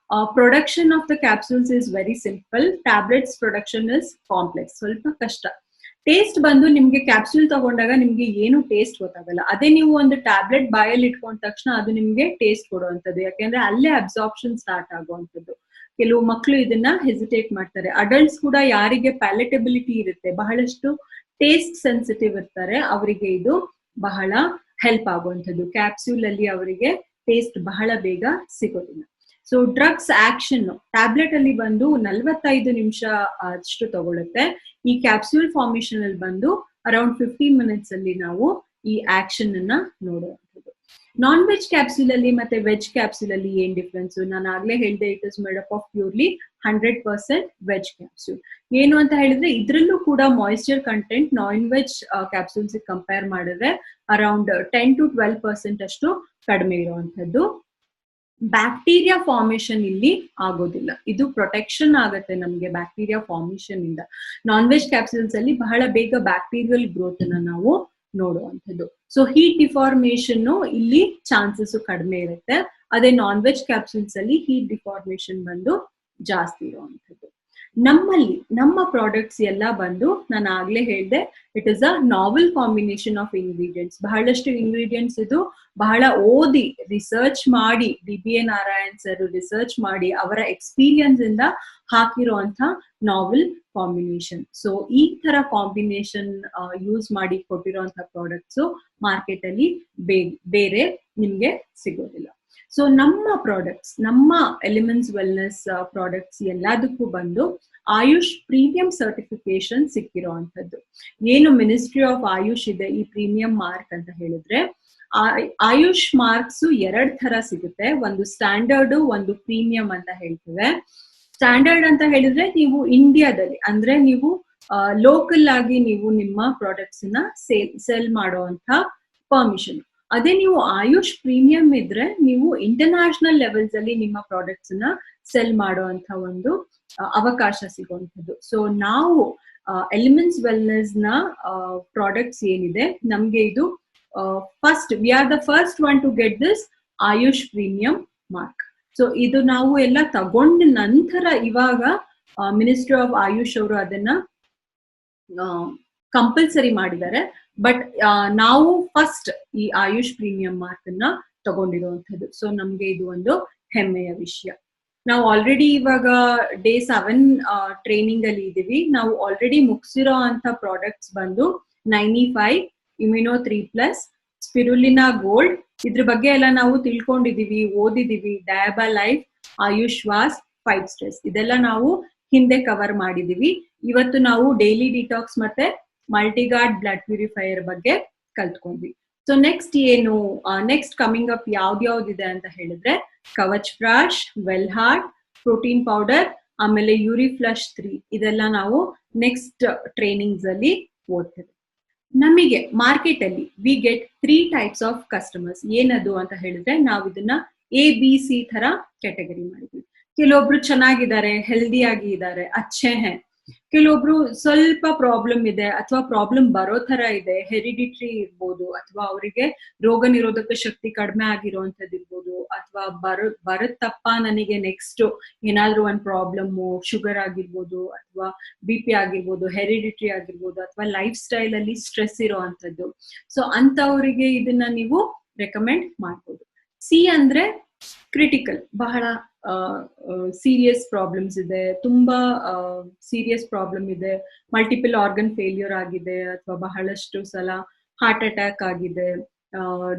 B: Production of the capsules is very simple, tablets production is complex, ಸ್ವಲ್ಪ ಕಷ್ಟ. ಟೇಸ್ಟ್ ಬಂದು ನಿಮ್ಗೆ ಕ್ಯಾಪ್ಸೂಲ್ ತಗೊಂಡಾಗ ನಿಮ್ಗೆ ಏನು ಟೇಸ್ಟ್ ಗೊತ್ತಾಗಲ್ಲ. ಅದೇ ನೀವು ಒಂದು ಟ್ಯಾಬ್ಲೆಟ್ ಬಾಯಲ್ಲಿ ಇಟ್ಕೊಂಡ ತಕ್ಷಣ ಅದು ನಿಮ್ಗೆ ಟೇಸ್ಟ್ ಕೊಡುವಂಥದ್ದು, ಯಾಕೆಂದ್ರೆ ಅಲ್ಲೇ ಅಬ್ಸಾರ್ಪ್ಷನ್ ಸ್ಟಾರ್ಟ್ ಆಗುವಂಥದ್ದು. ಕೆಲವು ಮಕ್ಕಳು ಇದನ್ನ ಹೆಸಿಟೇಟ್ ಮಾಡ್ತಾರೆ. ಅಡಲ್ಟ್ಸ್ ಕೂಡ ಯಾರಿಗೆ ಪ್ಯಾಲೆಟಬಿಲಿಟಿ ಇರುತ್ತೆ, ಬಹಳಷ್ಟು ಟೇಸ್ಟ್ ಸೆನ್ಸಿಟಿವ್ ಇರ್ತಾರೆ, ಅವರಿಗೆ ಇದು ಬಹಳ ಹೆಲ್ಪ್ ಆಗುವಂಥದ್ದು. ಕ್ಯಾಪ್ಸೂಲ್ ಅಲ್ಲಿ ಅವರಿಗೆ ಟೇಸ್ಟ್ ಬಹಳ ಬೇಗ ಸಿಗೋದಿಲ್ಲ. ಸೊ ಡ್ರಗ್ಸ್ ಆಕ್ಷನ್ ಟ್ಯಾಬ್ಲೆಟ್ ಅಲ್ಲಿ ಬಂದು 45 ನಿಮಿಷ ಅಷ್ಟು ತಗೊಳುತ್ತೆ. ಈ ಕ್ಯಾಪ್ಸೂಲ್ ಫಾರ್ಮೇಶನ್ ಅಲ್ಲಿ ಬಂದು ಅರೌಂಡ್ 15 minutes ಅಲ್ಲಿ ನಾವು ಈ ಆಕ್ಷನ್ ಅನ್ನ ನೋಡುವಂಥದ್ದು. ನಾನ್ ವೆಜ್ ಕ್ಯಾಪ್ಸೂಲ್ ಅಲ್ಲಿ ಮತ್ತೆ ವೆಜ್ ಕ್ಯಾಪ್ಸೂಲ್ ಅಲ್ಲಿ ಏನ್ ಡಿಫ್ರೆನ್ಸ್? ನಾನು ಆಗ್ಲೇ ಹೇಳಿದೆ, it is made up of purely 100% veg capsule. ಏನು ಅಂತ ಹೇಳಿದ್ರೆ ಇದ್ರಲ್ಲೂ ಕೂಡ moisture content non veg capsules compare ಮಾಡಿದ್ರೆ ಅರೌಂಡ್ 10-12% ಅಷ್ಟು ಕಡಿಮೆ ಇರುವಂತದ್ದು. ಬ್ಯಾಕ್ಟೀರಿಯಾ ಫಾರ್ಮೇಶನ್ ಇಲ್ಲಿ ಆಗೋದಿಲ್ಲ. ಇದು ಪ್ರೊಟೆಕ್ಷನ್ ಆಗುತ್ತೆ ನಮ್ಗೆ ಬ್ಯಾಕ್ಟೀರಿಯಾ ಫಾರ್ಮೇಶನ್ ಇಂದ. ನಾನ್ ವೆಜ್ ಕ್ಯಾಪ್ಸೂಲ್ಸ್ ಅಲ್ಲಿ ಬಹಳ ಬೇಗ ಬ್ಯಾಕ್ಟೀರಿಯಲ್ ಗ್ರೋತ್ ಅನ್ನ ನಾವು ನೋಡುವಂಥದ್ದು. ಸೊ ಹೀಟ್ ಡಿಫಾರ್ಮೇಶನ್ ಇಲ್ಲಿ ಚಾನ್ಸಸ್ ಕಡಿಮೆ ಇರುತ್ತೆ. ಅದೇ ನಾನ್ ವೆಜ್ ಕ್ಯಾಪ್ಸೂಲ್ಸ್ ಅಲ್ಲಿ ಹೀಟ್ ಡಿಫಾರ್ಮೇಶನ್ ಬಂದು ಜಾಸ್ತಿ ಇರುವಂಥದ್ದು. ನಮ್ಮಲ್ಲಿ ನಮ್ಮ ಪ್ರಾಡಕ್ಟ್ಸ್ ಎಲ್ಲ ಬಂದು ನಾನು ಆಗ್ಲೇ ಹೇಳಿದೆ, it is a novel combination of ingredients. ಬಹಳಷ್ಟು ಇಂಗ್ರೀಡಿಯೆಂಟ್ಸ್ ಇದು ಬಹಳ ಓದಿ ರಿಸರ್ಚ್ ಮಾಡಿ, DBA ನಾರಾಯಣ್ ಸರ್ ರಿಸರ್ಚ್ ಮಾಡಿ ಅವರ ಎಕ್ಸ್ಪೀರಿಯನ್ಸ್ ಇಂದ ಹಾಕಿರುವಂತ ನಾವೆಲ್ ಕಾಂಬಿನೇಷನ್. ಸೊ ಈ ತರ ಕಾಂಬಿನೇಷನ್ ಯೂಸ್ ಮಾಡಿ ಕೊಟ್ಟಿರುವಂತ ಪ್ರಾಡಕ್ಟ್ಸ್ ಮಾರ್ಕೆಟ್ ಅಲ್ಲಿ ಬೇರೆ ನಿಮ್ಗೆ ಸಿಗೋದಿಲ್ಲ. ಸೊ ನಮ್ಮ ಪ್ರಾಡಕ್ಟ್ಸ್, ನಮ್ಮ ಎಲಿಮೆಂಟ್ಸ್ ವೆಲ್ನೆಸ್ ಪ್ರಾಡಕ್ಟ್ಸ್ ಎಲ್ಲದಕ್ಕೂ ಬಂದು ಆಯುಷ್ ಪ್ರೀಮಿಯಂ ಸರ್ಟಿಫಿಕೇಶನ್ ಸಿಕ್ಕಿರುವಂತದ್ದು. ಏನು ಮಿನಿಸ್ಟ್ರಿ ಆಫ್ ಆಯುಷ್ ಇದೆ ಈ ಪ್ರೀಮಿಯಂ ಮಾರ್ಕ್ ಅಂತ ಹೇಳಿದ್ರೆ, ಆಯುಷ್ ಮಾರ್ಕ್ಸ್ 2 ತರ ಸಿಗುತ್ತೆ. ಒಂದು ಸ್ಟ್ಯಾಂಡರ್ಡ್, ಒಂದು ಪ್ರೀಮಿಯಂ ಅಂತ ಹೇಳ್ತೇವೆ. ಸ್ಟ್ಯಾಂಡರ್ಡ್ ಅಂತ ಹೇಳಿದ್ರೆ ನೀವು ಇಂಡಿಯಾದಲ್ಲಿ ಅಂದ್ರೆ ನೀವು ಲೋಕಲ್ ಆಗಿ ನೀವು ನಿಮ್ಮ ಪ್ರಾಡಕ್ಟ್ಸ್ ನ ಸೆಲ್ ಮಾಡುವಂತ ಪರ್ಮಿಷನ್. ಅದೇ ನೀವು ಆಯುಷ್ ಪ್ರೀಮಿಯಂ ಇದ್ರೆ ನೀವು ಇಂಟರ್ನ್ಯಾಷನಲ್ ಲೆವೆಲ್ಸ್ ಅಲ್ಲಿ ನಿಮ್ಮ ಪ್ರಾಡಕ್ಟ್ಸ್ ನ ಸೆಲ್ ಮಾಡುವಂತ ಒಂದು ಅವಕಾಶ ಸಿಗುವಂಥದ್ದು. ಸೊ ನಾವು ಎಲಿಮೆಂಟ್ಸ್ ವೆಲ್ನೆಸ್ ನ ಪ್ರಾಡಕ್ಟ್ಸ್ ಏನಿದೆ ನಮ್ಗೆ ಇದು first, we are the first one to get this Ayush premium mark. So ಇದು ನಾವು ಎಲ್ಲ ತಗೊಂಡ ನಂತರ ಇವಾಗ ಮಿನಿಸ್ಟ್ರಿ ಆಫ್ ಆಯುಷ್ ಅವರು ಅದನ್ನ ಕಂಪಲ್ಸರಿ ಮಾಡಿದ್ದಾರೆ. ಬಟ್ ನಾವು ಫಸ್ಟ್ ಈ ಆಯುಷ್ ಪ್ರೀಮಿಯಂ ಮಾರ್ಕ್ ಅನ್ನ ತಗೊಂಡಿರುವಂತದ್ದು. ಸೊ ನಮ್ಗೆ ಇದು ಒಂದು ಹೆಮ್ಮೆಯ ವಿಷಯ. ನಾವು ಆಲ್ರೆಡಿ ಇವಾಗ ಡೇ 7 ಟ್ರೈನಿಂಗ್ ಅಲ್ಲಿ ಇದೀವಿ. ನಾವು ಆಲ್ರೆಡಿ ಮುಗಿಸಿರೋ ಅಂತ ಪ್ರಾಡಕ್ಟ್ಸ್ ಬಂದು 95 ಇಮ್ಯುನೋ 3+, ಸ್ಪಿರುಲಿನಾ ಗೋಲ್ಡ್. ಇದ್ರ ಬಗ್ಗೆ ಎಲ್ಲ ನಾವು ತಿಳ್ಕೊಂಡಿದೀವಿ, ಓದಿದೀವಿ. ಡಯಾಬಾ ಲೈಫ್, ಆಯುಷ್ ವಾಸ್, 5 ಸ್ಟ್ರೆಸ್ ಇದೆಲ್ಲ ನಾವು ಹಿಂದೆ ಕವರ್ ಮಾಡಿದೀವಿ. ಇವತ್ತು ನಾವು ಡೈಲಿ ಡಿಟಾಕ್ಸ್ ಮತ್ತೆ ಮಲ್ಟಿಗಾರ್ಡ್ ಬ್ಲಡ್ ಪ್ಯೂರಿಫೈಯರ್ ಬಗ್ಗೆ ಕಲ್ತ್ಕೊಂಡ್ವಿ. ಸೊ ನೆಕ್ಸ್ಟ್ ಏನು, ನೆಕ್ಸ್ಟ್ ಕಮಿಂಗ್ ಅಪ್ ಯಾವ್ದ್ಯಾವ್ದಿದೆ ಅಂತ ಹೇಳಿದ್ರೆ Kavach Prash, well heart, protein powder, ಆಮೇಲೆ ಯೂರಿಫ್ಲಶ್ 3 ಇದೆಲ್ಲ ನಾವು ನೆಕ್ಸ್ಟ್ ಟ್ರೈನಿಂಗ್ಸ್ ಅಲ್ಲಿ ಓದ್ತೇವೆ. ನಮಗೆ ಮಾರ್ಕೆಟ್ ಅಲ್ಲಿ we get 3 types of customers. ಏನದು ಅಂತ ಹೇಳಿದ್ರೆ ನಾವು ಇದನ್ನ ABC ತರ ಕ್ಯಾಟಗರಿ ಮಾಡಿದ್ವಿ. ಕೆಲವೊಬ್ರು ಚೆನ್ನಾಗಿದ್ದಾರೆ, ಹೆಲ್ದಿ ಆಗಿ ಇದ್ದಾರೆ, ಅಚ್ಚೆ ಹೇ. ಕೆಲವೊಬ್ರು ಸ್ವಲ್ಪ ಪ್ರಾಬ್ಲಮ್ ಇದೆ ಅಥವಾ ಪ್ರಾಬ್ಲಮ್ ಬರೋ ತರ ಇದೆ, ಹೆರಿಡಿಟ್ರಿ ಇರ್ಬೋದು, ಅಥವಾ ಅವರಿಗೆ ರೋಗ ನಿರೋಧಕ ಶಕ್ತಿ ಕಡಿಮೆ ಆಗಿರುವಂತದ್ದು ಇರ್ಬೋದು, ಅಥವಾ ಬರುತ್ತಪ್ಪ ನನಗೆ ನೆಕ್ಸ್ಟ್ ಏನಾದ್ರೂ ಒಂದ್ ಪ್ರಾಬ್ಲಮ್ಮು, ಶುಗರ್ ಆಗಿರ್ಬೋದು, ಅಥವಾ BP ಆಗಿರ್ಬೋದು, ಹೆರಿಡಿಟ್ರಿ ಆಗಿರ್ಬೋದು, ಅಥವಾ ಲೈಫ್ ಸ್ಟೈಲ್ ಅಲ್ಲಿ ಸ್ಟ್ರೆಸ್ ಇರೋವಂಥದ್ದು. ಸೊ ಅಂತವರಿಗೆ ಇದನ್ನ ನೀವು ರೆಕಮೆಂಡ್ ಮಾಡ್ಬೋದು. C ಅಂದ್ರೆ ಕ್ರಿಟಿಕಲ್, ಬಹಳ ಸೀರಿಯಸ್ ಪ್ರಾಬ್ಲಮ್ಸ್ ಇದೆ, ತುಂಬಾ ಸೀರಿಯಸ್ ಪ್ರಾಬ್ಲಮ್ ಇದೆ, ಮಲ್ಟಿಪಲ್ ಆರ್ಗನ್ ಫೇಲ್ಯೂರ್ ಆಗಿದೆ, ಅಥವಾ ಬಹಳಷ್ಟು ಸಲ ಹಾರ್ಟ್ ಅಟ್ಯಾಕ್ ಆಗಿದೆ,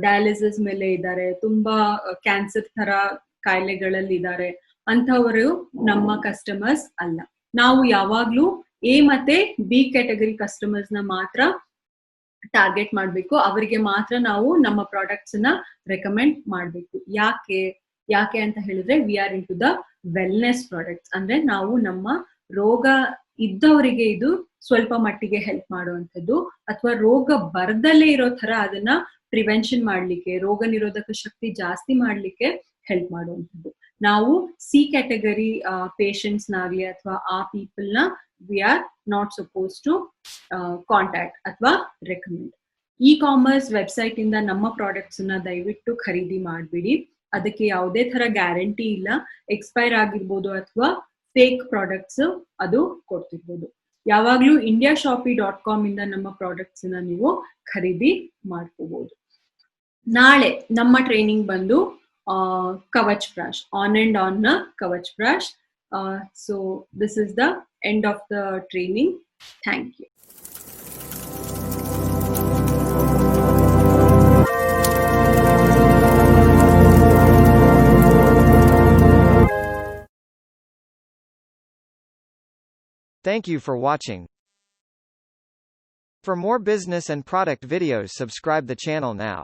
B: ಡಯಾಲಿಸಿಸ್ ಮೇಲೆ ಇದ್ದಾರೆ, ತುಂಬಾ ಕ್ಯಾನ್ಸರ್ ತರ ಕಾಯಿಲೆಗಳಲ್ಲಿ ಇದ್ದಾರೆ. ಅಂಥವರು ನಮ್ಮ ಕಸ್ಟಮರ್ಸ್ ಅಲ್ಲ. ನಾವು ಯಾವಾಗ್ಲೂ A ಮತ್ತೆ B ಕ್ಯಾಟಗರಿ ಕಸ್ಟಮರ್ಸ್ ನ ಮಾತ್ರ ಟಾರ್ಗೆಟ್ ಮಾಡ್ಬೇಕು. ಅವರಿಗೆ ಮಾತ್ರ ನಾವು ನಮ್ಮ ಪ್ರಾಡಕ್ಟ್ಸ್ ನ ರೆಕಮೆಂಡ್ ಮಾಡ್ಬೇಕು. ಯಾಕೆ ಅಂತ ಹೇಳಿದ್ರೆ we are in to the wellness products. ಅಂದ್ರೆ ನಾವು ನಮ್ಮ ರೋಗ ಇದ್ದವರಿಗೆ ಇದು ಸ್ವಲ್ಪ ಮಟ್ಟಿಗೆ ಹೆಲ್ಪ್ ಮಾಡುವಂಥದ್ದು, ಅಥವಾ ರೋಗ ಬರ್ದಲ್ಲೇ ಇರೋ ತರ ಅದನ್ನ ಪ್ರಿವೆನ್ಷನ್ ಮಾಡ್ಲಿಕ್ಕೆ, ರೋಗ ನಿರೋಧಕ ಶಕ್ತಿ ಜಾಸ್ತಿ ಮಾಡ್ಲಿಕ್ಕೆ ಹೆಲ್ಪ್ ಮಾಡುವಂಥದ್ದು. ನಾವು C ಕ್ಯಾಟಗರಿ ಪೇಷಂಟ್ಸ್ ನಾಗ್ಲಿ ಅಥವಾ ಆ ಪೀಪಲ್ ನ we are not suppose to contact ಅಥವಾ ರೆಕಮೆಂಡ್. ಇ-ಕಾಮರ್ಸ್ ವೆಬ್ಸೈಟ್ ಇಂದ ನಮ್ಮ ಪ್ರಾಡಕ್ಟ್ಸ್ ನ ದಯವಿಟ್ಟು ಖರೀದಿ ಮಾಡ್ಬಿಡಿ. ಅದಕ್ಕೆ ಯಾವುದೇ ತರ ಗ್ಯಾರಂಟಿ ಇಲ್ಲ. ಎಕ್ಸ್ಪೈರ್ ಆಗಿರ್ಬೋದು ಅಥವಾ ಫೇಕ್ ಪ್ರಾಡಕ್ಟ್ಸ್ ಅದು ಕೊಡ್ತಿರ್ಬೋದು. ಯಾವಾಗ್ಲೂ indiashoppy.com ಇಂದ ನಮ್ಮ ಪ್ರಾಡಕ್ಟ್ಸ್ ನ ನೀವು ಖರೀದಿ ಮಾಡ್ಕೋಬಹುದು. ನಾಳೆ ನಮ್ಮ ಟ್ರೈನಿಂಗ್ ಬಂದು Kavach Prash, on and on ನ Kavach Prash. So this is the end of the training. Thank you.
D: Thank you for watching. For more business and product videos, subscribe the channel now.